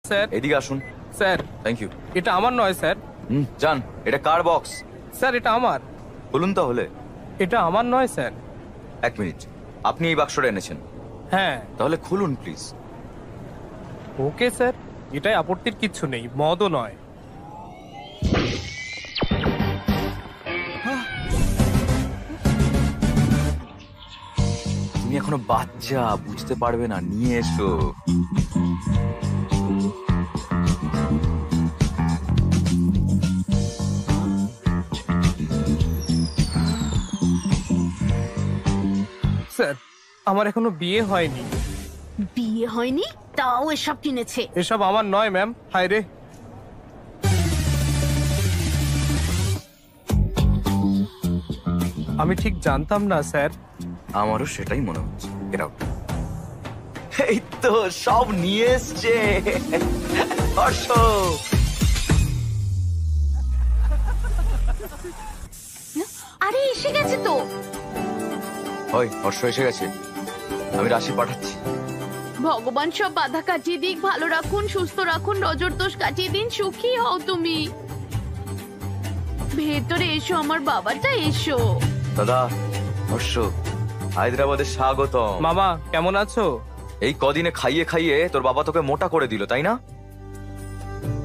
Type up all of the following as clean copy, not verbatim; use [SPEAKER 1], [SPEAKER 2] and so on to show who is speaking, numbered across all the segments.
[SPEAKER 1] Sir
[SPEAKER 2] এদিকে আসুন।
[SPEAKER 1] Sir
[SPEAKER 2] thank you.
[SPEAKER 1] এটা আমার নয় স্যার।
[SPEAKER 2] যান, এটা কার বক্স?
[SPEAKER 1] স্যার এটা আমার।
[SPEAKER 2] বলুন তাহলে।
[SPEAKER 1] এটা আমার নয় স্যার।
[SPEAKER 2] এক মিনিট, আপনি এই বাক্সটা এনেছেন?
[SPEAKER 1] হ্যাঁ।
[SPEAKER 2] তাহলে খুলুন প্লিজ।
[SPEAKER 1] ওকে স্যার, এটাই আপত্তির কিচ্ছু নেই, মদও নয়।
[SPEAKER 2] তুমি এখনো বাচ্চা, বুঝতে পারবে না, নিয়ে এসো।
[SPEAKER 1] স্যার আমার এখনো বিয়ে হয়নি।
[SPEAKER 3] বিয়ে হয়নি তাও এসব কিনেছে?
[SPEAKER 1] এসব আমার নয় ম্যাম। হায় রে, আমি ঠিক জানতাম না স্যার।
[SPEAKER 2] আমারও সেটাই মনে হচ্ছে। এরাও এই তো সব নিয়ে এসছে। হর্ষ,
[SPEAKER 3] আরে এসে গেছে তো।
[SPEAKER 2] ওই হর্ষ এসে গেছে, আমি রাশি পাঠাচ্ছি।
[SPEAKER 3] ভগবান সব বাধা কাটিয়ে দিক, ভালো রাখুন, সুস্থ রাখুন, নজর দোষ কাটিয়ে দিন, সুখী হও তুমি। ভেতরে এসো আমার বাবাটা, এসো।
[SPEAKER 2] দাদা, হর্ষ, হায়দ্রাবাদের স্বাগতম।
[SPEAKER 1] মামা কেমন আছো?
[SPEAKER 2] এই কদিনে খাইয়ে খাইয়ে তোর বাবা তোকে মোটা করে দিল, তাই না?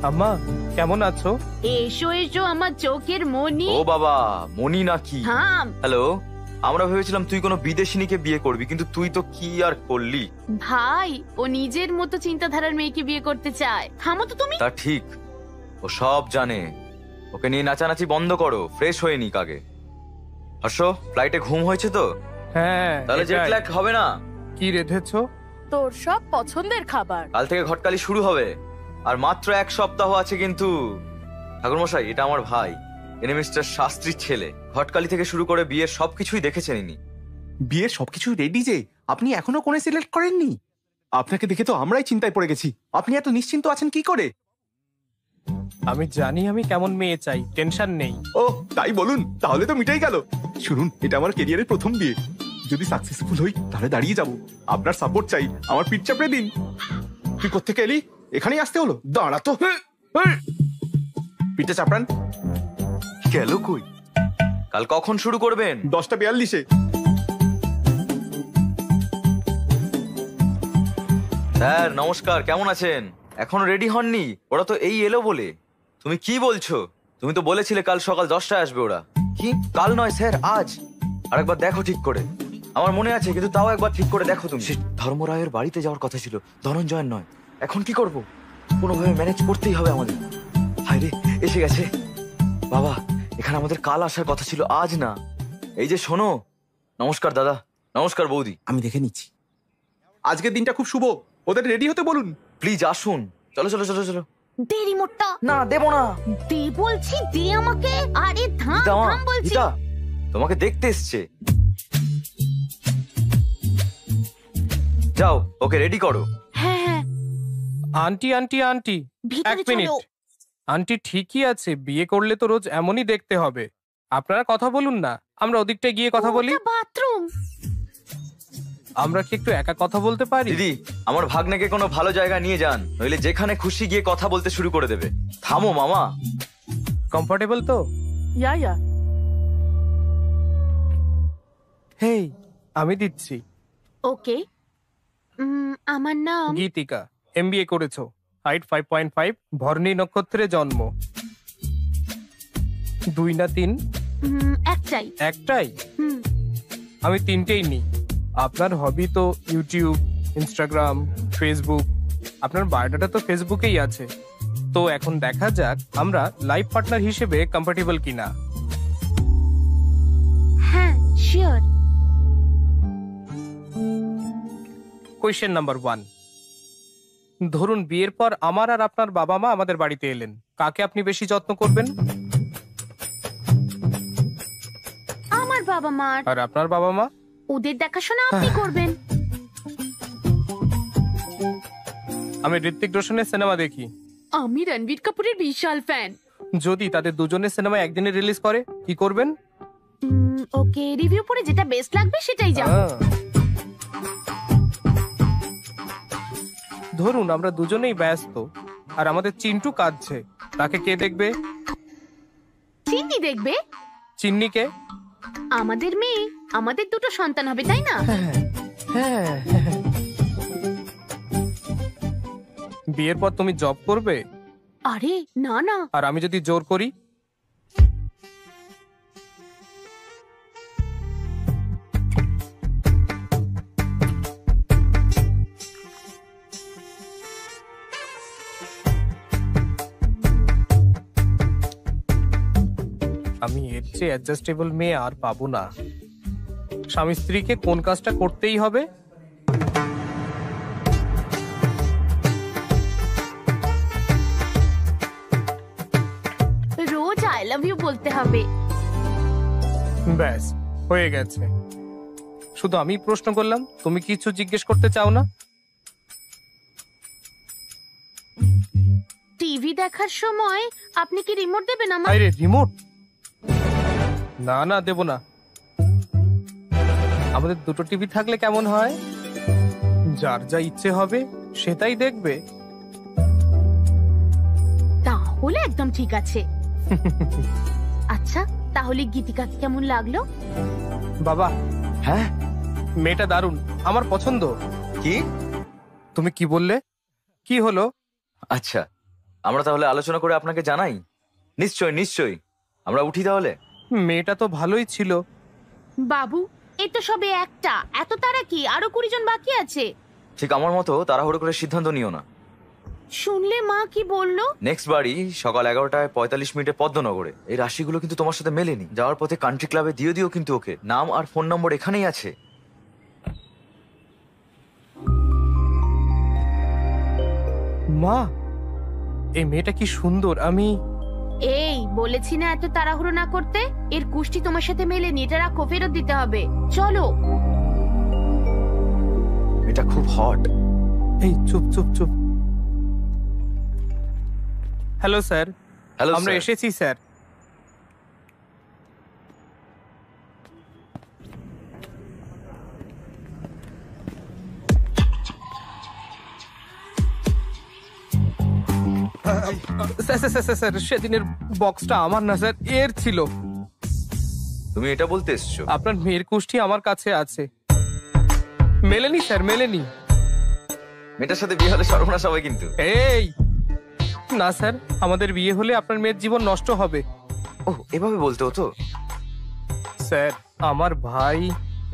[SPEAKER 1] আম্মা কেমন আছো?
[SPEAKER 3] এসো এসো আমার চোখের মনি।
[SPEAKER 2] ও বাবা, মনি নাকি?
[SPEAKER 3] থাম।
[SPEAKER 2] হ্যালো, আমরা ভেবেছিলাম তুই কোনো বিদেশিনীকে বিয়ে করবি, কিন্তু তুই তো কি আর করলি।
[SPEAKER 3] ভাই, ও নিজের মতো চিন্তাধারার মেয়েকে বিয়ে করতে চায়। থামো তো তুমি।
[SPEAKER 2] তা ঠিক, ও সব জানে। ওকে নিয়ে নাচানাচি বন্ধ করো, ফ্রেশ হয়ে নিক আগে। হর্ষ, ফ্লাইটে ঘুম হয়েছে তো?
[SPEAKER 1] হ্যাঁ।
[SPEAKER 2] তাহলে জেট ল্যাগ হবে না।
[SPEAKER 1] কি রেধেছো?
[SPEAKER 4] তোর সব পছন্দের খাবার।
[SPEAKER 2] কাল থেকে ঘটকালি শুরু হবে, আর মাত্র 1 সপ্তাহ আছে কিন্তু। ঠাকুরমশাই, এটা আমার ভাই, ইনি মিস্টার শাস্ত্রীর ছেলে। ঘটকালি থেকে শুরু করে বিয়ের সবকিছুই দেখেছেন ইনি।
[SPEAKER 5] বিয়ের সবকিছু রেডি যে, আপনি এখনো কোণে সিলেক্ট করেননি? আপনাকে দেখে তো আমরাই চিন্তায় পড়ে গেছি। আপনি এত নিশ্চিন্ত আছেন কি করে?
[SPEAKER 1] আমি জানি আমি কেমন মেয়ে চাই, টেনশন নেই।
[SPEAKER 5] ও তাই বলুন, তাহলে তো মিটাই গেল। শুনুন, এটা আমার ক্যারিয়ারের প্রথম বিয়ে। যদি সাকসেসফুল হই তাহলে দাঁড়িয়ে যাব। আপনার সাপোর্ট চাই, আমার পিঠ চাপড়ে দিন। তুই কোত্থেকে এলি? এখানেই আসতে হলো? দাঁড়া তো, পিঠে চাপড়ান।
[SPEAKER 2] গেল কই? কাল কখন শুরু করবেন?
[SPEAKER 5] 10:42-এ।
[SPEAKER 2] স্যার নমস্কার, কেমন আছেন? এখনো রেডি হননি? ওরা তো এই এলো বলে। তুমি কি বলছো? তুমি তো বলেছিলে কাল সকাল 10টায় আসবে ওরা। কি কাল নয় স্যার, আজ। আরেকবার দেখো ঠিক করে। আমার মনে আছে, কিন্তু তাও একবার ঠিক করে দেখো তুমি। ধর্মরায়ের বাড়িতে যাওয়ার কথা ছিল, ধনঞ্জয়ের নয়। এখন কি করব? কোনোভাবে ম্যানেজ করতেই হবে আমাদের। হায় রে, এসে গেছে। বাবা, এখানে আমাদের কাল আসার কথা ছিল, আজ না। এই যে শোনো। নমস্কার দাদা। নমস্কার বৌদি।
[SPEAKER 5] আমি দেখে নিচ্ছি। আজকের দিনটা খুব শুভ, ওদের রেডি হতে বলুন।
[SPEAKER 2] প্লিজ আসুন। চলো চলো চলো চলো।
[SPEAKER 3] দে রিমোটটা।
[SPEAKER 2] না, দেবো না।
[SPEAKER 3] দে বলছি, দে আমাকে। আরে থাম থাম বলছি।
[SPEAKER 2] তোমাকে দেখতে এসছে। যাও, ওকে রেডি করো।
[SPEAKER 3] হ্যাঁ হ্যাঁ।
[SPEAKER 1] আন্টি আন্টি আন্টি, এক
[SPEAKER 3] ভিতরে
[SPEAKER 1] মিনিট।
[SPEAKER 3] চলো।
[SPEAKER 1] আন্টি ঠিকই আছে, বিয়ে করলে তো রোজ এমনই দেখতে হবে। আপনারা কথা বলুন না, আমরা ওদিকটায় গিয়ে কথা বলি।
[SPEAKER 3] ওটা বাথরুম।
[SPEAKER 1] আমরা কি একটু একা কথা বলতে পারি?
[SPEAKER 2] দিদি, আমার ভাগ্নেকে কোনো ভালো জায়গায় নিয়ে যান, নইলে যেখানে খুশি গিয়ে কথা বলতে শুরু করে দেবে। থামো মামা।
[SPEAKER 1] কমফোর্টেবল তো?
[SPEAKER 4] ইয়া ইয়া।
[SPEAKER 1] হেই, আমি দিচ্ছি।
[SPEAKER 3] ওকে। আমার নাম
[SPEAKER 1] গীতিকা, এমবিএ করেছো, হাইট 5.5, ভরণী নক্ষত্রে জন্ম। 2 না 3?
[SPEAKER 3] একটাই।
[SPEAKER 1] একটাই?
[SPEAKER 3] হুম।
[SPEAKER 1] আমি 3টেই নিই। আপনার হবি তো ইউটিউব, ইনস্টাগ্রাম, ফেসবুক। আপনার বায়োডাটা তো ফেসবুকেই আছে। তো এখন দেখা যাক আমরা লাইফ পার্টনার হিসেবে কম্পাটিবল কিনা।
[SPEAKER 3] হ্যাঁ শিওর।
[SPEAKER 1] Question number 1। ধরুন বিয়ের পর আমার আর আপনার বাবা মা আমাদের বাড়িতে এলেন, কাকে আপনি বেশি যত্ন করবেন?
[SPEAKER 3] আমার বাবা মা।
[SPEAKER 1] আর আপনার বাবা মা?
[SPEAKER 3] ওদের দেখাশোনা আপনি করবেন।
[SPEAKER 1] আমি ঋত্বিক রোশনের সিনেমা দেখি।
[SPEAKER 3] আমি রণবীর কাপুরের বিশাল ফ্যান।
[SPEAKER 1] যদি তাদের দুজনের সিনেমা একদিনে রিলিজ করে, কি করবেন?
[SPEAKER 3] ওকে, রিভিউ পড়ে যেটা বেস্ট লাগবে সেটাই যাব।
[SPEAKER 1] ধরুন আমরা দুজনেই ব্যস্ত, আর আমাদের চিন্টু কাঁদছে। তাকে কে দেখবে?
[SPEAKER 3] চিন্নি দেখবে?
[SPEAKER 1] চিন্নিকে?
[SPEAKER 3] আমাদের মেয়ে, আমাদের দুটো সন্তান হবে, তাই না?
[SPEAKER 1] হ্যাঁ। বিয়ের পর তুমি জব করবে?
[SPEAKER 3] আরে না না,
[SPEAKER 1] আর আমি যদি জোর করি? আমি এর চেয়ে অ্যাডজাস্টেবল মেয়ে আর পাবো না। স্বামী স্ত্রীকে কোন কাজটা করতেই হবে?
[SPEAKER 3] রোজ আই লাভ ইউ বলতে হবে।
[SPEAKER 1] ব্যাস, হয়ে গেছে। শুধু আমি প্রশ্ন করলাম, তুমি কিছু জিজ্ঞেস করতে চাও না?
[SPEAKER 3] টিভি দেখার সময় আপনি কি রিমোট দেবেন আমার?
[SPEAKER 1] আরে রিমোট? না না, দেব না। আমাদের দুটো টিভি থাকলে কেমন হয়? যার যা ইচ্ছে হবে সেটাই দেখবে।
[SPEAKER 3] তাহলে একদম ঠিক আছে। আচ্ছা, তাহলে গীতিকা কেমন লাগলো?
[SPEAKER 1] বাবা,
[SPEAKER 2] হ্যাঁ
[SPEAKER 1] মেয়েটা দারুণ, আমার পছন্দ।
[SPEAKER 2] কি?
[SPEAKER 1] তুমি কি বললে? কি হলো?
[SPEAKER 2] আচ্ছা, আমরা তাহলে আলোচনা করে আপনাকে জানাই। নিশ্চয় নিশ্চয়ই, আমরা উঠি তাহলে।
[SPEAKER 1] মেয়েটা তো ভালোই ছিল।
[SPEAKER 3] বাবু, এই তো সবে একটা, এত তারা কি? আরো 20 জন বাকি আছে।
[SPEAKER 2] ঠিক আমার মতো তাড়াহুড়ো করে সিদ্ধান্ত নিও না।
[SPEAKER 3] শুনলে মা কি বললো?
[SPEAKER 2] নেক্সট বাড়ি সকাল 11:45 পদ্মনগরে। এই রাশিগুলো কিন্তু তোমার সাথে মেলেনি। যাওয়ার পথে কান্ট্রি ক্লাবে দিয়ে দিও কিন্তু ওকে। নাম আর ফোন নম্বর এখানেই আছে।
[SPEAKER 1] মা, এই মেয়েটা কি সুন্দর। আমি
[SPEAKER 3] এই বলেছি না এত তাড়াহুড়ো না করতে। এর কুষ্টি তোমার সাথে মেলেনি, এটা রাখো, ফেরত দিতে হবে। চলো।
[SPEAKER 2] এটা খুব হট।
[SPEAKER 1] এই চুপ চুপ চুপ। হ্যালো স্যার,
[SPEAKER 2] হ্যালো
[SPEAKER 1] আমরা এসেছি স্যার। স্যার, সেদিনের বক্সটা আমার না স্যার, এর ছিল।
[SPEAKER 2] তুমি এটা বলতে এসছো?
[SPEAKER 1] আপনার মেয়ের কুষ্টি আমার কাছে আছে। মেলেনি স্যার, মেলেনি।
[SPEAKER 2] মেয়েটার সাথে বিয়ে হলে সর্বনাশ হবে কিন্তু।
[SPEAKER 1] এই না স্যার, আমাদের বিয়ে হলে আপনার মেয়ের জীবন নষ্ট হবে।
[SPEAKER 2] ওহ, এভাবে বলতে হতো।
[SPEAKER 1] স্যার, আমার ভাই।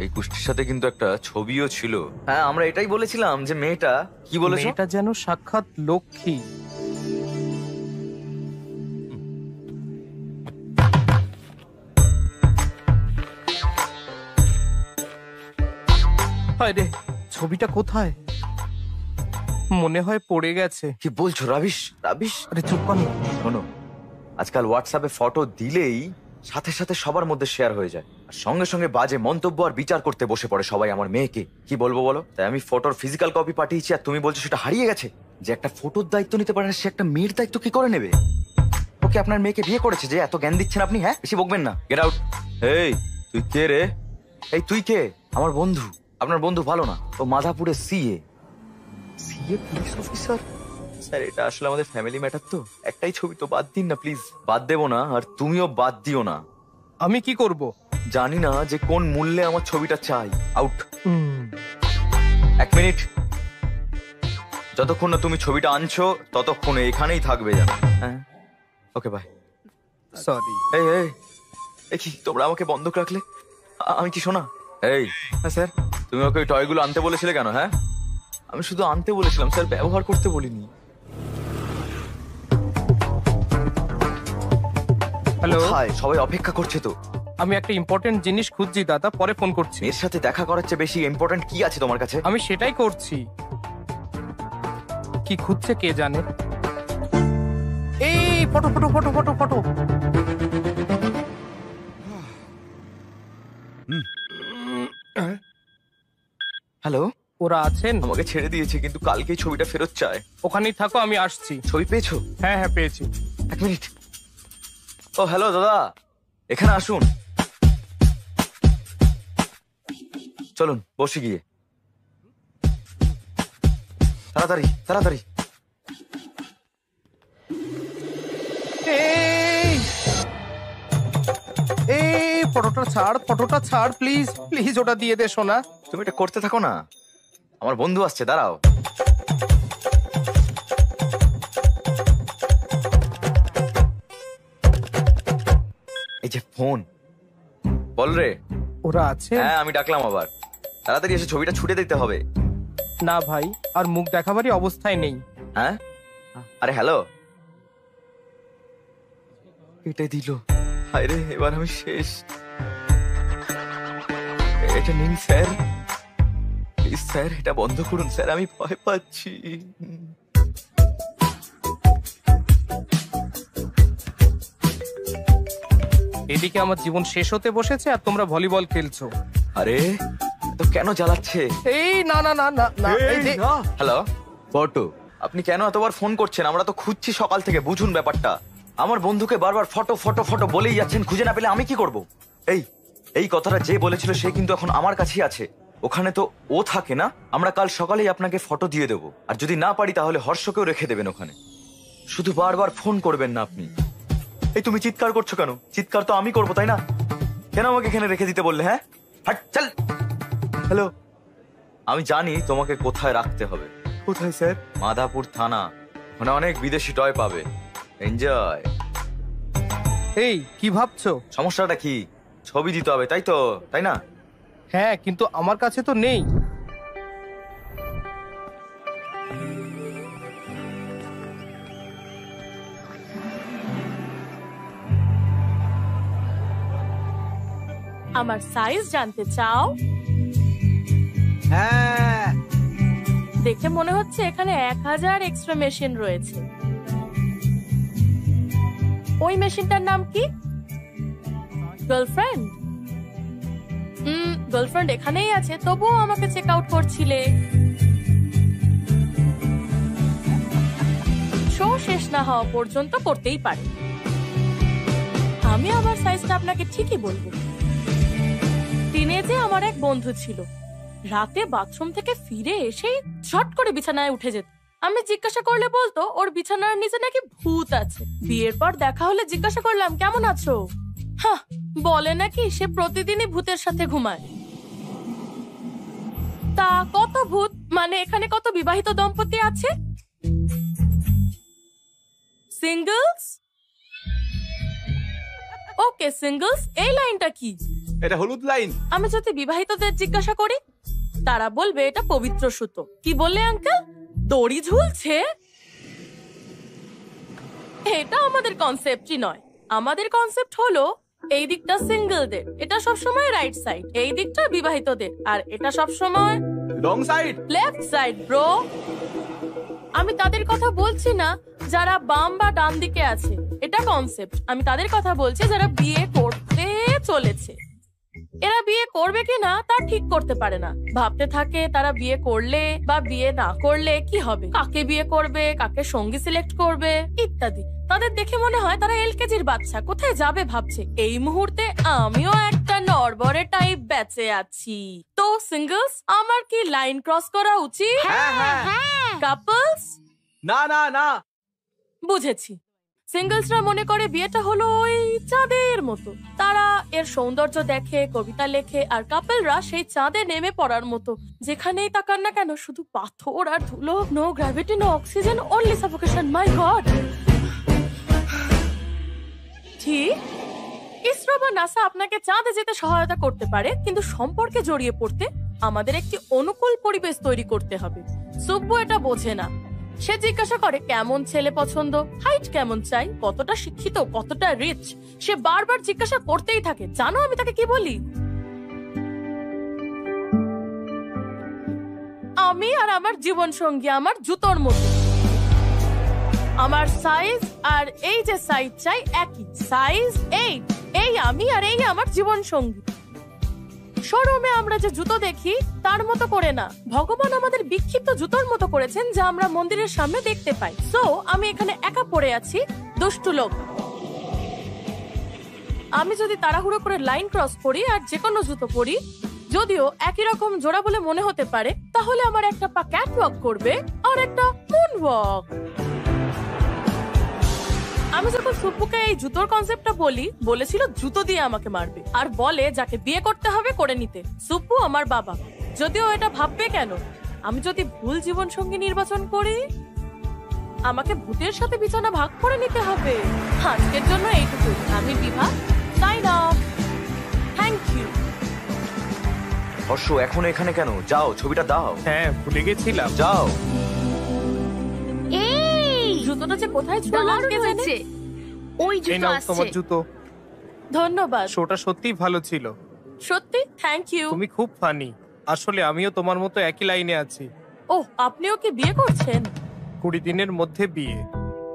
[SPEAKER 2] এই কুষ্টির সাথে কিন্তু একটা ছবিও ছিল। হ্যাঁ, আমরা এটাই বলেছিলাম যে মেয়েটা, কি বলেছো?
[SPEAKER 1] মেয়েটা যেন সাক্ষাৎ লক্ষ্মী। আরে, ছবিটা কোথায়? মনে হয় পড়ে গেছে।
[SPEAKER 2] কি বলছো রাবিশ? রাবিশ?
[SPEAKER 1] আরে চুপ কর না।
[SPEAKER 2] শোনো, আজকাল হোয়াটসঅ্যাপে ফটো দিলেই সাথে সাথে সবার মধ্যে শেয়ার হয়ে যায়, আর সঙ্গে সঙ্গে বাজে মন্তব্য আর বিচার করতে বসে পড়ে সবাই আমার মেয়েকে। কি বলবো বলো? তাই আমি ফটোর ফিজিক্যাল কপি পাঠিয়েছি, আর তুমি বলছো সেটা হারিয়ে গেছে। যে একটা ফটোর দায়িত্ব নিতে পারে না, সে একটা মেয়ের দায়িত্ব কি করে নেবে? ওকে আপনার মেয়েকে বিয়ে করেছে যে এত জ্ঞান দিচ্ছেন আপনি? হ্যাঁ, বেশি বকবেন না। Get out. এই তুই কে রে? এই তুই কে? আমার বন্ধু। আপনার বন্ধু ভালো না, ও মাধাপুরে CA. CA police officer? Sir, এটা আসলে আমাদের ফ্যামিলি ম্যাটার, তো একটাই ছবি তো বাদ দিন না প্লিজ। বাদ দেবো না, আর তুমিও বাদ দিও না।
[SPEAKER 1] আমি কি করব?
[SPEAKER 2] জানি না যে কোন মূল্যে আমার ছবিটা চাই। আউট। 1 মিনিট। যতক্ষণ না তুমি ছবিটা আনছো ততক্ষণ এখানেই থাকবে জানো। হ্যাঁ, ওকে বাই।
[SPEAKER 1] সরি।
[SPEAKER 2] এই এই এই কি তোমরা আমাকে বন্ধক রাখলে? আমি কি শোনা? এই হ্যাঁ স্যার, তুমি ওকে ওই টয়গুলো আনতে বলেছিলে কেন? হ্যাঁ, আমি শুধু আনতে বলেছিলাম স্যার, ব্যবহার করতে বলিনি।
[SPEAKER 1] হ্যালো,
[SPEAKER 2] হাই, সবাই অপেক্ষা করছে তো।
[SPEAKER 1] আমি একটা ইম্পর্টেন্ট জিনিস খুঁজছি দাদা, পরে ফোন করছি।
[SPEAKER 2] মেয়ের সাথে দেখা করার চেয়ে বেশি ইম্পর্টেন্ট কি আছে তোমার কাছে?
[SPEAKER 1] আমি সেটাই করছি। কি খুঁজছে কে জানে। এই photo photo photo photo photo.
[SPEAKER 2] Hello,
[SPEAKER 1] ওরা আছেন?
[SPEAKER 2] আমাকে ছেড়ে দিয়েছে কিন্তু কালকেই ছবিটা ফেরত চায়।
[SPEAKER 1] ওখানেই থাকো, আমি আসছি।
[SPEAKER 2] ছবি পেয়েছো?
[SPEAKER 1] হ্যাঁ হ্যাঁ, পেয়েছি।
[SPEAKER 2] 1 মিনিট। ও হ্যালো দাদা, এখানে আসুন। চলুন বসে গিয়ে। তাড়াতাড়ি তাড়াতাড়ি।
[SPEAKER 1] ফটোটা ছাড় প্লিজ প্লিজ, ওটা দিয়ে দে সোনা।
[SPEAKER 2] তুমি এটা করতে থাকো না, আমার বন্ধু আসছে, দাঁড়াও। এই যে ফোন, বল রে।
[SPEAKER 1] ওরা আছে?
[SPEAKER 2] হ্যাঁ, আমি ডাকলাম আবার। তাড়াতাড়ি এসে ছবিটা ছুটে দিতে হবে।
[SPEAKER 1] না ভাই, আর মুখ দেখাবারই অবস্থায় নেই।
[SPEAKER 2] হ্যাঁ, আরে হ্যালো, এটাই দিল। হায় রে, এবার আমি শেষ। এটা নিন স্যার, প্লিজ স্যার, এটা বন্ধ করুন স্যার, আমি ভয় পাচ্ছি।
[SPEAKER 1] এদিকে আমার জীবন শেষ হতে বসেছে আর তোমরা ভলিবল খেলছো।
[SPEAKER 2] আরে তো কেন জ্বালাচ্ছে?
[SPEAKER 1] এই না না না না না, এই যে
[SPEAKER 2] হ্যালো ফটো, আপনি কেন এতবার ফোন করছেন? আমরা তো খুঁজছি সকাল থেকে, বুঝুন ব্যাপারটা। আমার বন্ধুকে বারবার ফটো ফটো ফটো বলেই যাচ্ছেন, খুঁজে না পেলে আমি কি করব? এই কথাটা যে বলেছিল সে কিন্তু এখন আমার কাছেই আছে। ওখানে তো ও থাকে না। আমরা কাল সকালেই আপনাকে ফটো দিয়ে দেবো, আর যদি না পারি তাহলে হর্ষকেও রেখে দেবেন ওখানে। শুধু বারবার ফোন করবেন না আপনি। এই তুমি চিৎকার করছো কেন? চিৎকার তো আমি করবো, তাই না? কেন আমাকে এখানে রেখে দিতে বললে? হ্যাঁ, হাট চল। হ্যালো, আমি জানি তোমাকে কোথায় রাখতে হবে। কোথায় স্যার? মাধাপুর থানা, ওখানে অনেক বিদেশি টয় পাবে। এনজয়।
[SPEAKER 1] এই কি ভাবছো?
[SPEAKER 2] সমস্যাটা কি? ছবি দিতে হবে, তাই তো, তাই না?
[SPEAKER 1] হ্যাঁ, কিন্তু আমার কাছে তো নেই।
[SPEAKER 4] আমার সাইজ জানতে চাও?
[SPEAKER 6] হ্যাঁ,
[SPEAKER 4] দেখে মনে হচ্ছে এখানে 1000 এক্সট্রা মেশিন রয়েছে। ওই মেশিনটার নাম কি? গার্লফ্রেন্ড? গার্লফ্রেন্ড এখানেই আছে, তবুও আমাকে চেক আউট করছিলে। শো শেষ না হওয়া পর্যন্ত করতেই পারে। আমি আমার সাইজটা আপনাকে ঠিকই বলবো। টিনেজে আমার এক বন্ধু ছিল, রাতে বাথরুম থেকে ফিরে এসেই ঝট করে বিছানায় উঠে যেত। আমি জিজ্ঞাসা করলে বলতো ওর বিছানার নিচে নাকি ভূত আছে। বিয়ের পর দেখা হলে জিজ্ঞাসা করলাম কেমন আছো, হ্যাঁ বলে নাকি সে প্রতিদিনই ভূতের সাথে ঘুমায়। তা কত ভূত, মানে এখানে কত বিবাহিত দম্পতি আছে? সিঙ্গলস? ওকে সিঙ্গলস, এই লাইনটা কি?
[SPEAKER 5] এটা হলুদ লাইন।
[SPEAKER 4] আমি যদি বিবাহিতদের জিজ্ঞাসা করি তারা বলবে এটা পবিত্র সুতো। কি বললে আঙ্কেল? দড়ি ঝুলছে? এটা আমাদের কনসেপ্টই নয়। আমাদের কনসেপ্ট হলো এই দিকটা সিঙ্গেলদের, এটা সবসময় রাইট সাইড, এই দিকটা বিবাহিতদের, আর এটা সবসময়
[SPEAKER 5] wrong side,
[SPEAKER 4] left side bro. আমি তাদের কথা বলছি না যারা বাম বা ডান দিকে আছে, এটা কনসেপ্ট। আমি তাদের কথা বলছি যারা বিয়ে করতে চলেছে। এরা বিয়ে করবে কিনা তা ঠিক করতে পারে না, ভাবতে থাকে তারা বিয়ে করলে বা বিয়ে না করলে কি হবে, কাকে বিয়ে করবে, কাকে সঙ্গী সিলেক্ট করবে ইত্যাদি। তাদের দেখে মনে হয় তারা এলকেজির বাচ্চা, কোথায় যাবে ভাবছে। এই মুহূর্তে আমিও একটা নড়বড়ে টাইপ বেঁচে আছি। তো সিঙ্গলস, আমার কি লাইন ক্রস করা উচিত? কাপলস?
[SPEAKER 6] না না না,
[SPEAKER 4] বুঝেছি। সিঙ্গলসরা মনে করে বিয়েটা হলো ওই চাঁদের মতো, তারা এর সৌন্দর্য দেখে, কবিতা লেখে, আর কাপলরা সেই চাঁদে নেমে পড়ার মতো, যেখানেই তাকান না কেন শুধু পাথর আর ধুলো, no gravity, no oxygen, only suffocation. My god. ঠিক, ইসরো বা নাসা আপনাকে চাঁদে যেতে সহায়তা করতে পারে, কিন্তু সম্পর্কে জড়িয়ে পড়তে আমাদের একটি অনুকূল পরিবেশ তৈরি করতে হবে। সুব্বু এটা বোঝে না। সে জিজ্ঞাসা করে কেমন ছেলে পছন্দ, হাইট কেমন চাই, কতটা শিক্ষিত, কতটা রিচ। সে বারবার জিজ্ঞাসা করতেই থাকে। জানো আমি তাকে কি বলি? আমি আর আমার জীবন সঙ্গী আমার জুতোর মতো। আমার সাইজ আর এই যে সাইজ চাই একই, সাইজ 8। এই আমি আর এই আমার জীবন সঙ্গী। শোরুমে আমরা যে জুতো দেখি তার মতো করে না, ভগবান আমাদের বিক্ষিপ্ত জুতোর মতো করেছেন যা আমরা মন্দিরের সামনে দেখতে পাই। সো আমি এখানে একা পড়ে আছি, দুষ্টু লোক। আমি যদি তাড়াহুড়ো করে লাইন ক্রস করি আর যে কোনো জুতো পরি, যদিও একই রকম জোড়া বলে মনে হতে পারে, তাহলে আমার একটা পা ক্যাটওয়াক করবে আর একটা মুনওয়াক। আমি আমি যখন সুব্বুকে এই জুতোর কনসেপ্টটা বলেছিল জুতো দিয়ে আমাকে মারবে, আর বলে যাকে বিয়ে করতে হবে করে নিতে। সুব্বু আমার বাবা, যদিও এটা ভাববে কেন আমি যদি ভুল জীবন সঙ্গী নির্বাচন করি, আমাকে ভূতের সাথে বিছানা ভাগ করে নিতে হবে। আজকের জন্য এইটুকু। আমি Bibha, sign off. Thank you.
[SPEAKER 2] Harsh, এখনো এখানে কেন? যাও, ছবিটা দাও।
[SPEAKER 1] হ্যাঁ, ভুলে গেছিলাম।
[SPEAKER 2] যাও।
[SPEAKER 3] এই
[SPEAKER 4] জুতোটা যে কোথায় ছুঁলাম
[SPEAKER 3] দারুণ
[SPEAKER 4] কে জানে?
[SPEAKER 3] হয়েছে। ওই
[SPEAKER 1] এই
[SPEAKER 3] জুতো
[SPEAKER 1] নাও
[SPEAKER 3] আসছে।
[SPEAKER 1] তোমার জুতো।
[SPEAKER 4] ধন্যবাদ।
[SPEAKER 1] শোটা সত্যিই ভালো ছিল।
[SPEAKER 4] সত্যি থ্যাংক ইউ।
[SPEAKER 1] তুমি খুব ফানি। আসলে আমিও তোমার মতো একই লাইনে আছি।
[SPEAKER 4] ওহ, আপনিও কি বিয়ে করছেন?
[SPEAKER 1] 20 দিনের মধ্যে বিয়ে।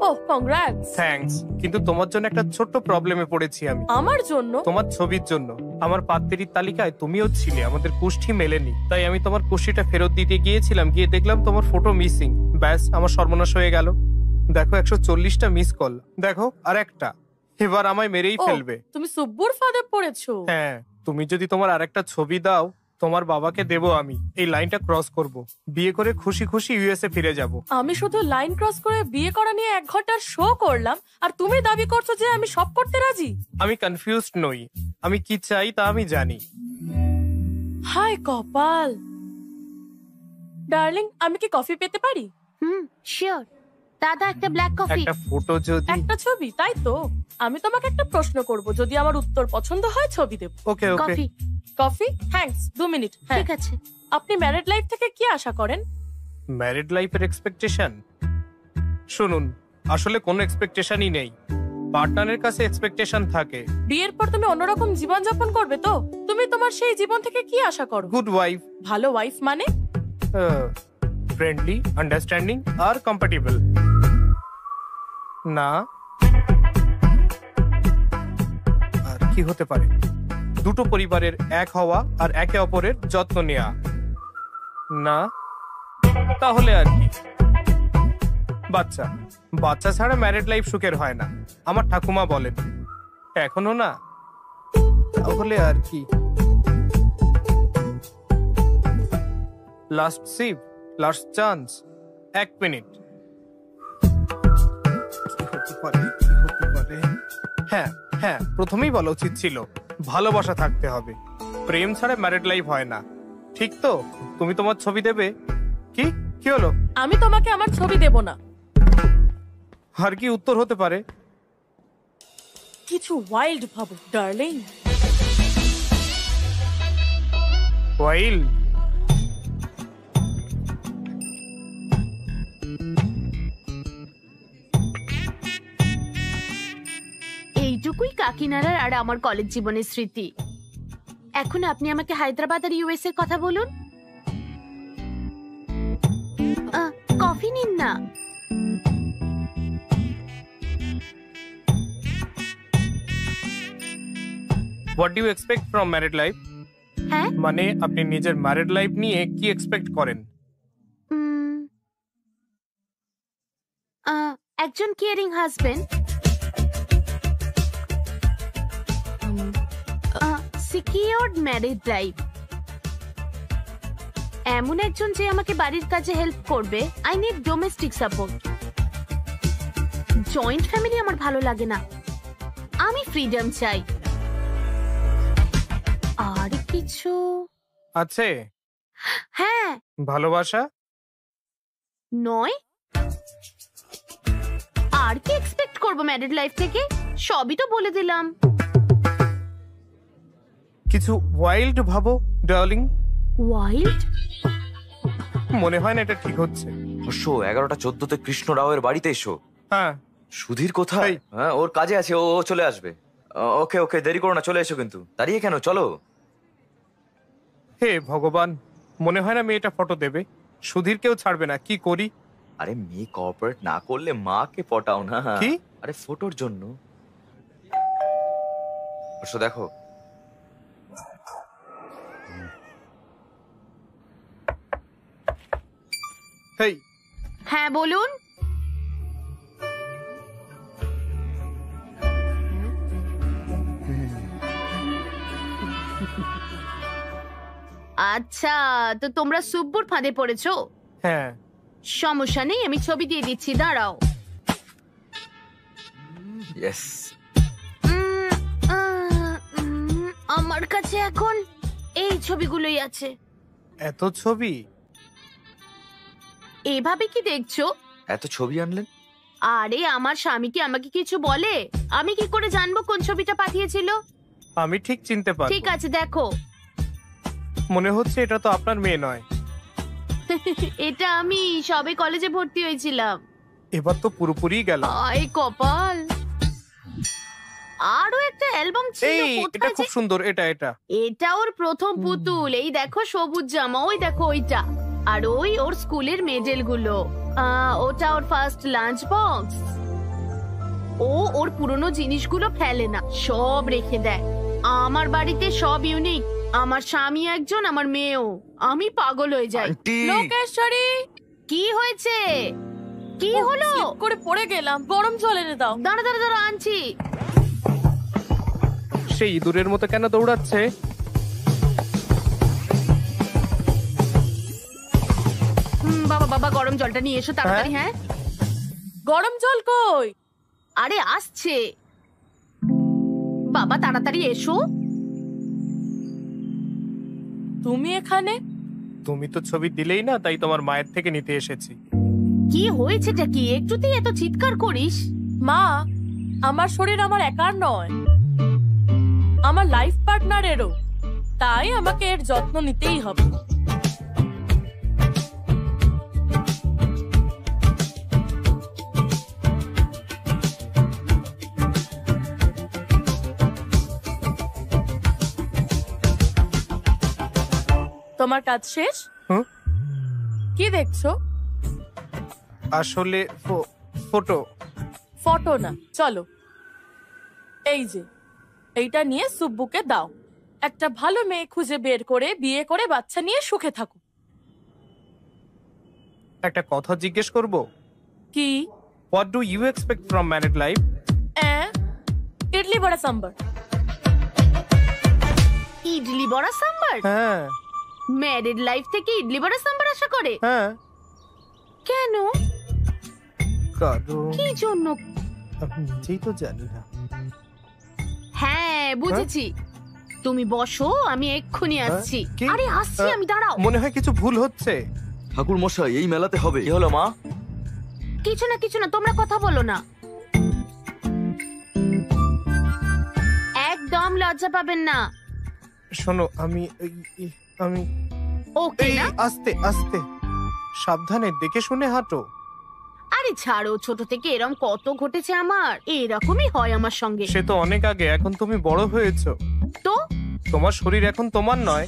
[SPEAKER 4] ওহ, কংগ্রাটস।
[SPEAKER 1] থ্যাঙ্কস, কিন্তু তোমার জন্য একটা ছোট্ট প্রবলেমে পড়েছি আমি।
[SPEAKER 4] আমার জন্য?
[SPEAKER 1] তোমার ছবির জন্য। আমার পাত্রীর তালিকায় তুমিও ছিলে, আমাদের কুষ্ঠি মেলেনি। তাই আমি তোমার কুষ্ঠিটা ফেরত দিতে গিয়েছিলাম, গিয়ে দেখলাম তোমার ফটো মিসিং। ব্যাস, আমার সর্বনাশ হয়ে গেল। দেখো 140টা মিস কল, দেখো আর একটা। এবার আমায় মেরেই
[SPEAKER 4] ওহ,
[SPEAKER 1] ফেলবে।
[SPEAKER 4] তুমি সুব্বুর ফাঁদে পড়েছো।
[SPEAKER 1] হ্যাঁ, তুমি যদি তোমার আরেকটা ছবি দাও, তোমার বাবাকে দেবো আমি। এই লাইনটা ক্রস করব, বিয়ে করে খুশি খুশি ইউএসএ ফিরে যাব।
[SPEAKER 4] আমি শুধু লাইন ক্রস করে বিয়ে করা নিয়ে 1 ঘন্টার শো করলাম, আর তুমি দাবি করছো যে আমি সব করতে রাজি।
[SPEAKER 1] আমি কনফিউজড নই, আমি কি চাই তা আমি জানি।
[SPEAKER 4] হায় কপাল। ডার্লিং, আমি কি কফি পেতে পারি?
[SPEAKER 3] শিওর। দাদা একটা ব্ল্যাক কফি।
[SPEAKER 1] একটা ফটো যদি।
[SPEAKER 4] একটা ছবি, তাই তো? আমি তোমাকে একটা প্রশ্ন করব, যদি আমার উত্তর পছন্দ হয় ছবি দেব।
[SPEAKER 1] ওকে ওকে।
[SPEAKER 3] কফি।
[SPEAKER 4] কফি? থ্যাঙ্কস। 2 মিনিট। হ্যাঁ,
[SPEAKER 3] ঠিক আছে।
[SPEAKER 4] আপনি ম্যারিড লাইফ থেকে কি আশা করেন?
[SPEAKER 1] ম্যারিড লাইফের এক্সপেকটেশন? শুনুন, আসলে কোনো এক্সপেকটেশনই নেই। পার্টনারের কাছে এক্সপেকটেশন থাকে।
[SPEAKER 4] বিয়ের পর তুমি অন্যরকম জীবন যাপন করবে তো? তুমি তোমার সেই জীবন থেকে কি আশা করো?
[SPEAKER 1] গুড ওয়াইফ,
[SPEAKER 4] ভালো ওয়াইফ মানে?
[SPEAKER 1] ফ্রেন্ডলি, আন্ডারস্ট্যান্ডিং আর কম্প্যাটেবল। না, আর কি হতে পারে? দুটো পরিবারের এক হওয়া আর একে অপরের যত্ন নেওয়া। না, তাহলে আর কি? বাচ্চা। বাচ্চা ছাড়া ম্যারিড লাইফ সুখের হয় না, আমার ঠাকুমা বলেন। এখনো না, তাহলে আর কি? Last sheep, last chance. 1 minute. কি হতে পারে, কি হতে পারে? হ্যাঁ হ্যাঁ, প্রথমেই বলা উচিত ছিল ভালোবাসা থাকতে হবে। প্রেম ছাড়া ম্যারিড লাইফ হয় না, ঠিক তো? তুমি তোমার ছবি দেবে? কি কি হলো?
[SPEAKER 4] আমি তোমাকে আমার ছবি দেব না।
[SPEAKER 1] আর কি উত্তর হতে পারে?
[SPEAKER 4] কিছু ওয়াইল্ড ভাবো ডার্লিং।
[SPEAKER 1] ওয়াইল।
[SPEAKER 3] এইটুকুই কাকিনাড়ার আর আমার কলেজ জীবনের স্মৃতি। এখন আপনি আমাকে হায়দ্রাবাদ আর ইউএস এর কথা বলুন। কফি নিন না।
[SPEAKER 1] What do you expect from married life?
[SPEAKER 3] হ্যাঁ,
[SPEAKER 1] মানে আপনি নিজের ম্যারিড লাইফ নিয়ে কি এক্সপেক্ট করেন?
[SPEAKER 3] একজন caring husband, secured married life, এমন একজন যে আমাকে বাড়ির কাজে হেল্প করবে। I need domestic support. Joint family আমার ভালো লাগে না, আমি ফ্রিডম চাই। আর কিছু
[SPEAKER 1] আছে?
[SPEAKER 3] হ্যাঁ,
[SPEAKER 1] ভালোবাসা?
[SPEAKER 3] নয়। আর কি এক্সপেক্ট করব ম্যারিড লাইফ থেকে? সবই তো বলে দিলাম।
[SPEAKER 1] কিছু ওয়াইল্ড ভাবো ডার্লিং।
[SPEAKER 3] ওয়াইল্ড?
[SPEAKER 1] মনে হয় না এটা ঠিক হচ্ছে।
[SPEAKER 2] হর্ষ, 11টা 14-তে কৃষ্ণ রাওয়ের বাড়িতে এসো।
[SPEAKER 1] হ্যাঁ।
[SPEAKER 2] সুধীর কোথায়?
[SPEAKER 1] এই।
[SPEAKER 2] হ্যাঁ, ওর কাজে আছে, ও চলে আসবে। ওকে ওকে, দেরি করো না, চলে এসো। কিন্তু দাঁড়িয়ে কেন, চলো।
[SPEAKER 1] হে ভগবান, মনে হয় না মেয়েটা ফটো দেবে। সুধীরকেও ছাড়বে না, কি করি?
[SPEAKER 2] আরে মেয়ে কোঅপারেট না করলে মাকে পটাও না।
[SPEAKER 1] কি?
[SPEAKER 2] আরে ফটোর জন্য। হর্ষ দেখো।
[SPEAKER 1] হেই।
[SPEAKER 3] হ্যাঁ বলুন। আচ্ছা, তো তোমরা সুব্বুর ফাঁদে পড়েছো?
[SPEAKER 1] হ্যাঁ।
[SPEAKER 3] সমস্যা নেই, আমি ছবি দিয়ে দিচ্ছি, দাঁড়াও।
[SPEAKER 2] ইয়েস।
[SPEAKER 3] আমার কাছে এখন এই ছবিগুলোই আছে।
[SPEAKER 1] এত ছবি?
[SPEAKER 3] এভাবে কি দেখছো?
[SPEAKER 2] এত ছবি আনলেন?
[SPEAKER 3] আরে আমার স্বামী কি আমাকে কিছু বলে? আমি কি করে জানবো কোন ছবিটা পাঠিয়েছিল?
[SPEAKER 1] আমি ঠিক চিনতে পারবো।
[SPEAKER 3] ঠিক আছে দেখো।
[SPEAKER 1] মনে হচ্ছে এটা তো আপনার মেয়ে নয়।
[SPEAKER 3] এটা আমি সবে কলেজে ভর্তি হয়েছিলাম।
[SPEAKER 1] এবার তো পুরোপুরি গেল।
[SPEAKER 3] আয় কপাল। আরো একটা অ্যালবাম ছিল,
[SPEAKER 1] এই এটা
[SPEAKER 3] কোথায়
[SPEAKER 1] খুব
[SPEAKER 3] যে-
[SPEAKER 1] সুন্দর, এটা এটা।
[SPEAKER 3] এটা ওর প্রথম পুতুল। এই দেখো সবুজ জামা, ওই দেখো ওইটা। আর ওই ওর স্কুলের মেডেল গুলো। ওটা ওর ফার্স্ট লাঞ্চ বক্স। ও ওর পুরনো জিনিসগুলো ফেলে না, সব রেখে দেয়। আমার বাড়িতে সব ইউনিক। আমার স্বামী একজন, আমার মেয়েও। আমি পাগল হয়ে যাই।
[SPEAKER 2] আন্টি
[SPEAKER 4] লোকেশ্বরী,
[SPEAKER 3] কি হয়েছে? কি হলো?
[SPEAKER 4] slip করে পড়ে গেলাম, গরম জল এনে দাও।
[SPEAKER 3] দাঁড়া দাঁড়া দাঁড়া, আনছি।
[SPEAKER 1] সেই ইঁদুরের মতো কেন দৌড়াচ্ছে?
[SPEAKER 3] বাবা বাবা, গরম জলটা নিয়ে এসো তাড়াতাড়ি। হ্যাঁ
[SPEAKER 4] গরম জল কই?
[SPEAKER 3] আরে আসছে বাবা, তাড়াতাড়ি এসো।
[SPEAKER 4] তুমি এখানে?
[SPEAKER 1] তুমি তো ছবি দিলেই না, তাই তোমার মায়ের থেকে নিতে এসেছি।
[SPEAKER 3] কি হয়েছেটা কি? একটুতেই এত চিৎকার করিস?
[SPEAKER 4] মা, আমার শরীর আমার একার নয়, আমার লাইফ পার্টনারেরও। তাই আমাকে এর যত্ন নিতেই হবে। তোমার কাজ শেষ?
[SPEAKER 1] হুম?
[SPEAKER 4] কি দেখছো?
[SPEAKER 1] আসলে ফটো।
[SPEAKER 4] ফটো না, চলো। এই যে এইটা নিয়ে সুব্বুকে দাও। একটা ভালো মেয়ে খুঁজে বের করে বিয়ে করে বাচ্চা নিয়ে সুখে থাকো।
[SPEAKER 1] একটা কথা জিজ্ঞেস করব?
[SPEAKER 4] কি?
[SPEAKER 1] What do you expect from married life?
[SPEAKER 4] Idli vada sambar.
[SPEAKER 3] Idli vada sambar?
[SPEAKER 1] হ্যাঁ
[SPEAKER 3] ম্যারিড লাইফ থেকে ইডলি বড়া সাম্বার আশা করে?
[SPEAKER 1] হ্যাঁ।
[SPEAKER 3] কেন?
[SPEAKER 1] কারণ
[SPEAKER 3] কি জন্য?
[SPEAKER 1] আমি নিজেই তো জানি না।
[SPEAKER 3] হ্যাঁ বুঝেছি। তুমি বসো, আমি এক্ষুনি আসছি।
[SPEAKER 1] কি?
[SPEAKER 3] আরে আসছি আমি, দাঁড়াও।
[SPEAKER 1] মনে হয় কিছু ভুল হচ্ছে।
[SPEAKER 2] ঠাকুর মশাই, এই মেলাতে হবে। কি হলো মা?
[SPEAKER 3] কিছু না কিছু না, তোমরা কথা বলো না। একদম লজ্জা পাবেন না।
[SPEAKER 1] শোনো, আমি
[SPEAKER 3] ওকে
[SPEAKER 1] এই
[SPEAKER 3] না?
[SPEAKER 1] আস্তে আস্তে সাবধানে দেখে শুনে হাঁটো।
[SPEAKER 3] আরে ছাড়ো, ছোট থেকে এরকম কত ঘটেছে আমার। এরকমই হয় আমার সঙ্গে।
[SPEAKER 1] সে তো অনেক আগে, এখন তুমি বড় হয়েছো।
[SPEAKER 3] তো
[SPEAKER 1] তোমার শরীর এখন তোমার নয়।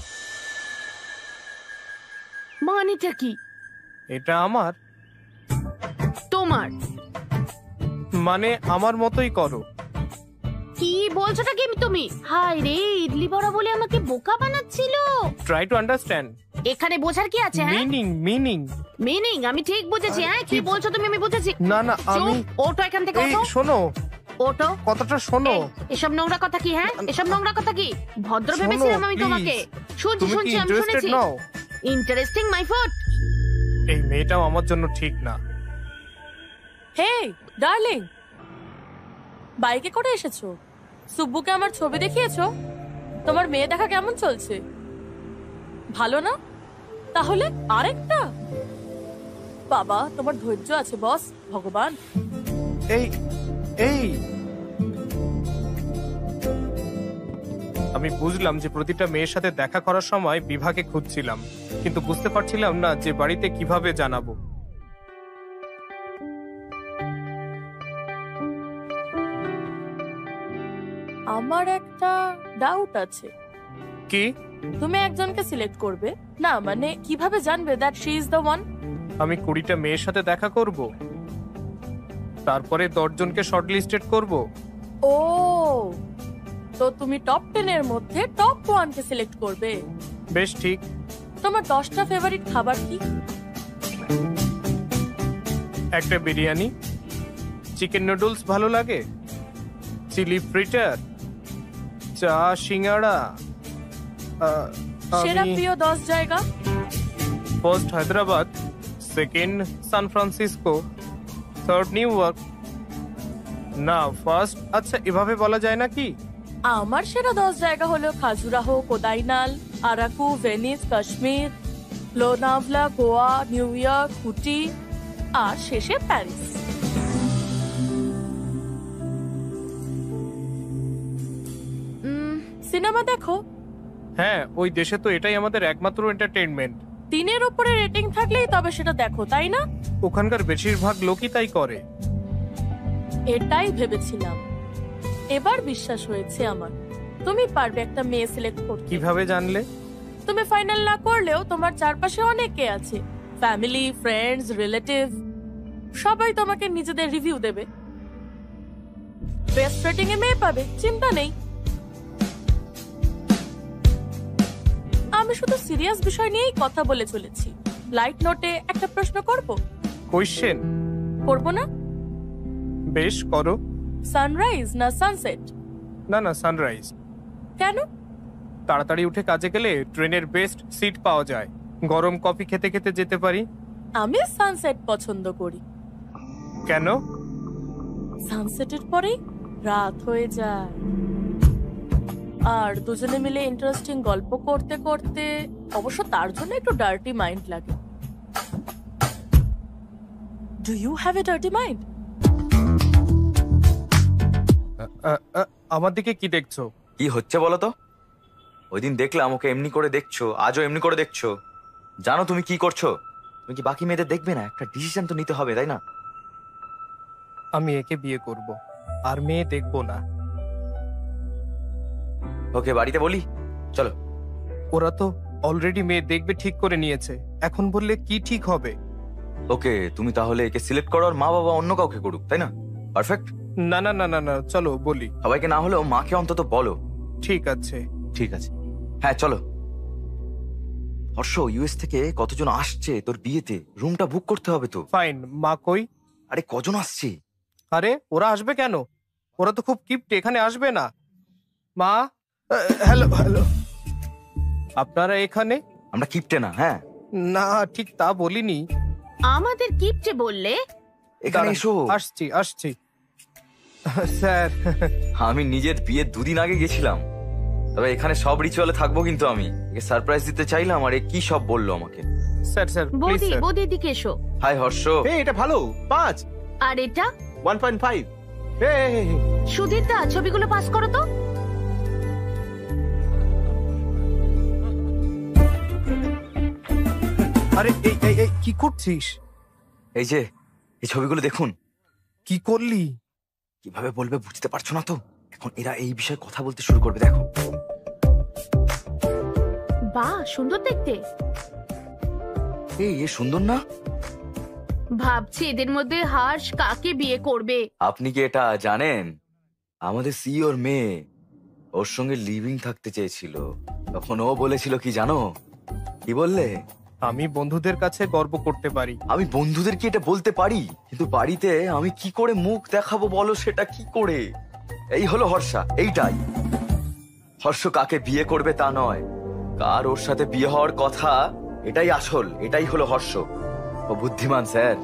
[SPEAKER 3] মানেটা কি?
[SPEAKER 1] এটা আমার,
[SPEAKER 3] তোমার
[SPEAKER 1] মানে আমার মতোই করো।
[SPEAKER 3] কি বলছোটা কি তুমি? হায় রে, ইডলি বড়া বলে আমাকে বোকা বানাচ্ছিল।
[SPEAKER 1] ট্রাই টু আন্ডারস্ট্যান্ড
[SPEAKER 3] এখানে বোঝার কি আছে? হ্যাঁ
[SPEAKER 1] মিনিং।
[SPEAKER 3] মিনিং আমি ঠিক বুঝেছি। হ্যাঁ কি বলছো তুমি? আমি বুঝেছি।
[SPEAKER 1] না না, আমি
[SPEAKER 3] চুপ, ওঠো এখান থেকে,
[SPEAKER 1] এই
[SPEAKER 3] ওঠো
[SPEAKER 1] শোনো,
[SPEAKER 3] ওঠো।
[SPEAKER 1] কথাটা শোনো।
[SPEAKER 3] এই, এসব নোংরা কথা কি? হ্যাঁ এসব নোংরা কথা কি? ভদ্র
[SPEAKER 1] শোনো,
[SPEAKER 3] ভেবেছিলাম আমি
[SPEAKER 1] please।
[SPEAKER 3] তোমাকে। শুনছি
[SPEAKER 1] তুমি কি
[SPEAKER 3] শুনছি, আমি
[SPEAKER 1] ইন্টারেস্টেড
[SPEAKER 3] শুনেছি।
[SPEAKER 1] নাও?
[SPEAKER 3] Interesting my food.
[SPEAKER 1] এই মেয়েটাও আমার জন্য ঠিক না।
[SPEAKER 4] হে ডার্লিং, বাইকে করে এসেছো? সুব্বুকে আমার ছবি দেখিয়েছো? তোমার মেয়ে দেখা কেমন চলছে? ভালো না? তাহলে আরেকটা? বাবা, তোমার ধৈর্য আছে বস, ভগবান।
[SPEAKER 1] এই আমি বুঝলাম যে প্রতিটা মেয়ের সাথে দেখা করার সময় বিভাকে খুঁজছিলাম, কিন্তু বুঝতে পারছিলাম না যে বাড়িতে কিভাবে জানাবো।
[SPEAKER 4] আমার একটা ডাউট আছে।
[SPEAKER 1] কি?
[SPEAKER 4] তুমি একজনকে সিলেক্ট করবে না, মানে কিভাবে জানবে that she is the one?
[SPEAKER 1] আমি 20টা মেয়ের সাথে দেখা করব, তারপরে 10 জনকে শর্টলিস্টেড করব।
[SPEAKER 4] ও, তো তুমি টপ 10 এর মধ্যে টপ 1 কে সিলেক্ট করবে।
[SPEAKER 1] বেশ ঠিক।
[SPEAKER 4] তোমার 10টা ফেভারিট খাবার কি?
[SPEAKER 1] একটা বিরিয়ানি, চিকেন নুডলস ভালো লাগে, চিলি ফ্রিটার, চা, সিঙ্গাড়া।
[SPEAKER 4] সেরা প্রিয় 10 জায়গা?
[SPEAKER 1] First Hyderabad, second San Francisco, third New York, না ফার্স্ট, আচ্ছা এভাবে বলা যায় না কি?
[SPEAKER 4] আমার সেরা 10 জায়গা হলো Khajuraho, Kodaikanal, Araku, Venice, Kashmir, Lonavala, Goa, New York, Ooty আর শেষে প্যারিস। সিনেমা দেখো।
[SPEAKER 1] হ্যাঁ, ওই দেশে তো এটাই আমাদের একমাত্র এন্টারটেইনমেন্ট।
[SPEAKER 4] 3-এর উপরে রেটিং থাকলেই তবে সেটা দেখো, তাই না?
[SPEAKER 1] ওখানকার বেশিরভাগ লোকই তাই করে।
[SPEAKER 4] এটাই ভেবেছিলাম, এবার বিশ্বাস হয়েছে আমার। তুমি পারবে একটা মেয়ে সিলেক্ট করতে।
[SPEAKER 1] কিভাবে জানলে?
[SPEAKER 4] তুমি ফাইনাল না করলেও তোমার চারপাশে অনেকে আছে, ফ্যামিলি, ফ্রেন্ডস, রিলেটিভ, সবাই তোমাকে নিজেদের রিভিউ দেবে। বেস্ট রেটিং এ মেয়ে পাবে, চিন্তা নেই। আমি শুধু সিরিয়াস বিষয় নিয়েই কথা বলে চলেছি। লাইট নোটে একটা প্রশ্ন করব?
[SPEAKER 1] কোয়েশ্চেন
[SPEAKER 4] করব না?
[SPEAKER 1] বেশ করো।
[SPEAKER 4] সানরাইজ না সানসেট?
[SPEAKER 1] না না, সানরাইজ।
[SPEAKER 4] কেন?
[SPEAKER 1] তাড়াতাড়ি উঠে কাজে গেলে ট্রেনের বেস্ট সিট পাওয়া যায়, গরম কফি খেতে খেতে যেতে পারি।
[SPEAKER 4] আমি সানসেট পছন্দ করি।
[SPEAKER 1] কেন?
[SPEAKER 4] সানসেটের পরেই রাত হয়ে যায়, আর দুজনে মিলে ইন্টারেস্টিং গল্প করতে করতে, অবশ্য তার জন্য একটু ডার্টি মাইন্ড লাগে। Do you have a dirty mind?
[SPEAKER 1] আমার দিকে কি দেখছো?
[SPEAKER 2] কি হচ্ছে বলো তো? ওই দিন দেখলাম ওকে এমনি করে দেখছো, আজও এমনি করে দেখছো। জানো তুমি কি করছো? তুমি কি বাকি মেয়েদের দেখবে না? একটা ডিসিশন তো নিতে হবে, তাই না?
[SPEAKER 1] আমি একে বিয়ে করব, আর মেয়ে দেখবো না।
[SPEAKER 2] ওকে বাড়িতে বলি, চলো।
[SPEAKER 1] ওরা তো অলরেডি মেয়ে দেখবে ঠিক করে নিয়েছে, এখন বললে কি ঠিক হবে?
[SPEAKER 2] ওকে তুমি তাহলে একে সিলেক্ট করো, আর মা বাবা অন্য কাউকে করুক, তাই না? পারফেক্ট।
[SPEAKER 1] না না না না না, চলো বলি।
[SPEAKER 2] সবাইকে না হলেও মাকে অন্তত বলো।
[SPEAKER 1] ঠিক আছে।
[SPEAKER 5] ঠিক আছে।
[SPEAKER 2] হ্যাঁ চলো। হর্ষ, ইউএস থেকে কতজন আসছে তোর বিয়েতে? রুমটা বুক করতে হবে তো।
[SPEAKER 1] ফাইন। মা কই?
[SPEAKER 2] আরে কজন আসছে?
[SPEAKER 1] আরে ওরা আসবে কেন? ওরা তো খুব কিপ্টে, এখানে আসবে না। মা, হ্যালো হ্যালো, আপনারা এখানে?
[SPEAKER 2] আমরা কিপটে না। হ্যাঁ
[SPEAKER 1] না, ঠিক তা বলিনি।
[SPEAKER 3] আমাদের কিপটে বললে?
[SPEAKER 2] এখানে
[SPEAKER 1] দাঁড়ান,
[SPEAKER 2] এসো।
[SPEAKER 1] আসছি আসছি। স্যার,
[SPEAKER 2] আমি নিজের বিয়ের 2 দিন আগে গেছিলাম, তবে এখানে সব রিচুয়ালে থাকবো, কিন্তু আমি একে সারপ্রাইজ দিতে চাইলাম, আর এ কি সব বললো আমাকে।
[SPEAKER 1] স্যার স্যার প্লিজ
[SPEAKER 3] বৌদি,
[SPEAKER 1] স্যার।
[SPEAKER 3] বৌদি দিকে এসো।
[SPEAKER 2] হাই হর্ষ।
[SPEAKER 5] এই এটা ভালো 5
[SPEAKER 3] আর এটা
[SPEAKER 5] 1.5।
[SPEAKER 3] সুধীর দা, ছবিগুলো পাস করো তো।
[SPEAKER 1] আরে এই এই এই কি করছিস?
[SPEAKER 2] এই যে এই ছবিগুলো দেখুন।
[SPEAKER 1] কি করলি?
[SPEAKER 2] কিভাবে বলবে বুঝতে পারছো না তো? এখন এরা এই বিষয়ে কথা বলতে শুরু করবে, দেখো।
[SPEAKER 3] বাহ, সুন্দর দেখতে।
[SPEAKER 2] এই এ সুন্দর না?
[SPEAKER 3] ভাবছি এদের মধ্যে হর্ষ কাকে বিয়ে করবে।
[SPEAKER 2] আপনি কি এটা জানেন? আমাদের সিইওর মেয়ে ওর সঙ্গে লিভিং থাকতে চেয়েছিল, তখন ও বলেছিল কি জানো? কি বললে?
[SPEAKER 1] আমি বন্ধুদের কাছে গর্ব করতে পারি।
[SPEAKER 2] আমি বন্ধুদের কি এটা বলতে পারি, কিন্তু বাড়িতে আমি কি করে মুখ দেখাবো বলো, সেটা কি করে? এই হলো হর্ষা, এইটাই। হর্ষ কাকে বিয়ে করবে তা নয়, কার ওর সাথে বিয়ে হওয়ার কথা, এটাই আসল। এটাই হলো হর্ষ। ও বুদ্ধিমান স্যার,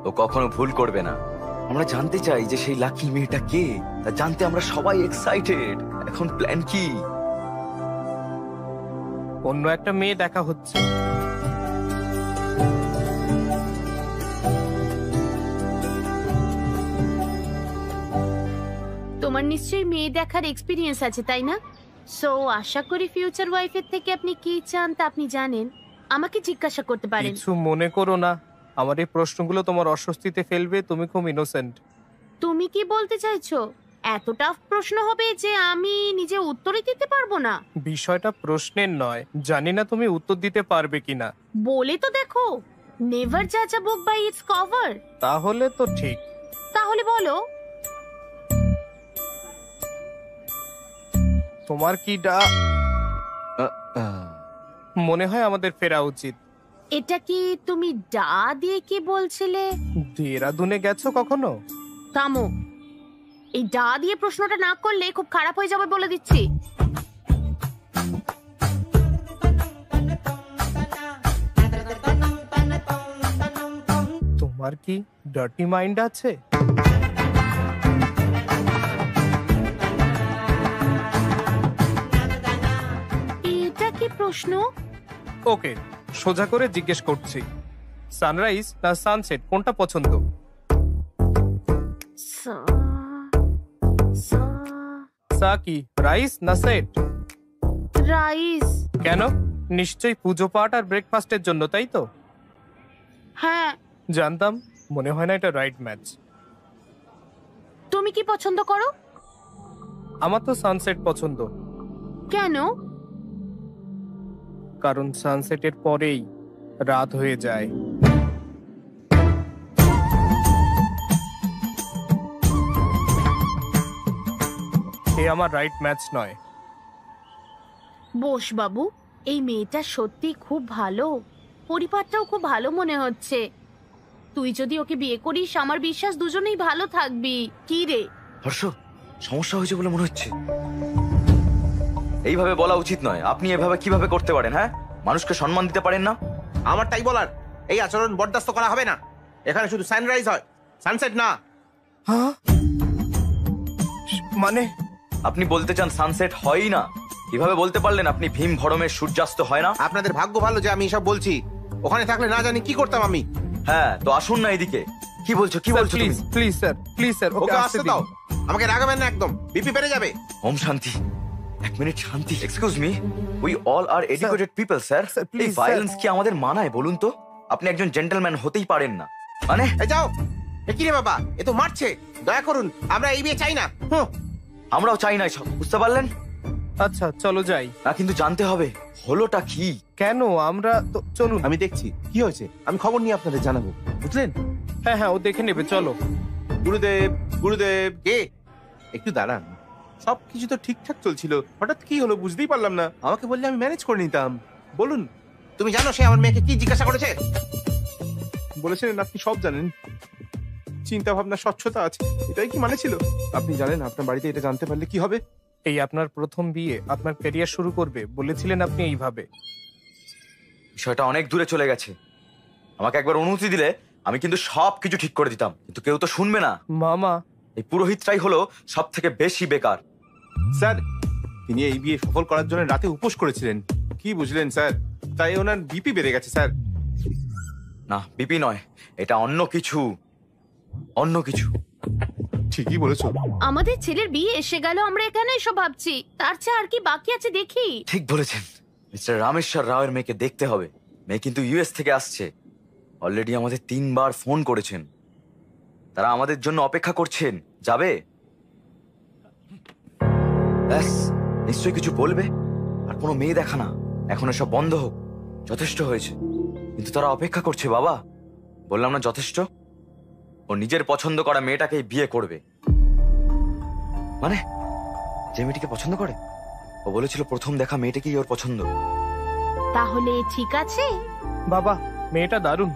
[SPEAKER 2] ও কখনো ভুল করবে না। আমরা জানতে চাই যে সেই লাকি মেয়েটা কে, তা জানতে আমরা সবাই এক্সাইটেড। এখন প্ল্যান কি?
[SPEAKER 1] অন্য একটা মেয়ে দেখা হচ্ছে।
[SPEAKER 3] তোমার নিশ্চয়ই মেয়ে দেখার এক্সপিরিয়েন্স আছে, তাই না? সো আশা করি ফিউচার ওয়াইফের থেকে আপনি কি চান তা আপনি জানেন। আমাকে জিজ্ঞাসা করতে পারেন।
[SPEAKER 1] কিছু মনে করো না, আমার এই প্রশ্নগুলো তোমার অস্বস্তিতে ফেলবে। তুমি খুব ইনোসেন্ট।
[SPEAKER 3] তুমি কি বলতে চাইছো? এত টাফ প্রশ্ন হবে যে আমি নিজে উত্তরই দিতে পারবো না?
[SPEAKER 1] বিষয়টা প্রশ্নের নয়, জানি না তুমি উত্তর দিতে পারবে কিনা।
[SPEAKER 3] বলে তো দেখো, নেভার জাজ আ বুক বাই ইটস কভার।
[SPEAKER 1] তাহলে তো ঠিক।
[SPEAKER 3] তাহলে বলো।
[SPEAKER 1] তোমার কি মনে হয় আমাদের ফেরা উচিত?
[SPEAKER 3] এটা কি তুমি ডা দিয়ে কি বলছিলে?
[SPEAKER 1] দেরাদুনে গেছো কখনো?
[SPEAKER 3] থামো, এই ডা দিয়ে প্রশ্নটা না করলে খুব খারাপ হয়ে যাবে বলে দিচ্ছি।
[SPEAKER 1] তোমার কি ডার্টি মাইন্ড আছে?
[SPEAKER 3] প্রশ্ন?
[SPEAKER 1] ওকে, সোজা করে জিজ্ঞেস করছি, সানরাইজ না সানসেট কোনটা পছন্দ?
[SPEAKER 3] সা- সা-
[SPEAKER 1] সা কি রাইস না সেট?
[SPEAKER 3] রাইস।
[SPEAKER 1] কেন? নিশ্চয়ই পুজো পাঠ আর ব্রেকফাস্টের জন্য, তাই তো?
[SPEAKER 3] হ্যাঁ।
[SPEAKER 1] জানতাম, মনে হয় না এটা রাইট ম্যাচ।
[SPEAKER 3] তুমি কি পছন্দ করো?
[SPEAKER 1] আমার তো সানসেট পছন্দ,
[SPEAKER 3] কেন?
[SPEAKER 1] কারণ সানসেটের পরেই রাত হয়ে যায়। এ আমার রাইট ম্যাচ নয়।
[SPEAKER 3] বোস বাবু, এই মেয়েটা সত্যি খুব ভালো, পরিবারটাও খুব ভালো মনে হচ্ছে। তুই যদি ওকে বিয়ে করিস, আমার বিশ্বাস দুজনেই ভালো থাকবি। কি রে?
[SPEAKER 2] হর্ষ, সমস্যা হয়েছে বলে মনে হচ্ছে। এইভাবে বলা উচিত নয়। আপনি এভাবে কিভাবে করতে পারেন? হ্যাঁ, মানুষকে সম্মান দিতে পারেন না?
[SPEAKER 6] আমার তাই বলার, এই আচরণ বরদাস্ত করা হবে না। এখানে শুধু সানরাইজ হয়, সানসেট না।
[SPEAKER 1] হ্যাঁ, মানে
[SPEAKER 2] আপনি বলতে চান সানসেট হয়ই না? কিভাবে বলতে পারলেন আপনি? ভীম ভরমের সূর্যাস্ত হয় না?
[SPEAKER 6] আপনাদের ভাগ্য ভালো যে আমি এসব বলছি, ওখানে থাকলে না জানি কি করতাম আমি।
[SPEAKER 2] হ্যাঁ, তো আসুন না এদিকে। কি বলছো, কি বলছো তুমি?
[SPEAKER 1] Please please sir, please sir,
[SPEAKER 6] ওকে আসতে দাও, আমাকে রাগাবেন না একদম, বিপি বেড়ে যাবে।
[SPEAKER 2] ওম শান্তি। এক মিনিট শান্তি। Excuse me, we all are educated people sir.
[SPEAKER 1] Sir,
[SPEAKER 2] এই
[SPEAKER 1] please,
[SPEAKER 2] ভায়োলেন্স কি আমাদের মানায় বলুন তো? আপনি একজন জেন্টলম্যান হতেই পারেন না মানে?
[SPEAKER 6] এই যাও। এ কি রে বাবা, এ তো মারছে। দয়া করুন, আমরা এই বিয়ে চাই না।
[SPEAKER 2] আমরাও চাই না এসব, বুঝতে পারলেন?
[SPEAKER 1] আচ্ছা চলো যাই।
[SPEAKER 2] না, কিন্তু জানতে হবে হলোটা কি।
[SPEAKER 1] কেন? আমরা তো চলুন।
[SPEAKER 6] আমি দেখছি কি হয়েছে, আমি খবর নিয়ে আপনাদের জানাবো, বুঝলেন?
[SPEAKER 1] হ্যাঁ হ্যাঁ, ও দেখে নেবে, চলো।
[SPEAKER 6] গুরুদেব, গুরুদেব। কে? একটু দাঁড়ান, সব কিছু তো ঠিকঠাক চলছিল, হঠাৎ কি হলো বুঝতেই পারলাম না। আমাকে বললে আমি ম্যানেজ করে নিতাম। বলুন। তুমি জানো সে আমার মেয়েকে কি জিজ্ঞাসা করেছে? বলেছিলেন আপনি সব জানেন, চিন্তা ভাবনা স্বচ্ছতা আছে, এটাই কি মানে ছিল? আপনি জানেন আপনার বাড়িতে এটা জানতে পারলে কি হবে?
[SPEAKER 1] এই আপনার প্রথম বিয়ে, আপনার ক্যারিয়ার শুরু করবে, বলেছিলেন আপনি এইভাবে।
[SPEAKER 2] বিষয়টা অনেক দূরে চলে গেছে। আমাকে একবার অনুমতি দিলে আমি কিন্তু সব কিছু ঠিক করে দিতাম, কিন্তু কেউ তো শুনবে না।
[SPEAKER 1] মামা,
[SPEAKER 2] এই পুরোহিতটাই হলো সব থেকে বেশি বেকার।
[SPEAKER 6] স্যার, তিনি এই বিয়ে সফল করার জন্য রাতে উপোস করেছিলেন, কি বুঝলেন স্যার? তাই ওনার বিপি বেড়ে গেছে স্যার।
[SPEAKER 2] না, বিপি নয়, এটা অন্য কিছু, অন্য কিছু।
[SPEAKER 6] ঠিকই বলেছো।
[SPEAKER 3] আমাদের ছেলের বিয়ে এসে গেল, আমরা এখানে এসব ভাবছি, তার চেয়ে আর কি বাকি আছে দেখি।
[SPEAKER 2] ঠিক বলেছেন। মিস্টার রামেশ্বর রাওয়ের মেয়েকে দেখতে হবে। মেয়ে কিন্তু ইউএস থেকে আসছে। অলরেডি আমাদের 3 বার ফোন করেছেন। তারা আমাদের জন্য অপেক্ষা করছেন। যাবে? ব্যাস, নিশ্চয়ই কিছু বলবে। আর কোনো মেয়ে দেখা না, এখন এসব বন্ধ হোক, যথেষ্ট হয়েছে। কিন্তু তারা অপেক্ষা করছে বাবা। বললাম না যথেষ্ট? ও নিজের পছন্দ করা মেয়েটাকেই বিয়ে করবে। মানে যে মেয়েটিকে পছন্দ করে? ও বলেছিল প্রথম দেখা মেয়েটাকেই ওর পছন্দ।
[SPEAKER 3] তাহলে ঠিক আছে।
[SPEAKER 1] বাবা, মেয়েটা দারুণ।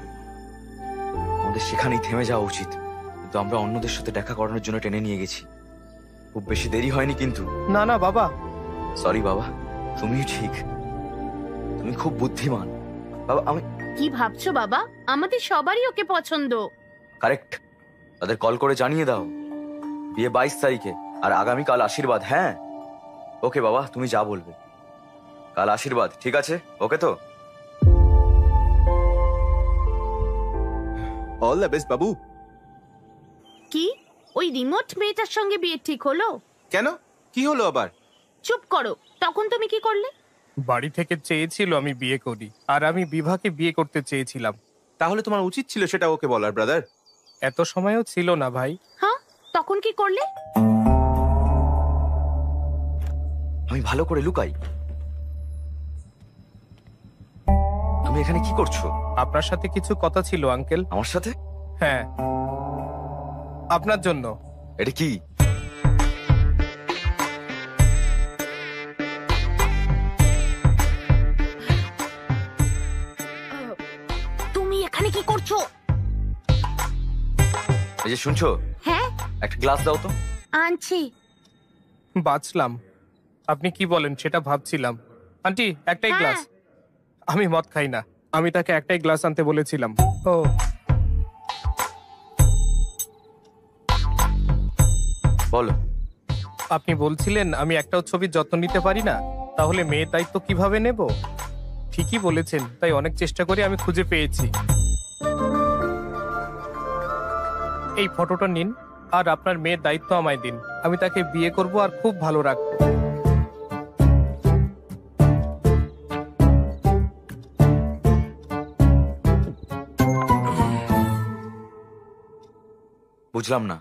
[SPEAKER 2] আমাদের সেখানেই থেমে যাওয়া উচিত, কিন্তু আমরা অন্যদের সাথে দেখা করানোর জন্য টেনে নিয়ে গেছি। খুব বেশি দেরি হয়নি কিন্তু।
[SPEAKER 1] না না বাবা।
[SPEAKER 2] সরি বাবা, তুমিও ঠিক, তুমি খুব বুদ্ধিমান। বাবা আমি
[SPEAKER 3] কি ভাবছো বাবা? আমাদের সবারই ওকে পছন্দ।
[SPEAKER 2] কারেক্ট। তাদের কল করে জানিয়ে দাও বিয়ে 22 তারিখে, আর আগামীকাল আশীর্বাদ। হ্যাঁ ওকে বাবা, তুমি যা বলবে। কাল আশীর্বাদ, ঠিক আছে? ওকে তো?
[SPEAKER 6] অল দ্য বেস্ট বাবু।
[SPEAKER 3] কি ওই রিমোট মেয়েটার সঙ্গে বিয়ে ঠিক হলো?
[SPEAKER 6] কেন, কি হলো আবার?
[SPEAKER 3] চুপ করো, তখন তুমি কি করলে?
[SPEAKER 1] বাড়ি থেকে চেয়েছিল আমি বিয়ে করি, আর আমি বিভাকে বিয়ে করতে চেয়েছিলাম।
[SPEAKER 6] তাহলে তোমার উচিত ছিল সেটা ওকে বলার, ব্রাদার।
[SPEAKER 1] এত সময়ও ছিল না ভাই।
[SPEAKER 3] হ্যাঁ, তখন কি করলে?
[SPEAKER 2] আমি ভালো করে লুকাই। তুমি এখানে কি করছো?
[SPEAKER 1] আপনার সাথে কিছু কথা ছিল আঙ্কেল।
[SPEAKER 2] আমার সাথে?
[SPEAKER 1] হ্যাঁ, আপনার জন্য।
[SPEAKER 2] এটা কি?
[SPEAKER 3] তুমি এখানে কি করছো?
[SPEAKER 2] এই যে শুনছো,
[SPEAKER 3] হ্যাঁ,
[SPEAKER 2] একটা গ্লাস দাও তো।
[SPEAKER 3] আনছি।
[SPEAKER 1] বাঁচলাম। আপনি কি বলেন সেটা ভাবছিলাম। আন্টি, একটাই
[SPEAKER 3] হ্যাঁ।
[SPEAKER 1] গ্লাস। আমি মদ খাই না, আমি তাকে একটাই গ্লাস আনতে বলেছিলাম। ও
[SPEAKER 2] বলো।
[SPEAKER 1] আপনি বলছিলেন আমি একটাও ছবির যত্ন নিতে পারি না, তাহলে মেয়ের দায়িত্ব কিভাবে নেব? ঠিকই বলেছেন, তাই অনেক চেষ্টা করে আমি খুঁজে পেয়েছি। এই ফটোটা নিন, আর আপনার মেয়ের দায়িত্ব আমায় দিন। আমি তাকে বিয়ে করব আর খুব ভালো রাখবো।
[SPEAKER 2] বুঝলাম না,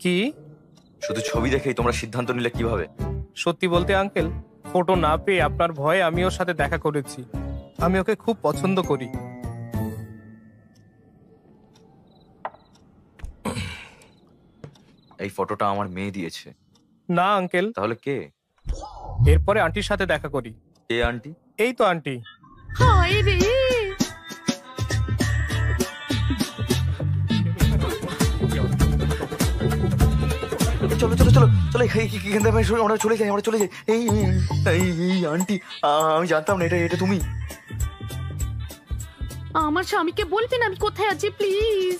[SPEAKER 1] কি?
[SPEAKER 2] শুধু ছবি দেখেই তোমরা সিদ্ধান্ত নিলে কিভাবে?
[SPEAKER 1] সত্যি বলতে আঙ্কেল, ফটো না পেয়ে আপনার ভয়ে আমি ওর সাথে দেখা করেছি। আমি ওকে খুব পছন্দ করি।
[SPEAKER 2] এই ফটোটা আমার মেয়ে দিয়েছে।
[SPEAKER 1] না আঙ্কেল,
[SPEAKER 2] তাহলে কে?
[SPEAKER 1] এরপরে আন্টির সাথে দেখা করি।
[SPEAKER 2] কে আন্টি?
[SPEAKER 1] এই তো আন্টি।
[SPEAKER 3] হায় রে,
[SPEAKER 2] চলো চলো চলো চলো, এখান থেকে আমরা চলে যাই, আমরা চলে যাই। এই এই এই আন্টি, আমি জানতাম না এটা এটা তুমি।
[SPEAKER 3] আমার স্বামীকে বলবেন আমি কোথায় আছি প্লিজ।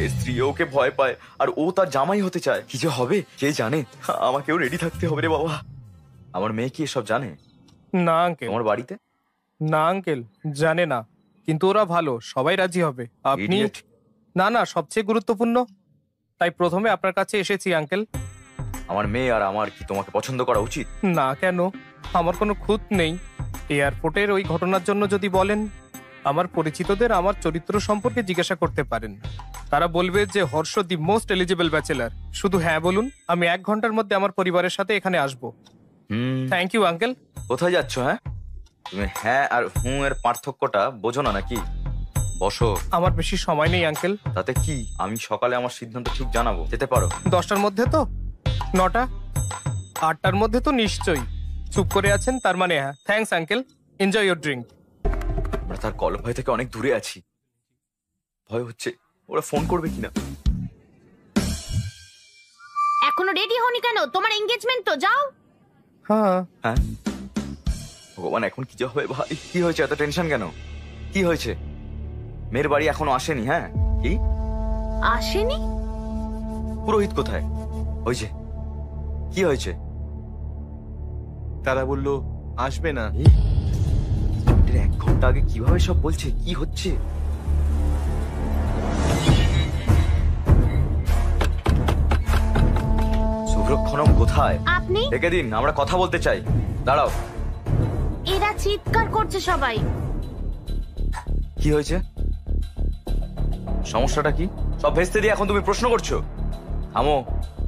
[SPEAKER 2] এই স্ত্রী ওকে ভয় পায় আর ও তার জামাই হতে চায়। কি যে হবে কে জানে। আমাকেও রেডি থাকতে হবে রে বাবা। আমার মেয়ে কি এসব জানে?
[SPEAKER 1] না আঙ্কেল।
[SPEAKER 2] তোমার বাড়িতে?
[SPEAKER 1] না আঙ্কেল, জানে না, কিন্তু ওরা ভালো, সবাই রাজি হবে। আপনি
[SPEAKER 2] Idiot!
[SPEAKER 1] না না, সবচেয়ে গুরুত্বপূর্ণ, তাই প্রথমে আপনার কাছে এসেছি আঙ্কেল।
[SPEAKER 2] আমার মেয়ে আর আমার কি তোমাকে পছন্দ করা উচিত?
[SPEAKER 1] না কেন, আমার কোনো খুঁত নেই। এয়ারপোর্টের ওই ঘটনার জন্য যদি বলেন, আমার পরিচিতদের আমার চরিত্র সম্পর্কে জিজ্ঞাসা করতে পারেন। তারা বলবে যে Harsh the most eligible bachelor. শুধু হ্যাঁ বলুন, আমি 1 ঘন্টার মধ্যে আমার পরিবারের সাথে এখানে আসবো। Thank you uncle.
[SPEAKER 2] কোথায় যাচ্ছ? হ্যাঁ, তুমি হ্যাঁ আর হুঁ এর পার্থক্যটা বোঝো না নাকি? বসো।
[SPEAKER 1] আমার বেশি সময় নেই আঙ্কেল।
[SPEAKER 2] তাতে কি, আমি সকালে আমার সিদ্ধান্ত ঠিক জানাবো। যেতে পারো।
[SPEAKER 1] 10টার মধ্যে তো? 9টা? 8টার মধ্যে তো নিশ্চয়ই। চুপ করে আছেন, তার মানে হ্যাঁ। Thanks uncle, enjoy your drink.
[SPEAKER 2] আমরা তার কল ভয় থেকে অনেক দূরে আছি। ভয় হচ্ছে ওরা ফোন করবে কিনা।
[SPEAKER 3] এখনো রেডি হওনি কেন? তোমার এঙ্গেজমেন্ট তো, যাও।
[SPEAKER 1] হ্যাঁ।
[SPEAKER 2] হ্যাঁ, ভগবান এখন কি যে হবে ভাই। কি হয়েছে, এত টেনশন কেন? কি হয়েছে? মেয়ের বাড়ি এখনো আসেনি? হ্যাঁ, কি
[SPEAKER 3] আসেনি?
[SPEAKER 2] পুরোহিত কোথায়? ওই যে, কি হয়েছে?
[SPEAKER 6] তারা বলল আসবে না।
[SPEAKER 2] 1 ঘন্টা আগে কিভাবে সব বলছে? কি হচ্ছে? সুব্রক্ষণম কোথায়?
[SPEAKER 3] আপনি?
[SPEAKER 2] ডেকে দিন, আমরা কথা বলতে চাই। দাঁড়াও।
[SPEAKER 3] এরা চিৎকার করছে সবাই।
[SPEAKER 2] কি হয়েছে? সমস্যাটা কি? সব ভেস্তে দিয়ে এখন তুমি প্রশ্ন করছো? থামো।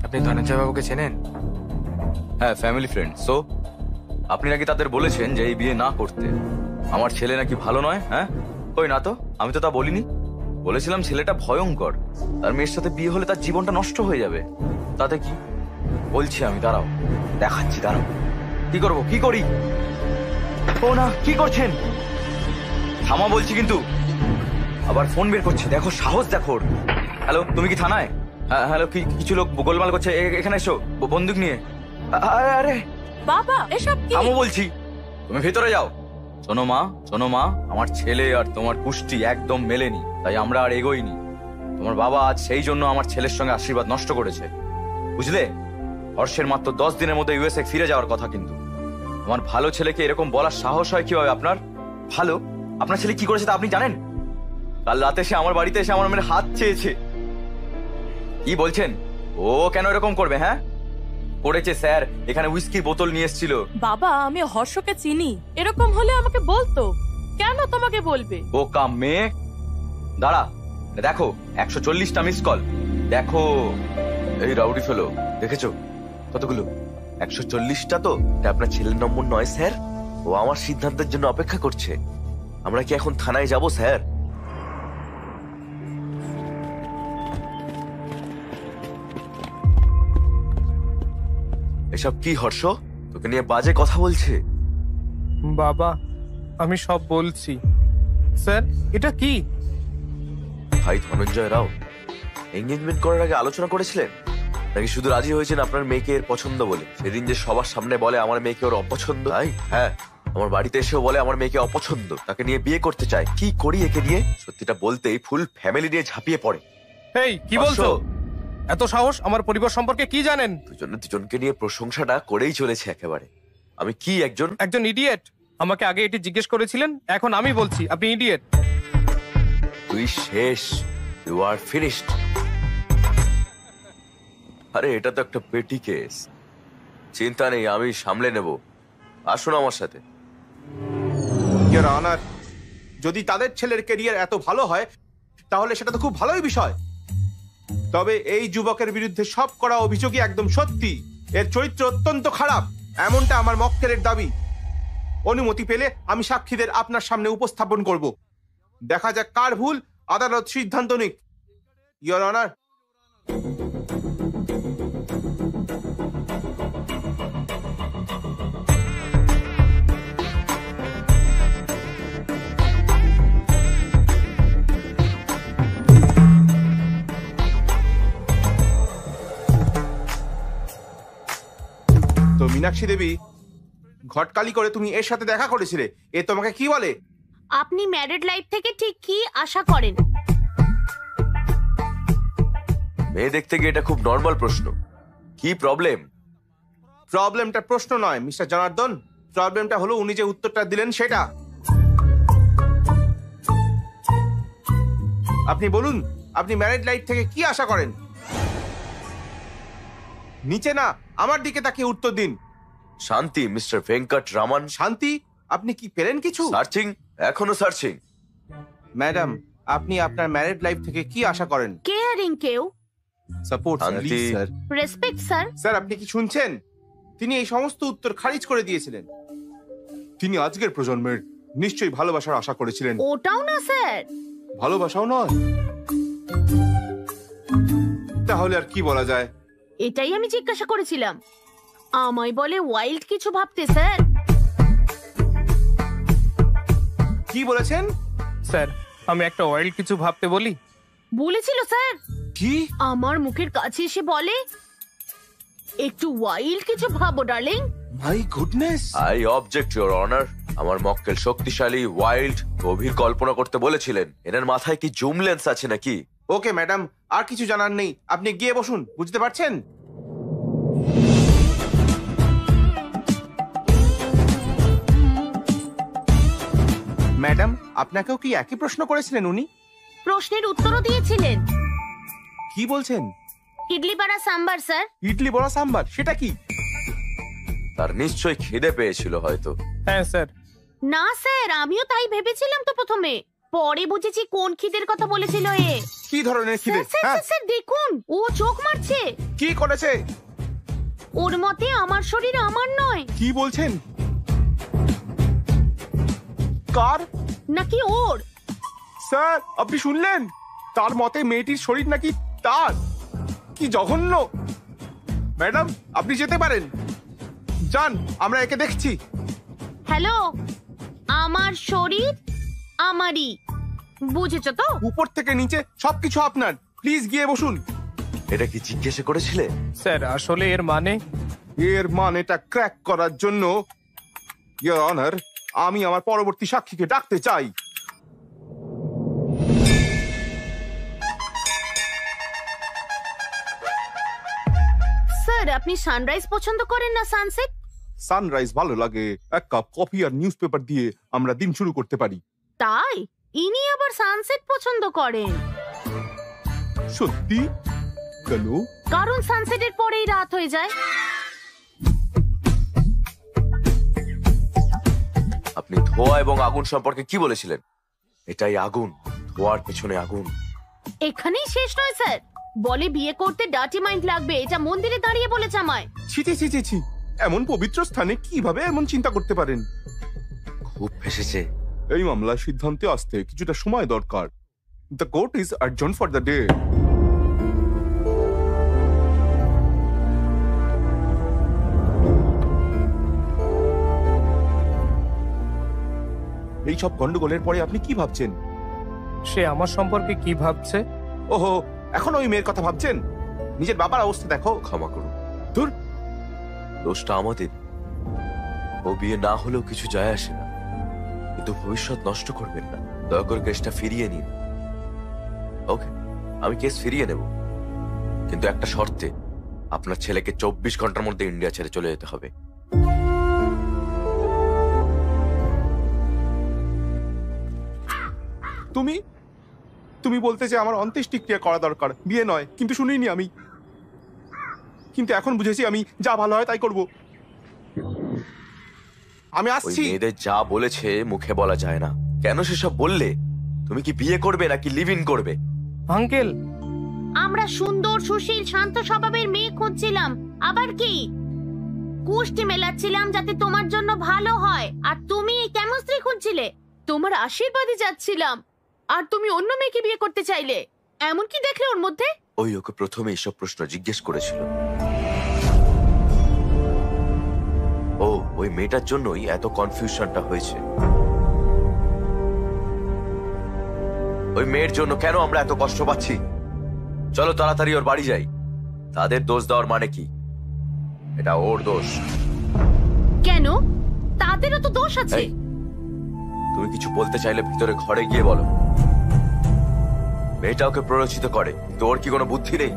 [SPEAKER 7] আপনি ধনঞ্জয় বাবুকে চেনেন?
[SPEAKER 2] হ্যাঁ, ফ্যামিলি ফ্রেন্ড। সো আপনি নাকি তাদের বলেছেন যে এই বিয়ে না করতে। আমার ছেলে নাকি ভালো নয়? হ্যাঁ, কই না তো, আমি তো তা বলিনি। বলেছিলাম ছেলেটা ভয়ঙ্কর, তার মেয়ের সাথে বিয়ে হলে তার জীবনটা নষ্ট হয়ে যাবে। তাতে কি? বলছি আমি, দাঁড়াও দেখাচ্ছি, দাঁড়াও। কি করবো, কি করি? ও না, কি করছেন? থামা বলছি কিন্তু। আবার ফোন বের করছে, দেখো সাহস দেখো ওর। হ্যালো, তুমি কি থানায়? হ্যালো, কিছু লোক গোলমাল করছে, এখানে এসো বন্দুক নিয়ে। আরে আরে
[SPEAKER 4] বাবা, এসব কি?
[SPEAKER 2] থামো বলছি, তুমি ভেতরে যাও। শোনো মা, আমার ছেলে আর তোমার কুষ্টি একদম মেলেনি, তাই আমরা আর এগোইনি। তোমার বাবা আজ সেই জন্য আমার ছেলের সঙ্গে আশীর্বাদ নষ্ট করেছে, বুঝলে? হর্ষের মাত্র 10 দিনের মধ্যে ইউএসএ ফিরে যাওয়ার কথা, কিন্তু আমার ভালো ছেলেকে এরকম বলার সাহস হয় কিভাবে আপনার? ভালো, আপনার ছেলে কি করেছে তা আপনি জানেন? কাল রাতে সে আমার বাড়িতে এসে আমার মেয়ের হাত চেয়েছে। কি বলছেন? ও কেন এরকম করবে? হ্যাঁ, করেছে স্যার। এখানে উইস্কির বোতল নিয়ে এসেছিল।
[SPEAKER 4] বাবা, আমি হর্ষকে চিনি, এরকম হলে আমাকে বলতো। কেন তোমাকে বলবে?
[SPEAKER 2] বোকা মেয়ে। দাঁড়া, দেখো 140টা মিস কল। দেখো, এই রাউডি ফেলো, দেখেছো কতগুলো? 140টা। তো এটা আপনার ছেলের নম্বর নয় স্যার। ও আমার সিদ্ধান্তের জন্য অপেক্ষা করছে। আমরা কি এখন থানায় যাব স্যার? এসব কি হর্ষ? তোকে নিয়ে বাজে কথা বলছে।
[SPEAKER 1] বাবা, আমি সব বলছি। স্যার, এটা কি?
[SPEAKER 2] ভাই ধনঞ্জয় রাও, এঙ্গেজমেন্ট করার আগে আলোচনা করেছিলেন নাকি শুধু রাজি হয়েছেন আপনার মেয়েকে এর পছন্দ বলে? সেদিন যে সবার সামনে বলে আমার মেয়েকে ওর অপছন্দ, তাই? হ্যাঁ, আমার বাড়িতে এসেও বলে আমার মেয়েকে অপছন্দ, তাকে নিয়ে বিয়ে করতে চায়। কি করি একে নিয়ে? সত্যিটা বলতেই ফুল ফ্যামিলি নিয়ে ঝাঁপিয়ে পড়ে।
[SPEAKER 1] এই কি বলছো? এত সাহস? আমার পরিবার সম্পর্কে কি জানেন?
[SPEAKER 2] দুজনকে নিয়ে প্রশংসাটা করেই চলেছে একেবারে। আমি কি একজন
[SPEAKER 1] ইডিয়েট? আমাকে আগে এটি জিজ্ঞেস করেছিলেন, এখন আমি বলছি আপনি ইডিয়েট।
[SPEAKER 2] তুই শেষ, ইউ আর ফিনিশড। আরে এটা তো একটা পেটি কেস, চিন্তা নেই, আমি সামলে নেব। আসুন আমার সাথে।
[SPEAKER 6] ইওর অনার, যদি তাদের ছেলের ক্যারিয়ার এত ভালো হয় তাহলে সেটা তো খুব ভালোই বিষয়। তবে এই যুবকের বিরুদ্ধে সব করা অভিযোগই একদম সত্যি। এর চরিত্র অত্যন্ত খারাপ, এমনটা আমার মক্কেলের দাবি। অনুমতি পেলে আমি সাক্ষীদের আপনার সামনে উপস্থাপন করব। দেখা যাক কার ভুল, আদালত সিদ্ধান্ত নিক। Your honour. তো মীনাক্ষী দেবী, ঘটকালি করে তুমি এর সাথে দেখা করেছিলে, এ তোমাকে কি বলে?
[SPEAKER 3] আপনি ম্যারিড লাইফ থেকে ঠিক কি আশা করেন?
[SPEAKER 2] মেয়ে দেখতে গিয়ে এটা খুব নর্মাল প্রশ্ন। কি প্রবলেম?
[SPEAKER 6] প্রবলেমটা প্রশ্ন নয় মিস্টার জনার্দন, প্রবলেমটা হলো উনি যে উত্তরটা দিলেন সেটা। আপনি বলুন, আপনি ম্যারিড লাইফ থেকে কি আশা করেন? নিচে না, আমার দিকে তাকিয়ে উত্তর দিন।
[SPEAKER 2] শান্তি, মিস্টার ভেঙ্কট রামান।
[SPEAKER 6] শান্তি? আপনি কি পেলেন কিছু?
[SPEAKER 2] সার্চিং, এখনো সার্চিং।
[SPEAKER 6] ম্যাডাম, আপনি আপনার ম্যারিড লাইফ থেকে কি আশা করেন?
[SPEAKER 3] কেয়ারিং কেউ,
[SPEAKER 6] সাপোর্ট
[SPEAKER 2] শান্তি।
[SPEAKER 6] স্যার।
[SPEAKER 3] Respect sir.
[SPEAKER 6] স্যার, আপনি কি শুনছেন? তিনি এই সমস্ত উত্তর খারিজ করে দিয়েছিলেন। তিনি আজকের প্রজন্মের নিশ্চয়ই ভালোবাসার আশা করেছিলেন।
[SPEAKER 3] ওটাও না স্যার।
[SPEAKER 6] ভালোবাসাও নয়? তাহলে আর কি বলা যায়?
[SPEAKER 3] এটাই আমি জিজ্ঞাসা করেছিলাম। আমায় বলে ওয়াইল্ড কিছু ভাবতে স্যার।
[SPEAKER 6] কি বলেছেন?
[SPEAKER 1] স্যার, আমি একটা ওয়াইল্ড কিছু ভাবতে বলি।
[SPEAKER 3] বলেছিল স্যার।
[SPEAKER 6] কি?
[SPEAKER 3] আমার মুখের কাছে এসে বলে একটু ওয়াইল্ড কিছু ভাবো darling.
[SPEAKER 6] My goodness.
[SPEAKER 2] I object your honour. আমার মক্কেল শক্তিশালী, ওয়াইল্ড, গভীর কল্পনা করতে বলেছিলেন। এনার মাথায় কি জুম লেন্স আছে নাকি?
[SPEAKER 6] ওকে ম্যাডাম, আর কিছু জানার নেই, আপনি গিয়ে বসুন। বুঝতে পারছেন? ম্যাডাম, আপনাকেও কি একই প্রশ্ন করেছিলেন উনি?
[SPEAKER 3] প্রশ্নের উত্তরও দিয়েছিলেন।
[SPEAKER 6] কি বলছেন?
[SPEAKER 3] ইডলি বড়া সাম্বার স্যার।
[SPEAKER 6] ইডলি বড়া সাম্বার, সেটা কি?
[SPEAKER 2] তার নিশ্চয়ই খিদে পেয়েছিল হয়তো।
[SPEAKER 1] হ্যাঁ স্যার।
[SPEAKER 3] না স্যার, আমিও তাই ভেবেছিলাম তো প্রথমে, পরে বুঝেছি কোন খিদের কথা বলেছিল এ।
[SPEAKER 6] কি ধরনের খিদে?
[SPEAKER 3] স্যার,
[SPEAKER 6] হ্যাঁ,
[SPEAKER 3] স্যার, দেখুন ও চোখ মারছে।
[SPEAKER 6] কি করেছে?
[SPEAKER 3] ওর মতে আমার শরীর আমার নয়।
[SPEAKER 6] কি বলছেন? কার?
[SPEAKER 3] নাকি ওর?
[SPEAKER 6] স্যার, আপনি শুনলেন? তার মতে মেয়েটির শরীর নাকি তার। কি জঘন্য! ম্যাডাম, আপনি যেতে পারেন, যান, আমরা একে দেখছি।
[SPEAKER 3] হ্যালো, আমার শরীর আমারই, বুঝেছো তো?
[SPEAKER 6] উপর থেকে নিচে সবকিছু আপনার। প্লিজ গিয়ে বসুন।
[SPEAKER 2] এটা কি জিজ্ঞাসা করেছিলে?
[SPEAKER 1] স্যার, আসলে এর মানে
[SPEAKER 6] এর মানেটা ক্র্যাক করার জন্য ইওর অনার, আমি আমার পরবর্তী সাক্ষীকে ডাকতে চাই।
[SPEAKER 3] স্যার, আপনি সানরাইজ পছন্দ করেন না সানসেট?
[SPEAKER 6] সানরাইজ ভালো লাগে, এক কাপ কফি আর নিউজ পেপার দিয়ে আমরা দিন শুরু করতে পারি।
[SPEAKER 3] তাই ইনি আবার সানসেট পছন্দ করেন?
[SPEAKER 6] সত্যি? কেন?
[SPEAKER 3] কারণ সানসেটের পরেই রাত হয়ে যায়।
[SPEAKER 2] আপনি ধোঁয়া এবং আগুন সম্পর্কে কি বলেছিলেন? এটাই আগুন, ধোঁয়ার পেছনে আগুন।
[SPEAKER 3] এখানেই শেষ নয় স্যার, বলে বিয়ে করতে ডার্টি মাইন্ড লাগবে, এটা মন্দিরে দাঁড়িয়ে বলেছে আমায়।
[SPEAKER 6] ছি ছি ছি ছি ছি, এমন পবিত্র স্থানে কিভাবে এমন চিন্তা করতে পারেন?
[SPEAKER 2] খুব ফেসেছে।
[SPEAKER 6] এই মামলার সিদ্ধান্তে আসতে কিছুটা সময় দরকার। The court is adjourn for the day. এই সব গন্ডগোলের পরে আপনি কি ভাবছেন?
[SPEAKER 1] সে আমার সম্পর্কে কি ভাবছে?
[SPEAKER 6] ওহো, এখন ওই মেয়ের কথা ভাবছেন? নিজের বাবার অবস্থা দেখো।
[SPEAKER 2] ক্ষমা করুন,
[SPEAKER 6] ধুর,
[SPEAKER 2] দোষটা আমাদের। ও বিয়ে না হলেও কিছু যায় আসে না, কিন্তু ভবিষ্যৎ নষ্ট করবেন না। দয়া করে কেসটা ফিরিয়ে নিন। ওকে, আমি কেস ফিরিয়ে নেব, কিন্তু একটা শর্তে। আপনার ছেলেকে 24 ঘন্টার মধ্যে ইন্ডিয়া ছেড়ে চলে যেতে হবে।
[SPEAKER 5] তুমি তুমি বলতে যে আমার অন্ত্যেষ্টিক্রিয়া করা দরকার, বিয়ে নয়, কিন্তু শুনিনি আমি। কিন্তু এখন বুঝেছি আমি যা ভালো হয় তাই করব। আমি
[SPEAKER 2] ওই
[SPEAKER 5] আসছি।
[SPEAKER 2] মেয়েদের যা বলেছে মুখে বলা যায় না। কেন সেসব বললে? তুমি কি বিয়ে করবে নাকি লিভ ইন করবে?
[SPEAKER 1] আঙ্কেল,
[SPEAKER 3] আমরা সুন্দর সুশীল শান্ত স্বভাবের মেয়ে খুঁজছিলাম, আবার কি কুষ্টি মেলাচ্ছিলাম যাতে তোমার জন্য ভালো হয়, আর তুমি কেমন স্ত্রী খুঁজছিলে? তোমার আশীর্বাদে যাচ্ছিলাম, আর তুমি অন্য মেয়েকে বিয়ে করতে চাইলে। এমন কি দেখলে ওর মধ্যে?
[SPEAKER 2] ওই ওকে প্রথমে এইসব প্রশ্ন জিজ্ঞেস করেছিল। ও ওই মেয়েটার জন্যই এত কনফিউশনটা হয়েছে। ওই মেয়ের জন্য কেন আমরা এত কষ্ট পাচ্ছি? চলো তাড়াতাড়ি ওর বাড়ি যাই। তাদের দোষ দেওয়ার মানে কি? এটা ওর দোষ।
[SPEAKER 3] কেন? তাদেরও তো দোষ আছে।
[SPEAKER 2] এই, তুমি কিছু বলতে চাইলে ভিতরে ঘরে গিয়ে বলো। মেয়েটা ওকে প্ররোচিত করে, তোর কি কোনো বুদ্ধি নেই?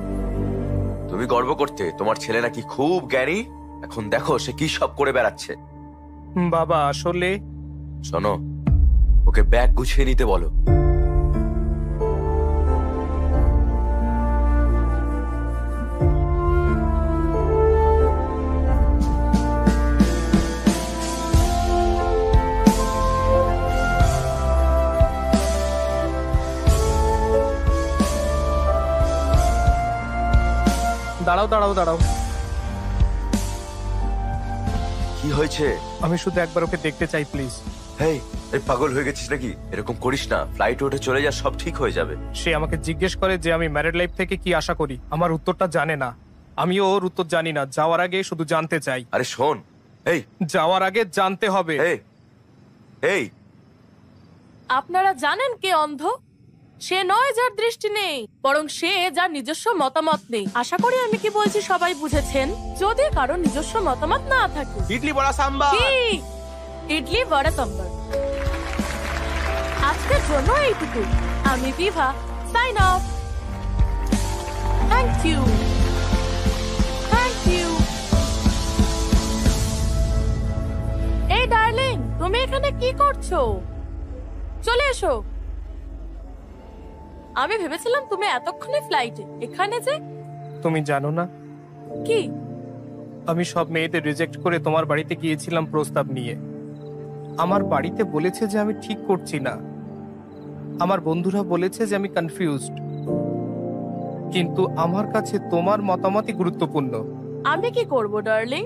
[SPEAKER 2] তুমি গর্ব করতে তোমার ছেলে নাকি খুব জ্ঞানী, এখন দেখো সে কি সব করে বেড়াচ্ছে।
[SPEAKER 1] বাবা আসলে
[SPEAKER 2] শোনো, ওকে ব্যাগ গুছিয়ে নিতে বলো।
[SPEAKER 1] দাঁড়াও দাঁড়াও দাঁড়াও,
[SPEAKER 2] কি হয়েছে?
[SPEAKER 1] আমি শুধু একবার ওকে দেখতে চাই প্লিজ।
[SPEAKER 2] হেই, এই পাগল হয়ে গেছিস নাকি? এরকম করিস না, ফ্লাইট উঠে চলে যা, সব ঠিক হয়ে যাবে।
[SPEAKER 1] সে আমাকে জিজ্ঞেস করে যে আমি ম্যারিড লাইফ থেকে কি আশা করি। আমার উত্তরটা জানে না, আমিও ওর উত্তর জানি না। যাওয়ার আগে শুধু জানতে চাই।
[SPEAKER 2] আরে শোন, এই
[SPEAKER 1] যাওয়ার আগে জানতে হবে।
[SPEAKER 2] এই এই
[SPEAKER 4] আপনারা জানেন কে অন্ধ? সে নয় যার দৃষ্টি নেই, বরং সে যার নিজস্ব মতামত নেই। আশা করি আমি কি বলছি সবাই বুঝেছেন। যদি কারো নিজস্ব মতামত না থাকে।
[SPEAKER 6] ইডলি বড়া সাম্বার।
[SPEAKER 4] কি? ইডলি বড়া সাম্বার। আজকের জন্য এইটুকু। আমি Bibha, sign off. Thank you, thank you. এই ডার্লিং, তুমি এখানে কি করছো? চলে এসো। আমি ভেবেছিলাম তুমি এতক্ষণে ফ্লাইটে। এখানে যে
[SPEAKER 1] তুমি জানো না,
[SPEAKER 4] কি?
[SPEAKER 1] আমি সব মেয়েদের রিজেক্ট করে তোমার বাড়িতে গিয়েছিলাম প্রস্তাব নিয়ে। আমার বাড়িতে বলেছে যে আমি ঠিক করছি না, আমার বন্ধুরা বলেছে যে আমি কনফিউজড, কিন্তু আমার কাছে তোমার মতামতই গুরুত্বপূর্ণ।
[SPEAKER 4] আমি কি করব ডার্লিং?